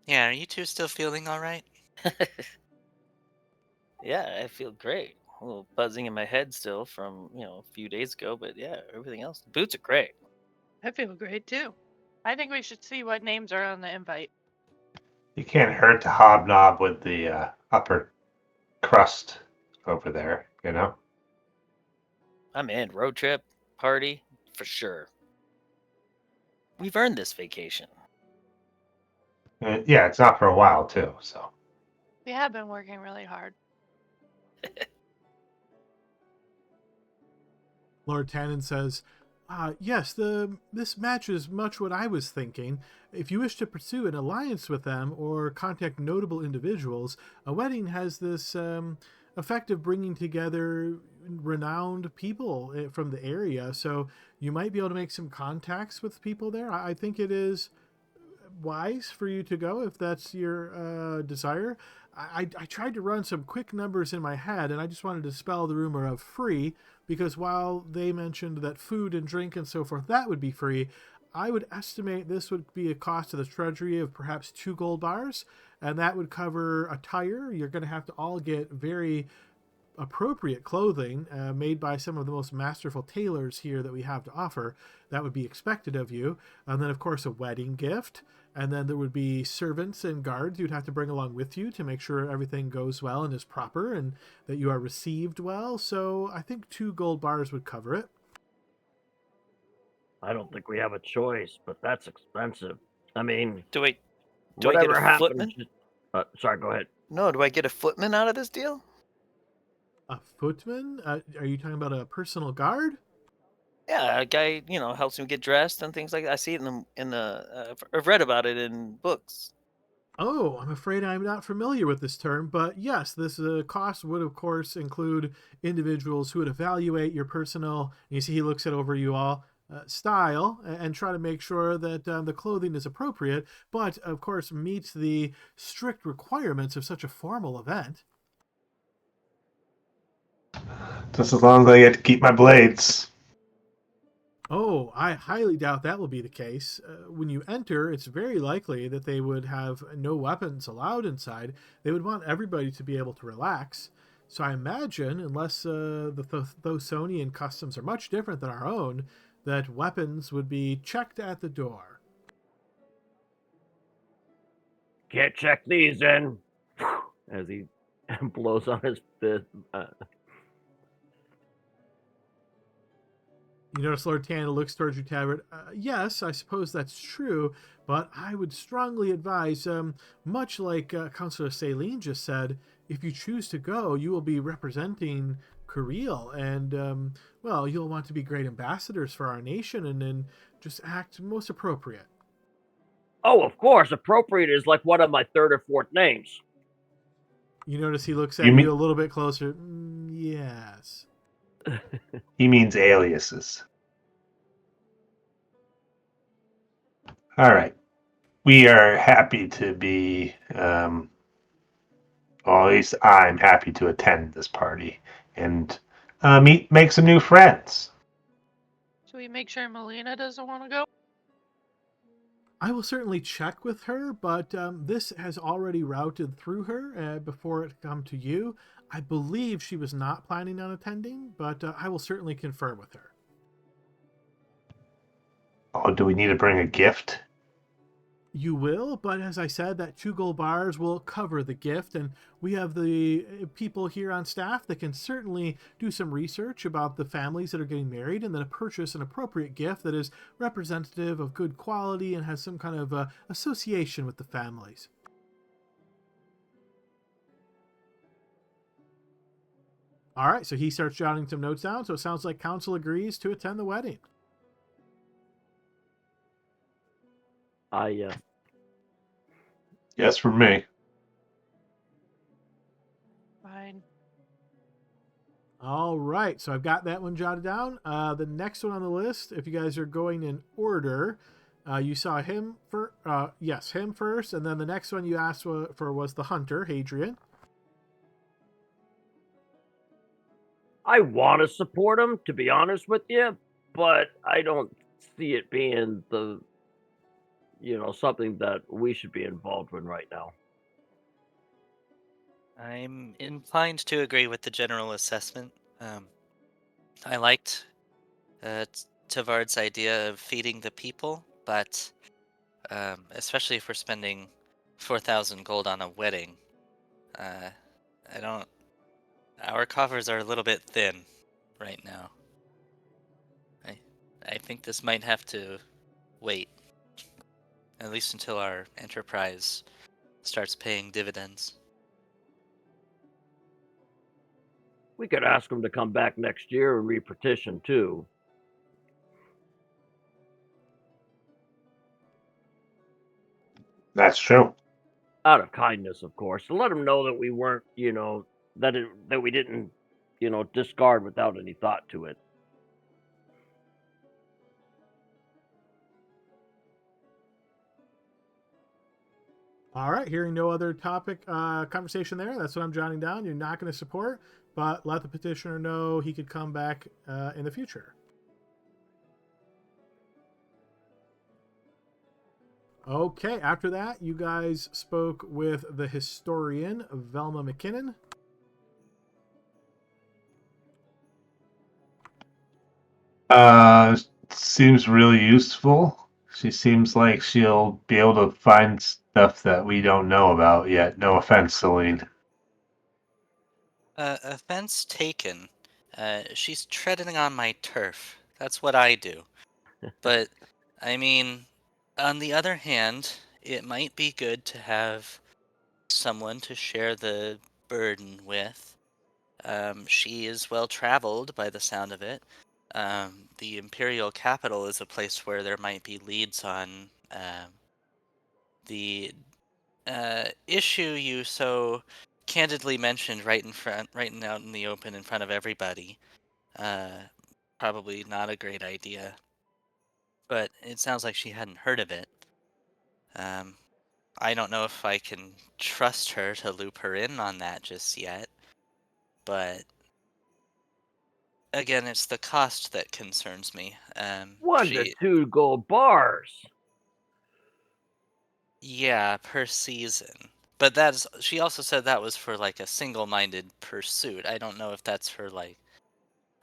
Yeah, are you two still feeling all right? Yeah, I feel great. A little buzzing in my head still from, a few days ago, but yeah, everything else. The boots are great. I feel great too. I think we should see what names are on the invite. You can't hurt to hobnob with the upper crust over there, you know? I'm in. Road trip, party, for sure. We've earned this vacation. Yeah, it's not for a while, too, so. We have been working really hard. Lord Tannen says, yes, this matches much what I was thinking. If you wish to pursue an alliance with them or contact notable individuals, a wedding has this effect of bringing together renowned people from the area. So you might be able to make some contacts with people there. I think it is wise for you to go if that's your desire. I tried to run some quick numbers in my head, and I just wanted to dispel the rumor of free, because while they mentioned that food and drink and so forth, that would be free, I would estimate this would be a cost to the treasury of perhaps 2 gold bars, and that would cover attire. You're going to have to all get very appropriate clothing made by some of the most masterful tailors here that we have to offer. That would be expected of you. And then, of course, a wedding gift. And then there would be servants and guards you'd have to bring along with you to make sure everything goes well and is proper and that you are received well. So I think 2 gold bars would cover it. I don't think we have a choice, but that's expensive. I mean, do I whatever get a happens. footman? Sorry, go ahead. No, do I get a footman out of this deal? A footman? Are you talking about a personal guard? Yeah, a guy, helps me get dressed and things like that. I see it I've read about it in books. Oh, I'm afraid I'm not familiar with this term, but yes, this cost would, of course, include individuals who would evaluate your personal, you see he looks at over you all, style, and try to make sure that the clothing is appropriate, but, of course, meets the strict requirements of such a formal event. Just as long as I get to keep my blades. Oh, I highly doubt that will be the case. When you enter, it's very likely that they would have no weapons allowed inside. They would want everybody to be able to relax. So I imagine, unless the Thosonian customs are much different than our own, that weapons would be checked at the door. Can't check these in. As he blows on his fist. You notice Lord Tanda looks towards you, Tabard. Yes, I suppose that's true, but I would strongly advise, much like Councillor Saline just said, if you choose to go, you will be representing Cariele, and, well, you'll want to be great ambassadors for our nation and then just act most appropriate. Oh, of course, appropriate is like one of my third or fourth names. You notice he looks at you a little bit closer. Yes. He means aliases. All right. We are happy to be, well, at least I'm happy to attend this party and make some new friends. Should we make sure Melina doesn't want to go? I will certainly check with her, but this has already routed through her before it come to you. I believe she was not planning on attending, but I will certainly confirm with her. Oh, do we need to bring a gift? You will, but as I said, that 2 gold bars will cover the gift, and we have the people here on staff that can certainly do some research about the families that are getting married and then purchase an appropriate gift that is representative of good quality and has some kind of association with the families. All right, so he starts jotting some notes down, so it sounds like council agrees to attend the wedding. Yes, for me. Fine. All right, so I've got that one jotted down. The next one on the list, if you guys are going in order, you saw him for yes, him first, and then the next one you asked for was the hunter, Hadrian. I want to support him, to be honest with you, but I don't see it being something that we should be involved in right now. I'm inclined to agree with the general assessment. I liked Tavard's idea of feeding the people, but especially if we're spending 4,000 gold on a wedding, I don't. Our coffers are a little bit thin right now. I think this might have to wait, at least until our enterprise starts paying dividends. We could ask him to come back next year and repetition too. That's true. Out of kindness, of course, to let him know that we weren't, that we didn't, discard without any thought to it. All right, hearing no other topic conversation there, that's what I'm jotting down. You're not going to support, but let the petitioner know he could come back in the future. Okay, after that, you guys spoke with the historian, Velma McKinnon. Seems really useful. She seems like she'll be able to find stuff that we don't know about yet. No offense, Celine. Offense taken. She's treading on my turf. That's what I do. But, I mean, on the other hand, it might be good to have someone to share the burden with. She is well traveled by the sound of it. The Imperial capital is a place where there might be leads on the issue you so candidly mentioned right out in the open in front of everybody. Probably not a great idea. But it sounds like she hadn't heard of it. I don't know if I can trust her to loop her in on that just yet. But again, it's the cost that concerns me. 1 to 2 gold bars. Yeah, per season. But she also said that was for like a single-minded pursuit. I don't know if that's her like.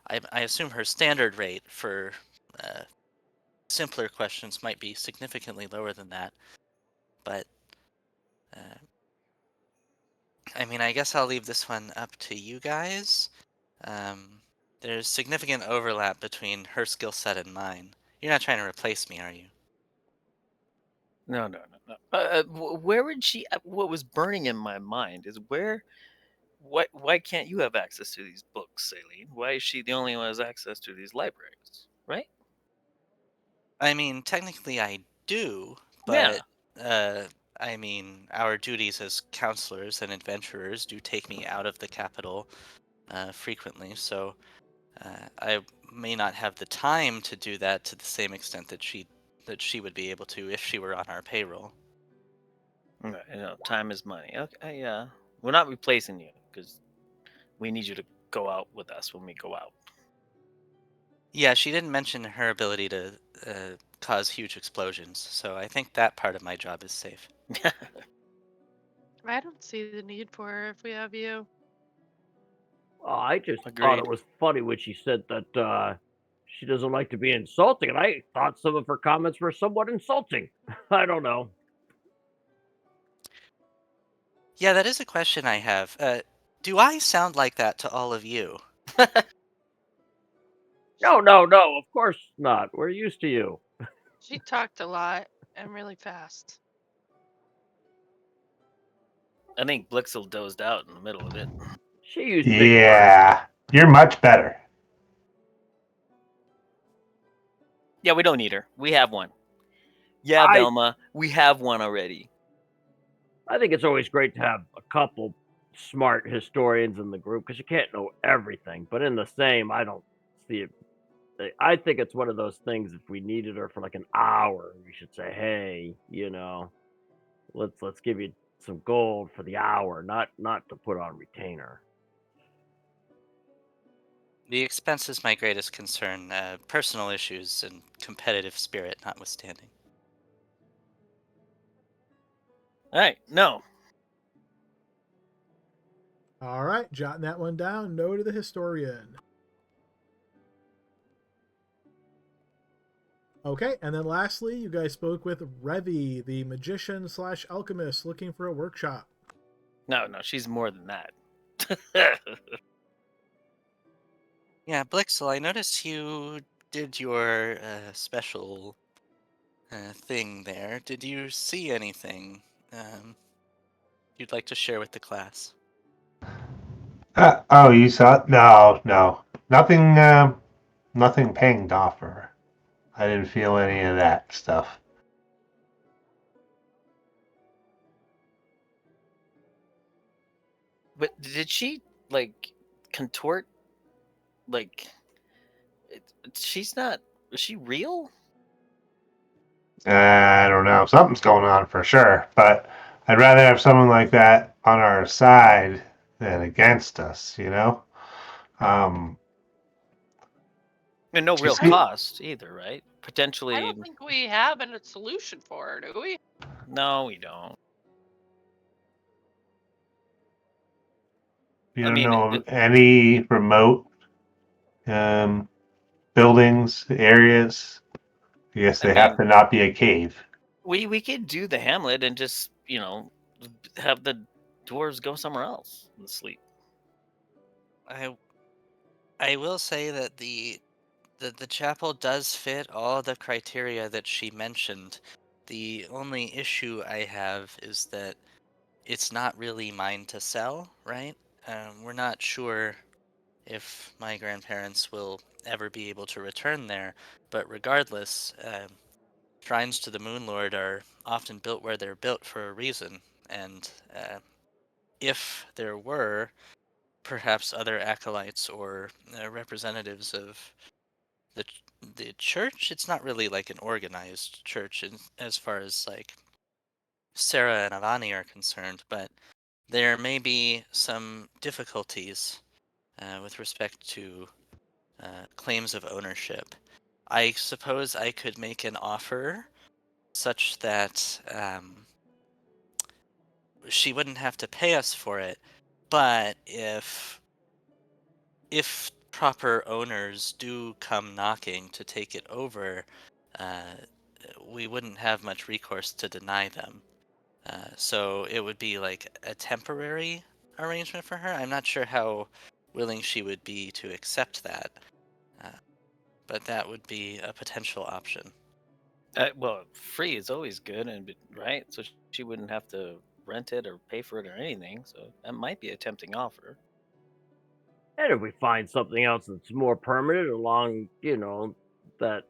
I assume her standard rate for simpler questions might be significantly lower than that. But I mean, I guess I'll leave this one up to you guys. There's significant overlap between her skill set and mine. You're not trying to replace me, are you? No. Where would she? What was burning in my mind is where. Why can't you have access to these books, Aileen? Why is she the only one who has access to these libraries? Right? I mean, technically I do, Yeah. but I mean, our duties as counselors and adventurers do take me out of the capital frequently, so I may not have the time to do that to the same extent that she would be able to if she were on our payroll. Time is money. Okay, yeah. We're not replacing you because we need you to go out with us when we go out. Yeah, she didn't mention her ability to cause huge explosions, so I think that part of my job is safe. I don't see the need for her if we have you. I just thought Agreed. it was funny when she said that she doesn't like to be insulting, and I thought some of her comments were somewhat insulting. I don't know. Yeah, that is a question I have. Do I sound like that to all of you? No, of course not. We're used to you. She talked a lot and really fast. I think Blixel dozed out in the middle of it. She used big words. Yeah, you're much better. Yeah, we don't need her. We have one. Yeah, Velma, we have one already. I think it's always great to have a couple smart historians in the group because you can't know everything. But in the same, I don't see it. I think it's one of those things. If we needed her for like an hour, we should say, "Hey, let's give you some gold for the hour, not to put on retainer." The expense is my greatest concern, personal issues and competitive spirit notwithstanding. All right, no. All right, jotting that one down. No to the historian. Okay, and then lastly, you guys spoke with Revi, the magician / alchemist, looking for a workshop. No, she's more than that. Yeah, Blixel, I noticed you did your special thing there. Did you see anything you'd like to share with the class? Oh, you saw it? No, nothing. Nothing pinged off her. I didn't feel any of that stuff. But did she like contort? Like, she's not. Is she real? I don't know. Something's going on for sure, but I'd rather have someone like that on our side than against us, you know? Um, And no real She's- cost either, right? I Potentially. don't think we have a solution for her, do we? No, we don't. you I don't mean, know of any remote buildings, areas? I guess they have to not be a cave. we could do the Hamlet and just have the dwarves go somewhere else and sleep. I will say that the chapel does fit all the criteria that she mentioned. The only issue I have is that it's not really mine to sell, right? We're not sure if my grandparents will ever be able to return there, but regardless, shrines to the Moon Lord are often built where they're built for a reason, and if there were perhaps other acolytes or representatives of the church, it's not really like an organized church as far as like Sarah and Avani are concerned, but there may be some difficulties with respect to claims of ownership. I suppose I could make an offer such that she wouldn't have to pay us for it, but if proper owners do come knocking to take it over, uh, we wouldn't have much recourse to deny them. So it would be like a temporary arrangement for her. I'm not sure how willing she would be to accept that, but that would be a potential option. Well, free is always good, right? So she wouldn't have to rent it or pay for it or anything. So that might be a tempting offer. And if we find something else that's more permanent along, that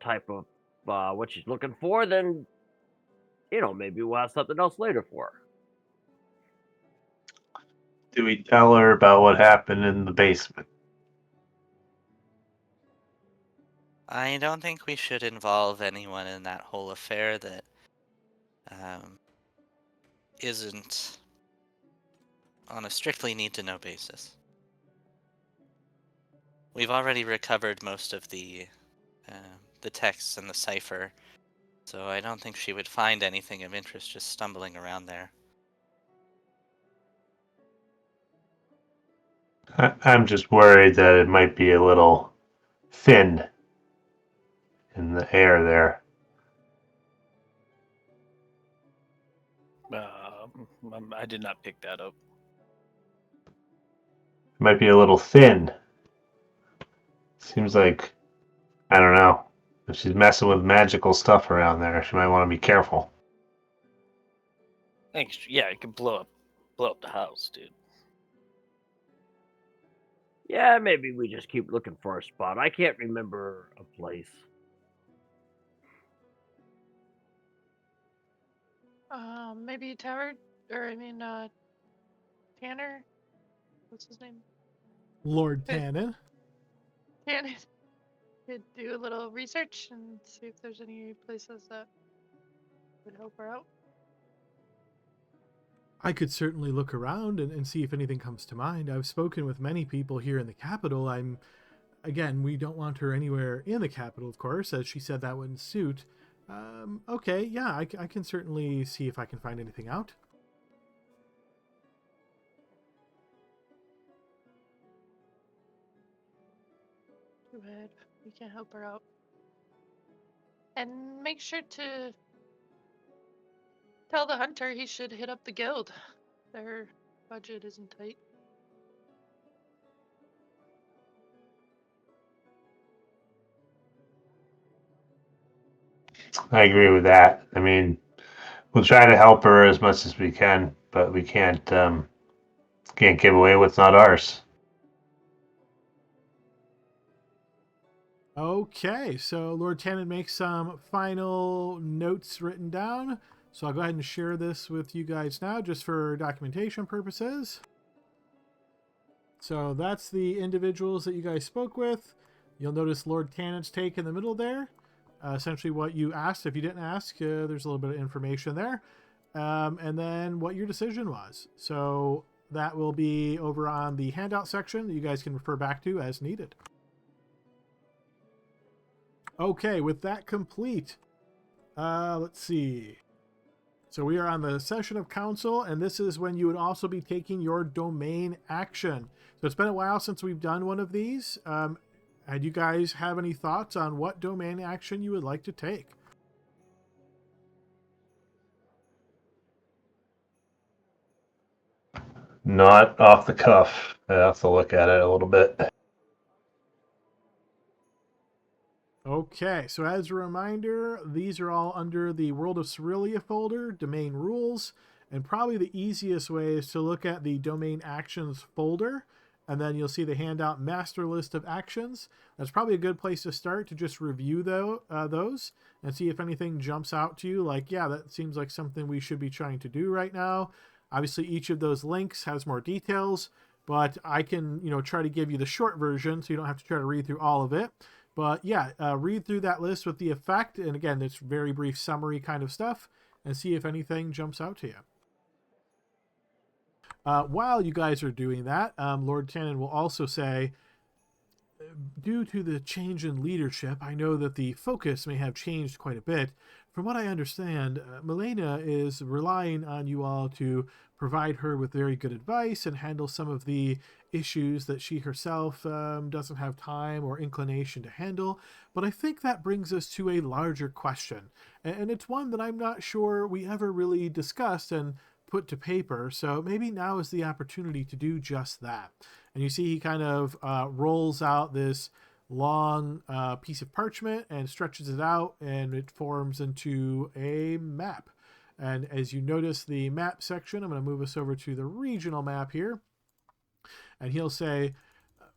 type of what she's looking for, then maybe we'll have something else later for her. Do we tell her about what happened in the basement? I don't think we should involve anyone in that whole affair that isn't on a strictly need-to-know basis. We've already recovered most of the texts and the cipher, so I don't think she would find anything of interest just stumbling around there. I'm just worried that it might be a little thin in the air there. I did not pick that up. It might be a little thin. Seems like, I don't know, if she's messing with magical stuff around there, she might want to be careful. Yeah, it could blow up the house, dude. Yeah, maybe we just keep looking for a spot. I can't remember a place. Maybe Tanner? What's his name? Lord Tannen. Tanner could do a little research and see if there's any places that would help her out. I could certainly look around and see if anything comes to mind. I've spoken with many people here in the capital. Again, we don't want her anywhere in the capital, of course, as she said that wouldn't suit. Okay, yeah, I can certainly see if I can find anything out. Too bad. We can't help her out. And make sure to tell the hunter he should hit up the guild. Their budget isn't tight. I agree with that. I mean, we'll try to help her as much as we can, but we can't give away what's not ours. Okay, so Lord Tannen makes some final notes written down. So I'll go ahead and share this with you guys now, just for documentation purposes. So that's the individuals that you guys spoke with. You'll notice Lord Tannen's take in the middle there. Essentially what you asked. If you didn't ask, there's a little bit of information there. And then what your decision was. So that will be over on the handout section that you guys can refer back to as needed. Okay, with that complete, let's see. So we are on the session of council, and this is when you would also be taking your domain action. So it's been a while since we've done one of these. Do you guys have any thoughts on what domain action you would like to take? Not off the cuff. I have to look at it a little bit. Okay, so as a reminder, these are all under the World of Cerilia folder, domain rules, and probably the easiest way is to look at the domain actions folder, and then you'll see the handout master list of actions. That's probably a good place to start to just review those and see if anything jumps out to you, like, yeah, that seems like something we should be trying to do right now. Obviously, each of those links has more details, but I can, try to give you the short version so you don't have to try to read through all of it. But yeah, read through that list with the effect, and again, it's very brief summary kind of stuff, and see if anything jumps out to you. While you guys are doing that, Lord Tannen will also say, due to the change in leadership, I know that the focus may have changed quite a bit. From what I understand, Milena is relying on you all to provide her with very good advice and handle some of the issues that she herself doesn't have time or inclination to handle. But I think that brings us to a larger question, and it's one that I'm not sure we ever really discussed, and put to paper. So maybe now is the opportunity to do just that. And you see he kind of rolls out this long piece of parchment and stretches it out, and it forms into a map. And as you notice the map section, I'm going to move us over to the regional map here. And he'll say,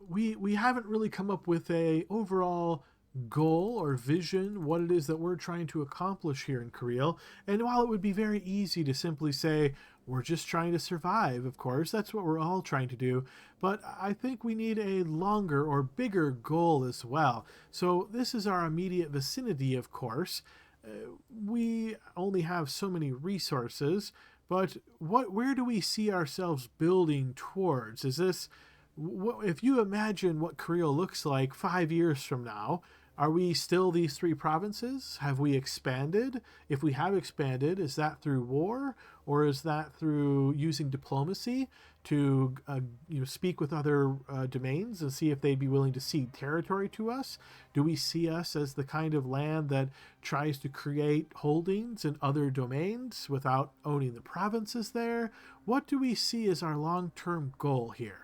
we haven't really come up with a overall goal or vision, what it is that we're trying to accomplish here in Cariele. And while it would be very easy to simply say, we're just trying to survive, of course, that's what we're all trying to do, but I think we need a longer or bigger goal as well. So this is our immediate vicinity, of course. We only have so many resources, but where do we see ourselves building towards? Is this, if you imagine what Cariele looks like 5 years from now, are we still these 3 provinces? Have we expanded? If we have expanded, is that through war, or is that through using diplomacy to speak with other domains and see if they'd be willing to cede territory to us? Do we see us as the kind of land that tries to create holdings in other domains without owning the provinces there? What do we see as our long-term goal here?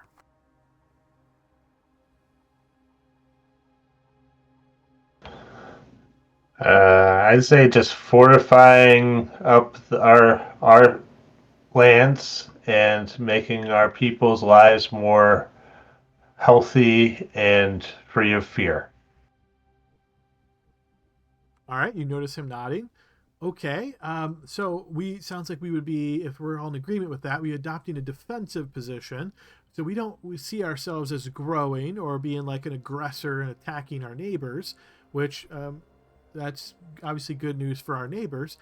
I'd say just fortifying up our lands and making our people's lives more healthy and free of fear. All right, you notice him nodding. Okay, so sounds like we would be, if we're all in agreement with that, we adopting a defensive position. So we see ourselves as growing or being like an aggressor and attacking our neighbors, which that's obviously good news for our neighbors.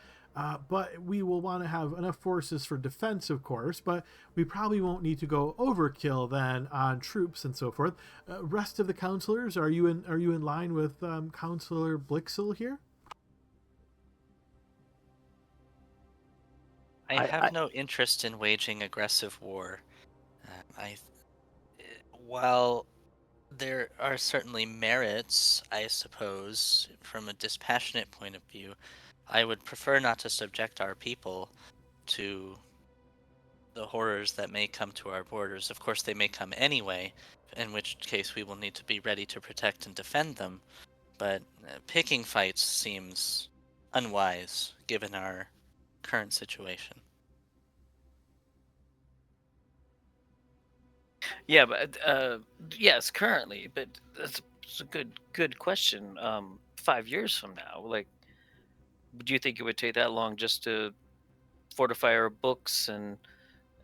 But we will want to have enough forces for defense, of course, but we probably won't need to go overkill then on troops and so forth. Rest of the counselors, are you in line with Counselor Blixel here? I have no interest in waging aggressive war. While there are certainly merits, I suppose, from a dispassionate point of view, I would prefer not to subject our people to the horrors that may come to our borders. Of course, they may come anyway, in which case we will need to be ready to protect and defend them. But picking fights seems unwise, given our current situation. Yeah, but yes, currently, but that's a good question. 5 years from now, like, do you think it would take that long just to fortify our books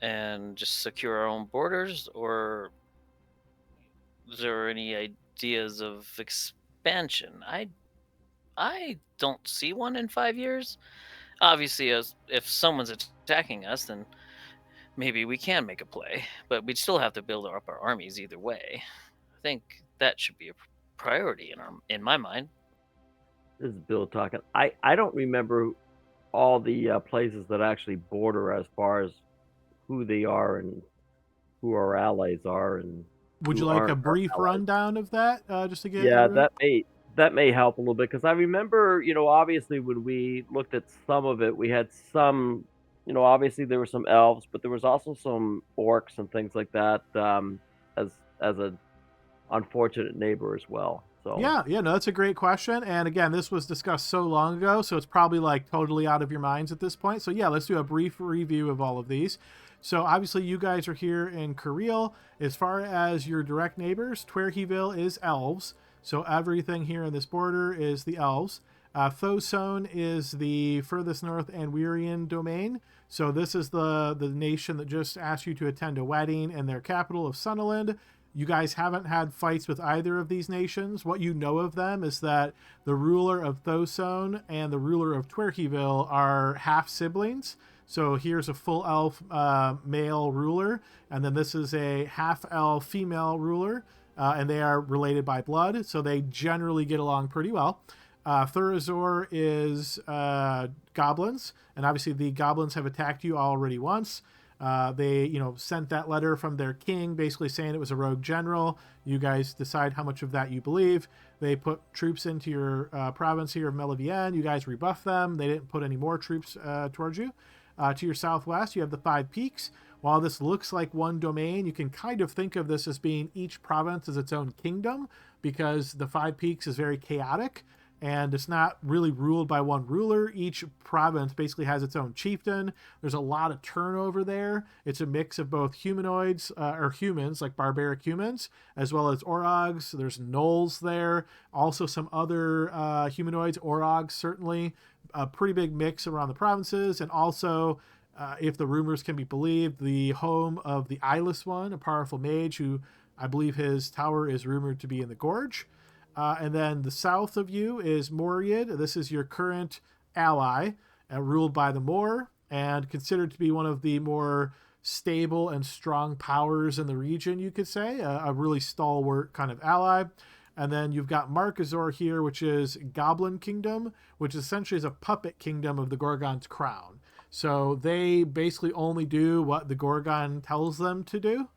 and just secure our own borders, or is there any ideas of expansion? I don't see one in 5 years. Obviously, as if someone's attacking us, then maybe we can make a play, but we'd still have to build up our armies either way. I think that should be a priority in my mind. This is Bill talking. I don't remember all the places that actually border as far as who they are and who our allies are. And would you like a brief rundown of that, just to get? Yeah, that may help a little bit, because I remember, obviously when we looked at some of it, we had some, obviously there were some elves, but there was also some orcs and things like that, as a unfortunate neighbor as well. So yeah, no, that's a great question. And again, this was discussed so long ago, so it's probably like totally out of your minds at this point. So yeah, let's do a brief review of all of these. So obviously you guys are here in Cariele. As far as your direct neighbors, Twerhyville is elves. So everything here in this border is the elves. Thosone is the furthest north Anwirian domain. So this is the nation that just asked you to attend a wedding in their capital of Sunderland. You guys haven't had fights with either of these nations. What you know of them is that the ruler of Thosone and the ruler of Twerhyville are half siblings. So here's a full elf male ruler, and then this is a half elf female ruler, and they are related by blood, so they generally get along pretty well. Thurazor is goblins, and obviously the goblins have attacked you already once. They, sent that letter from their king basically saying it was a rogue general. You guys decide how much of that you believe. They put troops into your province here of Melivienne. You guys rebuff them. They didn't put any more troops towards you. To your southwest, you have the Five Peaks. While this looks like one domain, you can kind of think of this as being each province as its own kingdom, because the Five Peaks is very chaotic and it's not really ruled by one ruler. Each province basically has its own chieftain. There's a lot of turnover there. It's a mix of both humanoids, or humans, like barbaric humans, as well as Orogs. There's gnolls there. Also some other humanoids, Orogs certainly. A pretty big mix around the provinces. And also, if the rumors can be believed, the home of the Eyeless One, a powerful mage who I believe his tower is rumored to be in the Gorge. And then the south of you is Moriad. This is your current ally, ruled by the Moor, and considered to be one of the more stable and strong powers in the region, you could say. A really stalwart kind of ally. And then you've got Markazor here, which is Goblin Kingdom, which essentially is a puppet kingdom of the Gorgon's crown. So they basically only do what the Gorgon tells them to do.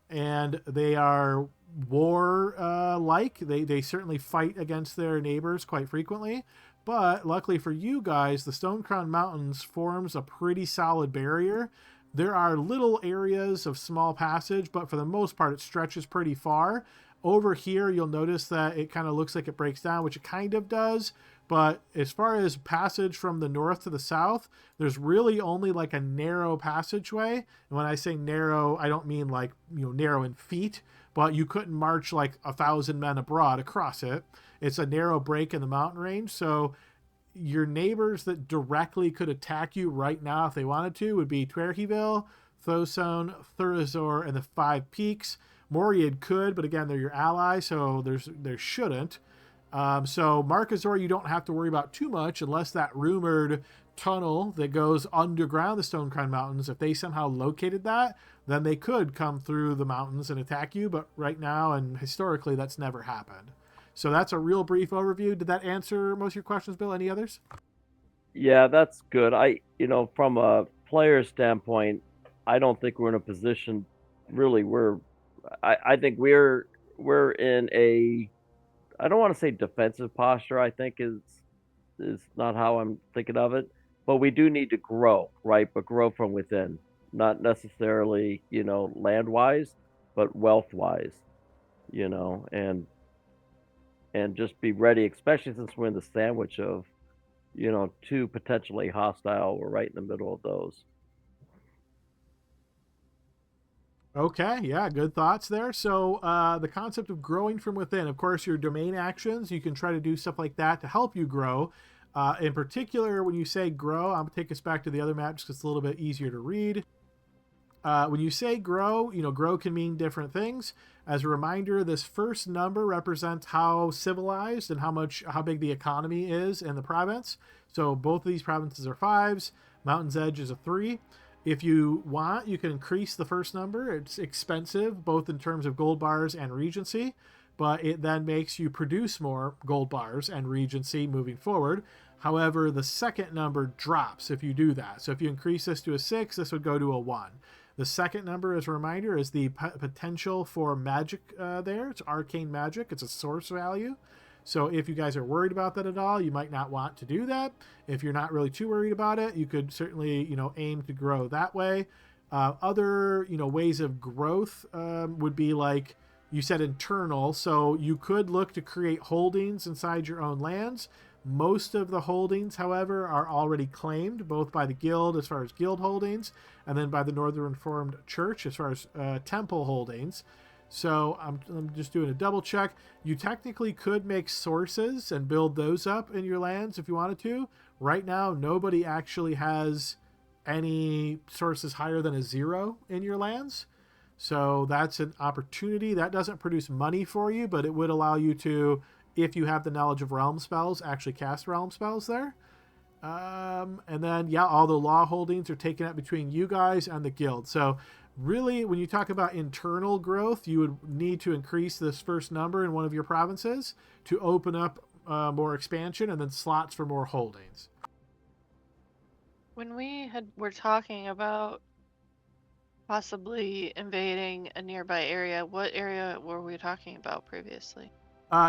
And they are war-like. They certainly fight against their neighbors quite frequently. But luckily for you guys, the Stone Crown Mountains forms a pretty solid barrier. There are little areas of small passage, but for the most part, it stretches pretty far. Over here, you'll notice that it kind of looks like it breaks down, which it kind of does. But as far as passage from the north to the south, there's really only like a narrow passageway. And when I say narrow, I don't mean like, narrow in feet, but you couldn't march like 1,000 men abroad across it. It's a narrow break in the mountain range. So your neighbors that directly could attack you right now if they wanted to would be Twerheville, Thosone, Thurazor, and the Five Peaks. Moriad could, but again, they're your ally, so there shouldn't. So Markazor, you don't have to worry about too much unless that rumored tunnel that goes underground the Stone Crown Mountains, if they somehow located that, then they could come through the mountains and attack you. But right now and historically, that's never happened. So that's a real brief overview. Did that answer most of your questions, Bill? Any others? Yeah, that's good. From a player standpoint, I don't think we're in a position really I think we're in a, I don't want to say defensive posture, I think is not how I'm thinking of it, but we do need to grow, right? But grow from within, not necessarily, land wise, but wealth wise, and just be ready, especially since we're in the sandwich of, two potentially hostile. We're right in the middle of those. Okay, yeah, good thoughts there. So the concept of growing from within, of course, your domain actions, you can try to do stuff like that to help you grow. In particular, when you say grow, I'm going to take us back to the other map just 'cause it's a little bit easier to read. When you say grow, grow can mean different things. As a reminder, this first number represents how civilized and how big the economy is in the province. So both of these provinces are 5s. Mountain's Edge is a 3. If you want, you can increase the first number. It's expensive, both in terms of gold bars and regency, but it then makes you produce more gold bars and regency moving forward. However, the second number drops if you do that. So if you increase this to a 6, this would go to a 1. The second number, as a reminder, is the potential for magic there. It's arcane magic. It's a source value. So if you guys are worried about that at all, you might not want to do that. If you're not really too worried about it, you could certainly, aim to grow that way. Other, ways of growth would be like you said, internal. So you could look to create holdings inside your own lands. Most of the holdings, however, are already claimed, both by the guild as far as guild holdings, and then by the Northern Reformed Church as far as temple holdings. So I'm just doing a double check. You technically could make sources and build those up in your lands if you wanted to. Right now, nobody actually has any sources higher than a 0 in your lands. So that's an opportunity. That doesn't produce money for you, but it would allow you to, if you have the knowledge of realm spells, actually cast realm spells there. And then, yeah, all the law holdings are taken up between you guys and the guild. So really, when you talk about internal growth, you would need to increase this first number in one of your provinces to open up more expansion and then slots for more holdings. When were talking about possibly invading a nearby area, what area were we talking about previously?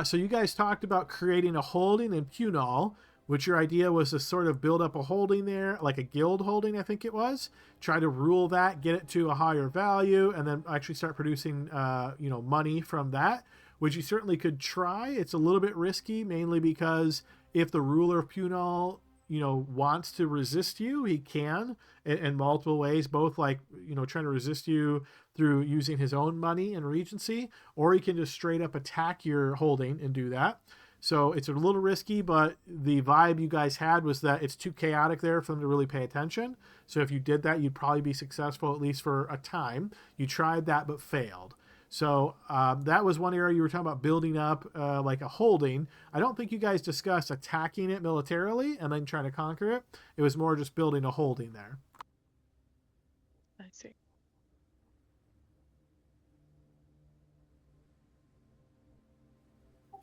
So you guys talked about creating a holding in Punal, which your idea was to sort of build up a holding there, like a guild holding, I think it was. Try to rule that, get it to a higher value, and then actually start producing, money from that, which you certainly could try. It's a little bit risky, mainly because if the ruler of Punal, wants to resist you, he can in multiple ways, both like, trying to resist you through using his own money and regency, or he can just straight up attack your holding and do that. So it's a little risky, but the vibe you guys had was that it's too chaotic there for them to really pay attention. So if you did that, you'd probably be successful, at least for a time. You tried that, but failed. So that was one area you were talking about, building up like a holding. I don't think you guys discussed attacking it militarily and then trying to conquer it. It was more just building a holding there. I see.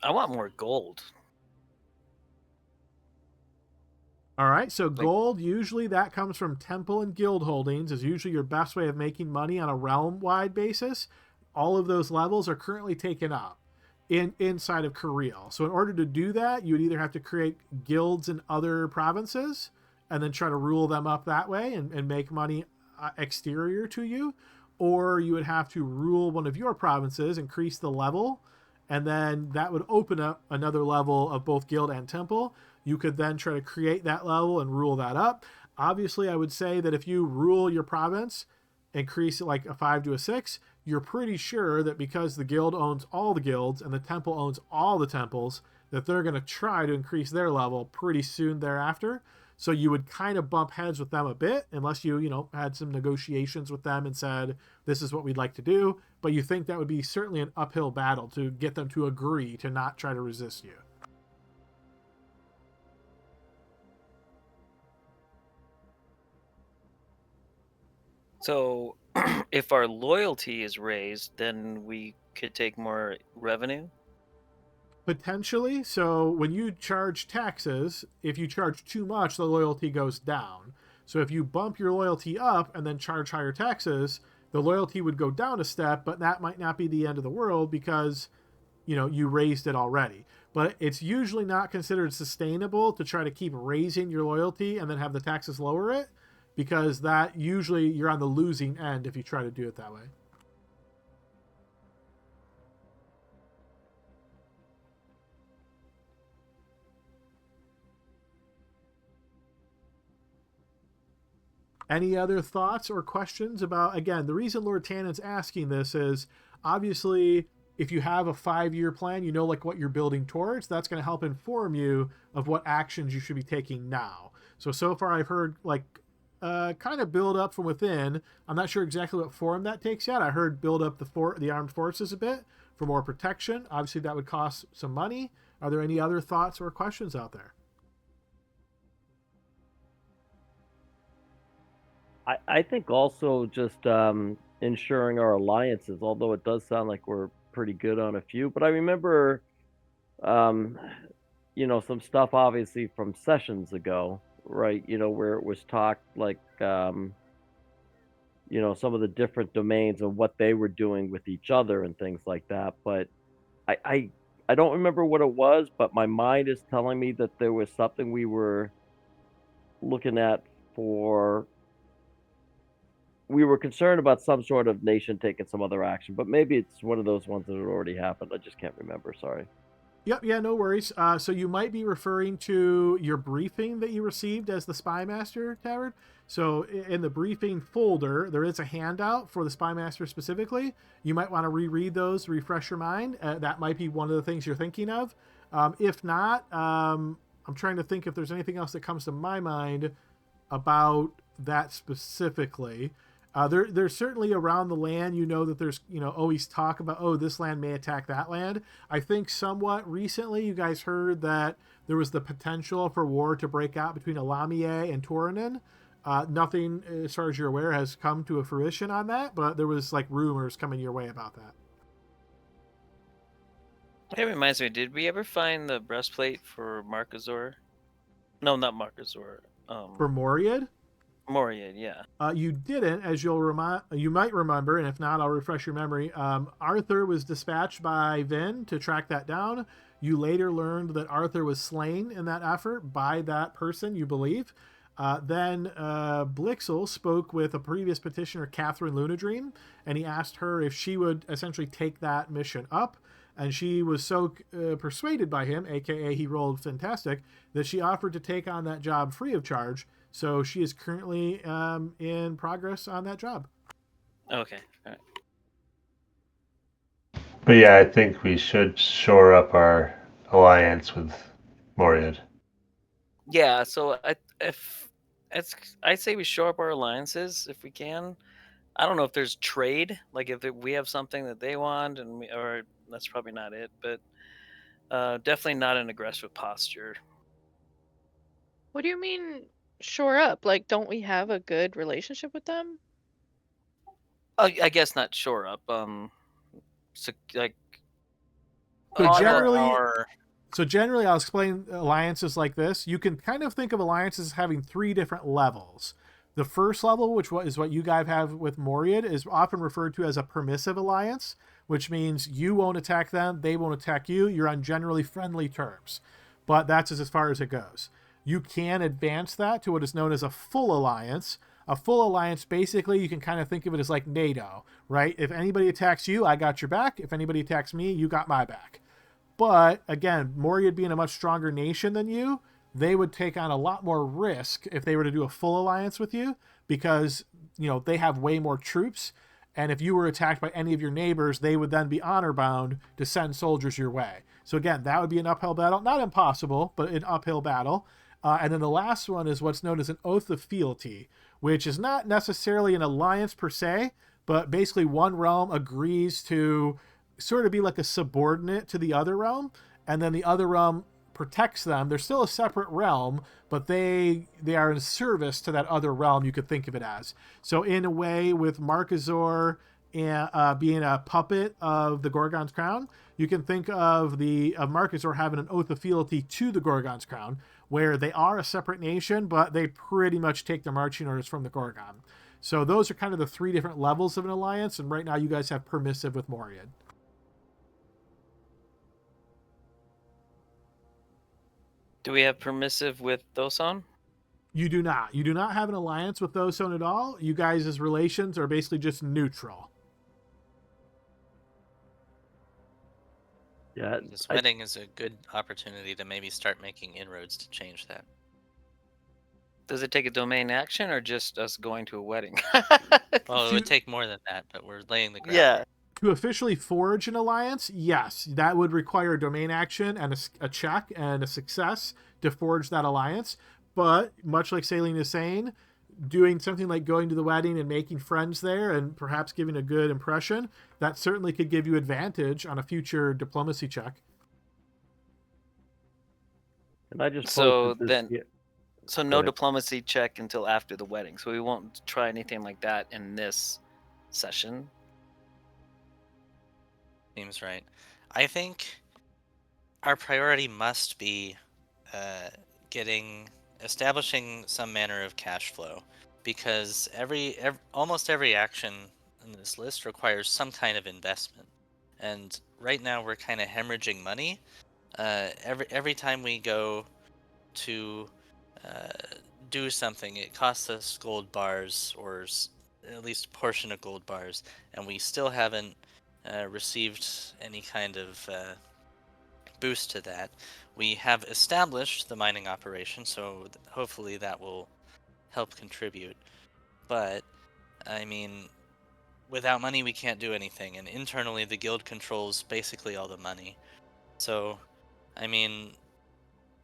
I want more gold. All right, so gold, usually that comes from temple and guild holdings, is usually your best way of making money on a realm-wide basis. All of those levels are currently taken up inside of Cariele. So in order to do that, you would either have to create guilds in other provinces and then try to rule them up that way and make money exterior to you, or you would have to rule one of your provinces, increase the level, and then that would open up another level of both guild and temple. You could then try to create that level and rule that up. Obviously, I would say that if you rule your province, increase it like a 5 to a 6, you're pretty sure that because the guild owns all the guilds and the temple owns all the temples, that they're going to try to increase their level pretty soon thereafter. So you would kind of bump heads with them a bit, unless you had some negotiations with them and said, this is what we'd like to do. But you think that would be certainly an uphill battle to get them to agree to not try to resist you. So if our loyalty is raised, then we could take more revenue? Potentially. So when you charge taxes, if you charge too much, the loyalty goes down. So if you bump your loyalty up and then charge higher taxes, the loyalty would go down a step, but that might not be the end of the world because, you raised it already. But it's usually not considered sustainable to try to keep raising your loyalty and then have the taxes lower it, because that usually you're on the losing end if you try to do it that way. Any other thoughts or questions about, again, the reason Lord Tannen's asking this is obviously if you have a 5-year plan, like what you're building towards, that's going to help inform you of what actions you should be taking now. So far I've heard like kind of build up from within. I'm not sure exactly what form that takes yet. I heard build up the armed forces a bit for more protection. Obviously that would cost some money. Are there any other thoughts or questions out there? I think also just ensuring our alliances, although it does sound like we're pretty good on a few. But I remember, some stuff obviously from sessions ago, right? Where it was talked like, some of the different domains and what they were doing with each other and things like that. But I don't remember what it was, but my mind is telling me that there was something we were looking at for. We were concerned about some sort of nation taking some other action, but maybe it's one of those ones that had already happened. I just can't remember. Sorry. Yep, yeah, no worries. So you might be referring to your briefing that you received as the Spy Master, Tavern. So in the briefing folder, there is a handout for the Spy Master specifically. You might want to reread those, refresh your mind. That might be one of the things you're thinking of. If not, I'm trying to think if there's anything else that comes to my mind about that specifically. There's certainly around the land, that there's, always talk about, this land may attack that land. I think somewhat recently you guys heard that there was the potential for war to break out between Alamier and Toranin. Nothing, as far as you're aware, has come to a fruition on that, but there was like rumors coming your way about that. It reminds me, did we ever find the breastplate for Markazor? No, not Markazor. For Moriad? Moriad, yeah. You didn't, as you might remember, and if not, I'll refresh your memory. Arthur was dispatched by Vin to track that down. You later learned that Arthur was slain in that effort by that person, you believe. Then Blixel spoke with a previous petitioner, Catherine Lunadream, and he asked her if she would essentially take that mission up. And she was so persuaded by him, aka he rolled fantastic, that she offered to take on that job free of charge. So she is currently in progress on that job. Okay. All right. But yeah, I think we should shore up our alliance with Moriad. Yeah. So I say we shore up our alliances if we can. I don't know if there's trade, like if we have something that they want, or that's probably not it. But definitely not an aggressive posture. What do you mean shore up? Like, don't we have a good relationship with them? I guess not shore up. So like So honor generally, I'll explain alliances like this. You can kind of think of alliances as having 3 different levels. The first level, which is what you guys have with Moriad, is often referred to as a permissive alliance, which means you won't attack them, they won't attack you. You're on generally friendly terms. But that's as far as it goes. You can advance that to what is known as a full alliance. A full alliance, basically, you can kind of think of it as like NATO, right? If anybody attacks you, I got your back. If anybody attacks me, you got my back. But again, Moriad being a much stronger nation than you, they would take on a lot more risk if they were to do a full alliance with you, because they have way more troops, and if you were attacked by any of your neighbors, they would then be honor bound to send soldiers your way. So again, that would be an uphill battle. Not impossible, but an uphill battle. And then the last one is what's known as an oath of fealty, which is not necessarily an alliance per se, but basically one realm agrees to sort of be like a subordinate to the other realm, and then the other realm protects them. They're still a separate realm, but they are in service to that other realm, you could think of it as. So in a way, with Markazor being a puppet of the Gorgon's crown, you can think of Markazor having an oath of fealty to the Gorgon's crown, where they are a separate nation, but they pretty much take their marching orders from the Gorgon. So those are kind of the 3 different levels of an alliance, and right now you guys have permissive with Moriad. Do we have permissive with Thoson? You do not. You do not have an alliance with Thoson at all. You guys' relations are basically just neutral. Yeah. This wedding is a good opportunity to maybe start making inroads to change that. Does it take a domain action or just us going to a wedding? Well, it would take more than that, but we're laying the groundwork. Yeah. To officially forge an alliance, yes, that would require a domain action and a check and a success to forge that alliance. But much like Saline is saying, doing something like going to the wedding and making friends there and perhaps giving a good impression, that certainly could give you advantage on a future diplomacy check. And I just So no diplomacy check until after the wedding. So we won't try anything like that in this session. Seems right. I think our priority must be establishing some manner of cash flow, because almost every action in this list requires some kind of investment, and right now we're kind of hemorrhaging money. Every time we go to do something, it costs us gold bars, or at least a portion of gold bars, and we still haven't received any kind of boost to that. We have established the mining operation, so hopefully that will help contribute. But, I mean, without money we can't do anything, and internally the guild controls basically all the money. So, I mean,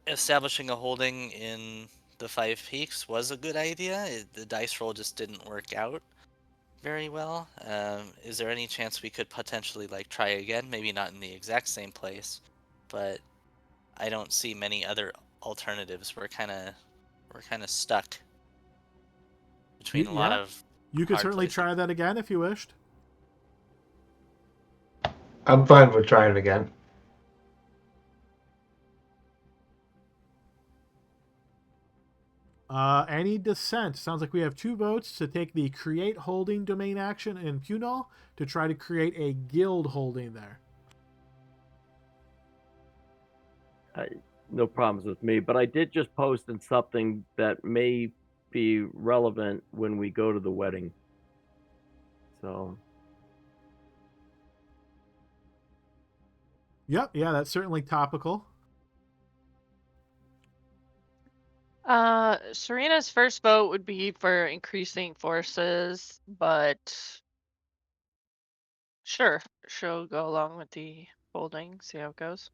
establishing a holding in the Five Peaks was a good idea. The dice roll just didn't work out very well. Is there any chance we could potentially try again? Maybe not in the exact same place, but I don't see many other alternatives. We're kind of stuck between a lot of. You could certainly places. try that again if you wished. I'm fine with trying it again. Any dissent? Sounds like we have 2 votes to take the create holding domain action in Punal to try to create a guild holding there. no problems with me. But I did just post in something that may be relevant when we go to the wedding. So. Yep, yeah, that's certainly topical. Serena's first vote would be for increasing forces, but sure, she'll go along with the folding, see how it goes.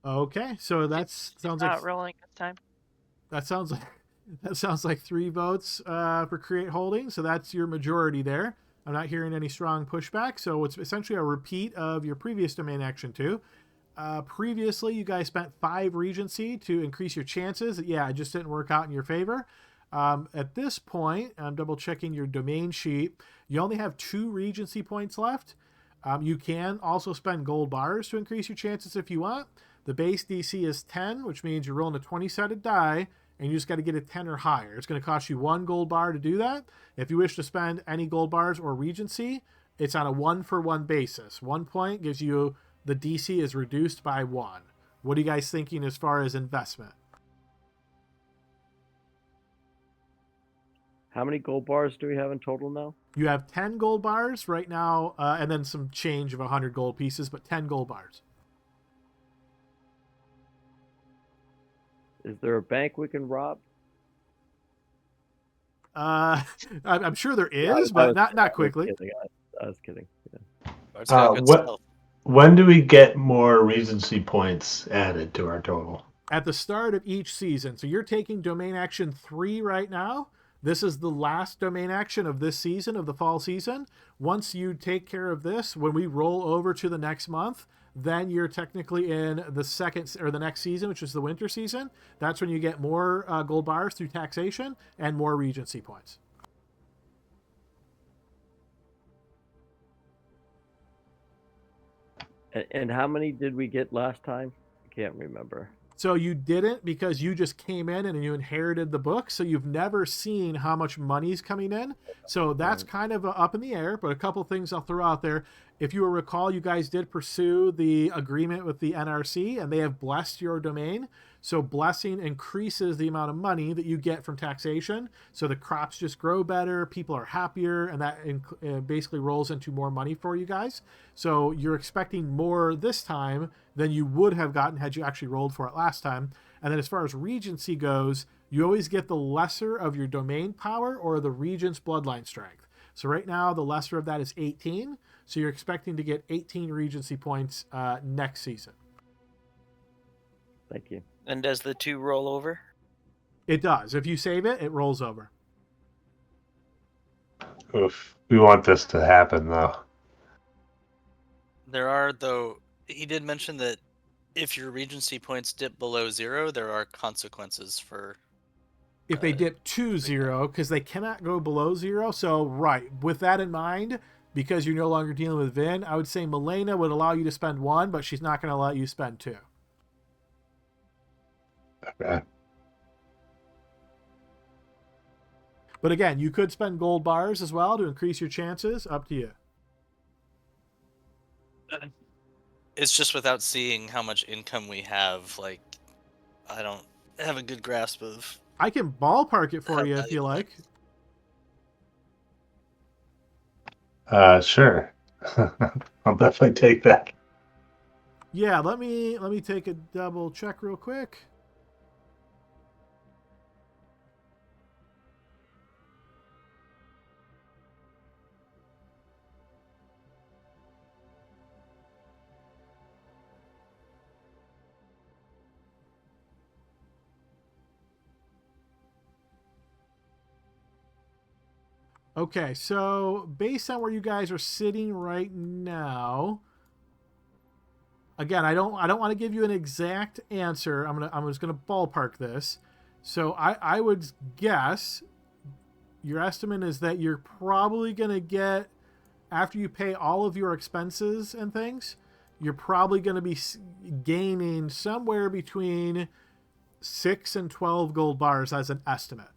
Okay, so that sounds like rolling this time. That sounds like 3 votes for create holding. So that's your majority there. I'm not hearing any strong pushback. So it's essentially a repeat of your previous domain action 2. Previously, you guys spent 5 Regency to increase your chances. Yeah, it just didn't work out in your favor. At this point, I'm double checking your domain sheet. You only have 2 Regency points left. You can also spend gold bars to increase your chances if you want. The base DC is 10, which means you're rolling a 20-sided die, and you just got to get a 10 or higher. It's going to cost you 1 gold bar to do that. If you wish to spend any gold bars or Regency, it's on a 1-for-1 basis. 1 point gives you the DC is reduced by 1. What are you guys thinking as far as investment? How many gold bars do we have in total now? You have 10 gold bars right now, and then some change of 100 gold pieces, but 10 gold bars. Is there a bank we can rob? I'm sure there is, but not quickly. I was kidding. Yeah. When do we get more Regency points added to our total? At the start of each season. So you're taking domain action 3 right now. This is the last domain action of this season, of the fall season. Once you take care of this, when we roll over to the next month, then you're technically in the second or the next season, which is the winter season. That's when you get more gold bars through taxation and more Regency points. And how many did we get last time? I can't remember. So you didn't because you just came in and you inherited the book. So you've never seen how much money's coming in. So that's kind of up in the air. But a couple things I'll throw out there. If you will recall, you guys did pursue the agreement with the NRC and they have blessed your domain. So blessing increases the amount of money that you get from taxation. So the crops just grow better, people are happier, and that basically rolls into more money for you guys. So you're expecting more this time than you would have gotten had you actually rolled for it last time. And then as far as Regency goes, you always get the lesser of your domain power or the Regent's bloodline strength. So right now, the lesser of that is 18. So you're expecting to get 18 Regency points next season. Thank you. And does the 2 roll over? It does. If you save it, it rolls over. Oof. We want this to happen, though. There are, though, he did mention that if your Regency points dip below 0, there are consequences for... If they dip to 0, because they cannot go below 0. So, right, with that in mind, because you're no longer dealing with Vin, I would say Milena would allow you to spend 1, but she's not going to let you spend 2. Okay. But again, you could spend gold bars as well to increase your chances. Up to you. It's just without seeing how much income we have, like, I don't have a good grasp of... I can ballpark it for you if you like. Sure. I'll definitely take that. Yeah, let me take a double check real quick. Okay, so based on where you guys are sitting right now, again, I don't want to give you an exact answer. I'm just gonna ballpark this. So I would guess your estimate is that you're probably gonna get, after you pay all of your expenses and things, you're probably gonna be gaining somewhere between 6 and 12 gold bars as an estimate.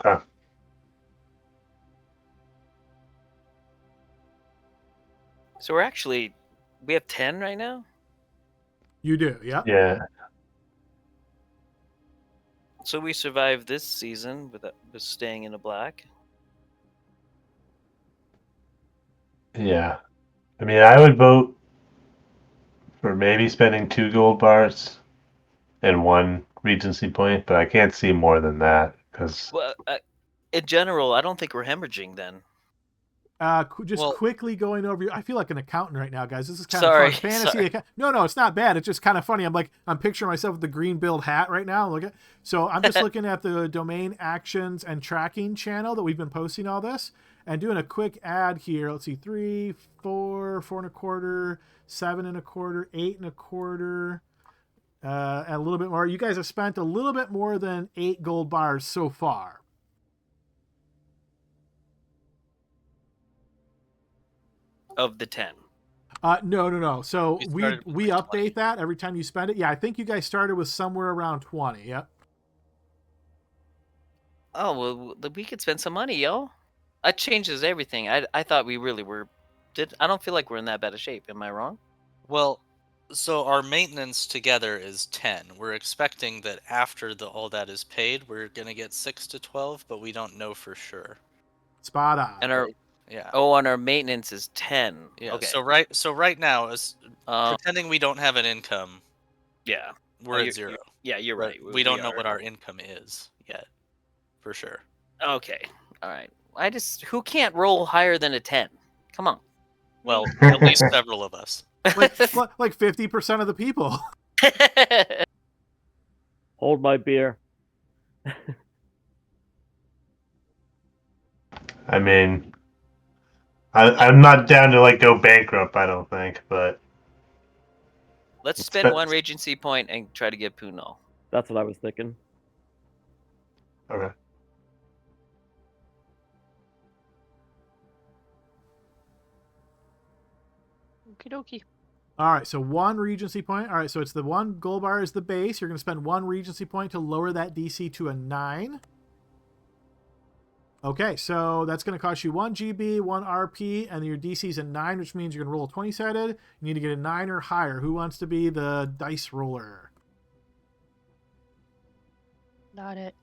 Okay. So we have 10 right now? You do, yeah. Yeah. So we survived this season with staying in the black. Yeah. I mean, I would vote for maybe spending 2 gold bars and 1 Regency point, but I can't see more than that because. Well, in general, I don't think we're hemorrhaging then. Quickly going over I feel like an accountant right now, guys. This is kind Sorry, of fun. Fantasy. No, it's not bad. It's just kind of funny. I'm picturing myself with the green billed hat right now. So I'm just looking at the domain actions and tracking channel that we've been posting all this and doing a quick ad here. Let's see, 3, 4, 4.25, 7.25, 8.25, and a little bit more. You guys have spent a little bit more than 8 gold bars so far. Of the 10. No. So we like update 20. that every time you spend it. Yeah, I think you guys started with somewhere around 20. Yep. Oh, well, we could spend some money, yo. That changes everything. I thought we really were. I don't feel like we're in that bad of shape. Am I wrong? Well, so our maintenance together is 10. We're expecting that after all that is paid, we're gonna get 6 to 12, but we don't know for sure. Spot on. And our Yeah. and our maintenance is 10. Yeah. Okay. So right now, pretending we don't have an income. Yeah. We're at 0. You're right. We don't know what our income is yet, for sure. Okay. All right. Who can't roll higher than a 10? Come on. Well, at least several of us. Like 50% of the people. Hold my beer. I mean, I'm not down to go bankrupt. I don't think, but Let's spend 1 Regency point and try to get Puno. That's what I was thinking. Okay. Okie dokie. All right, so 1 Regency point. All right, so it's the 1 gold bar is the base. You're going to spend 1 Regency point to lower that DC to a 9. Okay, so that's going to cost you 1 GB, 1 RP, and your DC is a 9, which means you're going to roll a 20-sided. You need to get a 9 or higher. Who wants to be the dice roller? Not it.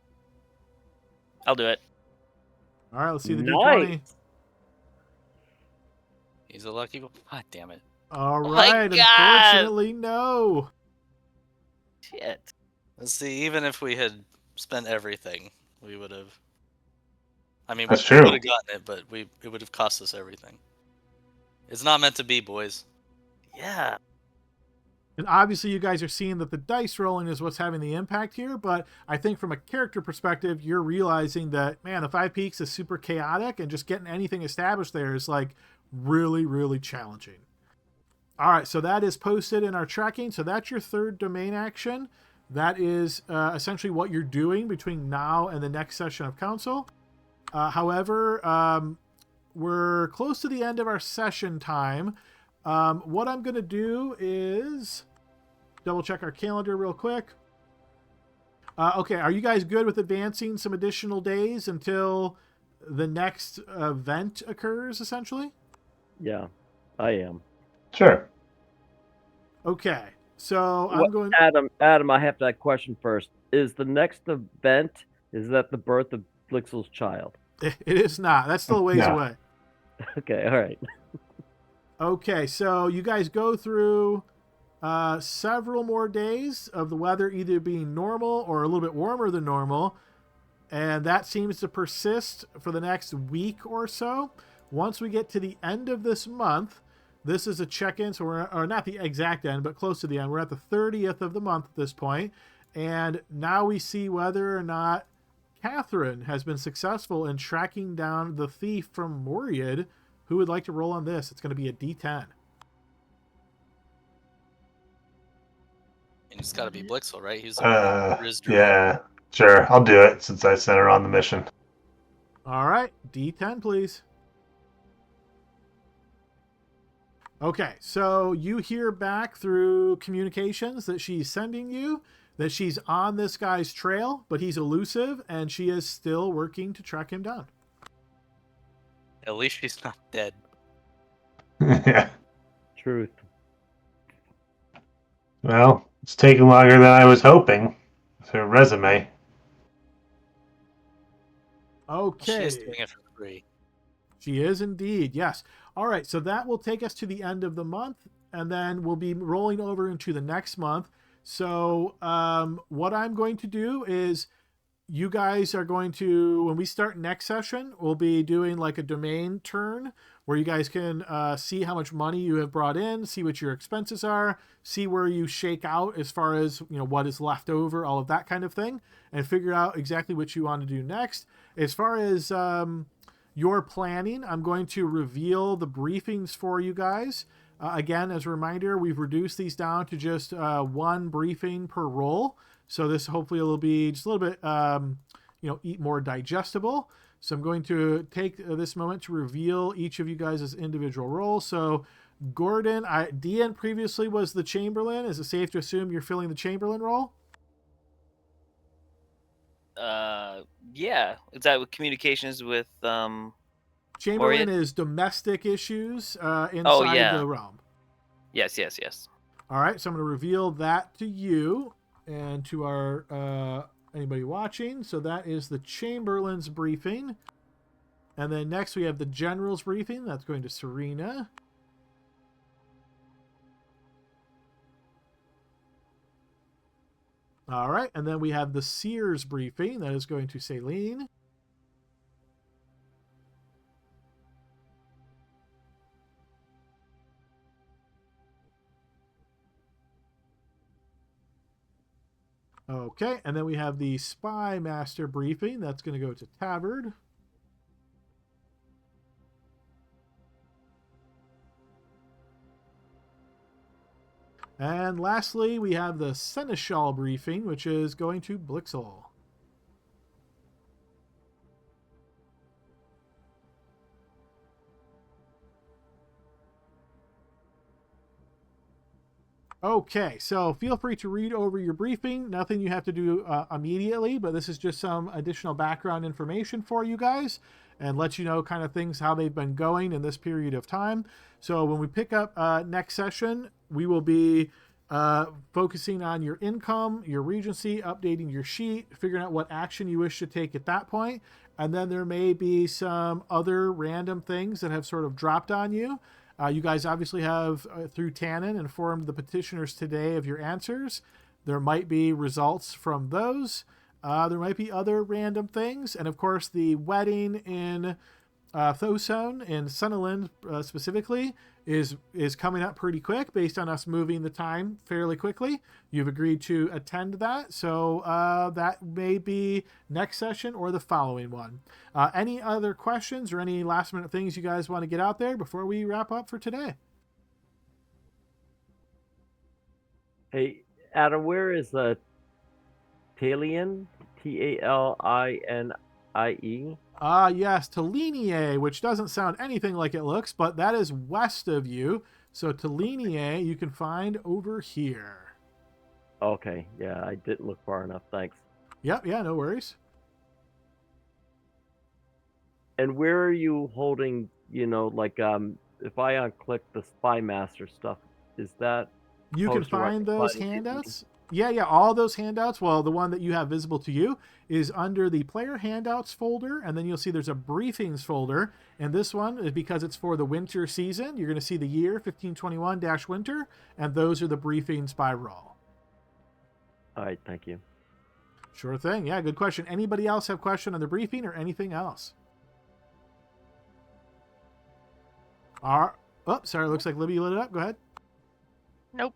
I'll do it. All right, let's see the Nice. D20. He's a lucky one. God damn it. All my right, God. unfortunately, no. Shit. Let's see, even if we had spent everything, we would have. I mean, That's we true. would have gotten it, but it would have cost us everything. It's not meant to be, boys. Yeah. And obviously you guys are seeing that the dice rolling is what's having the impact here, but I think from a character perspective, you're realizing that, man, the 5 Peaks is super chaotic and just getting anything established there is really, really challenging. All right, so that is posted in our tracking. So that's your 3rd domain action. That is essentially what you're doing between now and the next session of council. However, we're close to the end of our session time. What I'm going to do is double check our calendar real quick. Okay, are you guys good with advancing some additional days until the next event occurs, essentially? Yeah, I am. Sure. Okay, so Well, I'm going... Adam, I have that question first. Is the next event, is that the birth of Blixel's child? It is not. That's still a ways away. Okay, all right. Okay, so you guys go through several more days of the weather either being normal or a little bit warmer than normal, and that seems to persist for the next week or so. Once we get to the end of this month, this is a check-in, so or not the exact end, but close to the end. We're at the 30th of the month at this point, and now we see whether or not Catherine has been successful in tracking down the thief from Moriad. Who would like to roll on this? It's going to be a D10. And it's got to be Blixel, right? He's Yeah, sure. I'll do it since I sent her on the mission. All right, D10, please. Okay, so you hear back through communications that she's sending you that she's on this guy's trail, but he's elusive, and she is still working to track him down. At least she's not dead. Yeah. truth. Well, it's taking longer than I was hoping. For a resume. She is Okay. doing it for free. She is indeed, yes. All right, so that will take us to the end of the month, and then we'll be rolling over into the next month. So what I'm going to do is you guys are going to, when we start next session, we'll be doing like a domain turn where you guys can see how much money you have brought in, see what your expenses are, see where you shake out as far as, you know, what is left over, all of that kind of thing, and figure out exactly what you want to do next. As far as your planning, I'm going to reveal the briefings for you guys. Again, as a reminder, we've reduced these down to just one briefing per roll. So this hopefully will be just a little bit, eat more digestible. So I'm going to take this moment to reveal each of you guys' individual roles. So Gordon, Deanne previously was the Chamberlain. Is it safe to assume you're filling the Chamberlain role? Yeah. Is that with communications with Chamberlain Moriat? is domestic issues inside the realm. Yes. All right, so I'm going to reveal that to you and to our anybody watching. So that is the Chamberlain's briefing. And then next we have the General's briefing. That's going to Serena. All right, and then we have the Seer's briefing. That is going to Celine. Okay, and then we have the Spy Master briefing. That's going to go to Tavard. And lastly, we have the Seneschal briefing, which is going to Blixel. Okay, so feel free to read over your briefing. Nothing you have to do immediately, but this is just some additional background information for you guys and let you know kind of things, how they've been going in this period of time. So when we pick up next session, we will be focusing on your income, your regency, updating your sheet, figuring out what action you wish to take at that point. And then there may be some other random things that have sort of dropped on you. You guys obviously have, through Tannen, informed the petitioners today of your answers. There might be results from those. There might be other random things. And of course, the wedding in Thosone in Sunderland specifically is coming up pretty quick based on us moving the time fairly quickly. You've agreed to attend that, so that may be next session or the following one. Any other questions or any last minute things you guys want to get out there before we wrap up for today? Hey, Adam, where is the Talion? Taline? Yes, Talinie, which doesn't sound anything like it looks, but that is west of you. So Talinie you can find over here. Okay, yeah, I didn't look far enough, thanks. Yep, yeah, no worries. And where are you holding, if I unclick the Spy Master stuff, is that... You can find those handouts? Yeah, all those handouts. Well, the one that you have visible to you is under the player handouts folder, and then you'll see there's a briefings folder. And this one is because it's for the winter season. You're going to see the year 1521-winter, and those are the briefings by role. All right, thank you. Sure thing. Yeah, good question. Anybody else have a question on the briefing or anything else? Sorry, looks like Libby lit it up. Go ahead. Nope.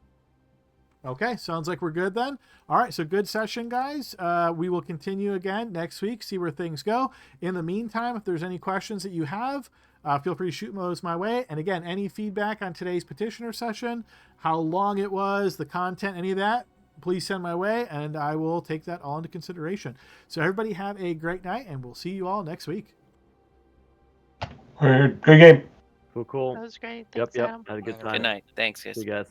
Okay, sounds like we're good then. All right, so good session, guys. We will continue again next week, see where things go. In the meantime, if there's any questions that you have, feel free to shoot those my way. And again, any feedback on today's petitioner session, how long it was, the content, any of that, please send my way, and I will take that all into consideration. So everybody have a great night, and we'll see you all next week. Great game. Cool. That was great. Thanks, Adam. Had a good time. Good night. Thanks, guys. See you guys.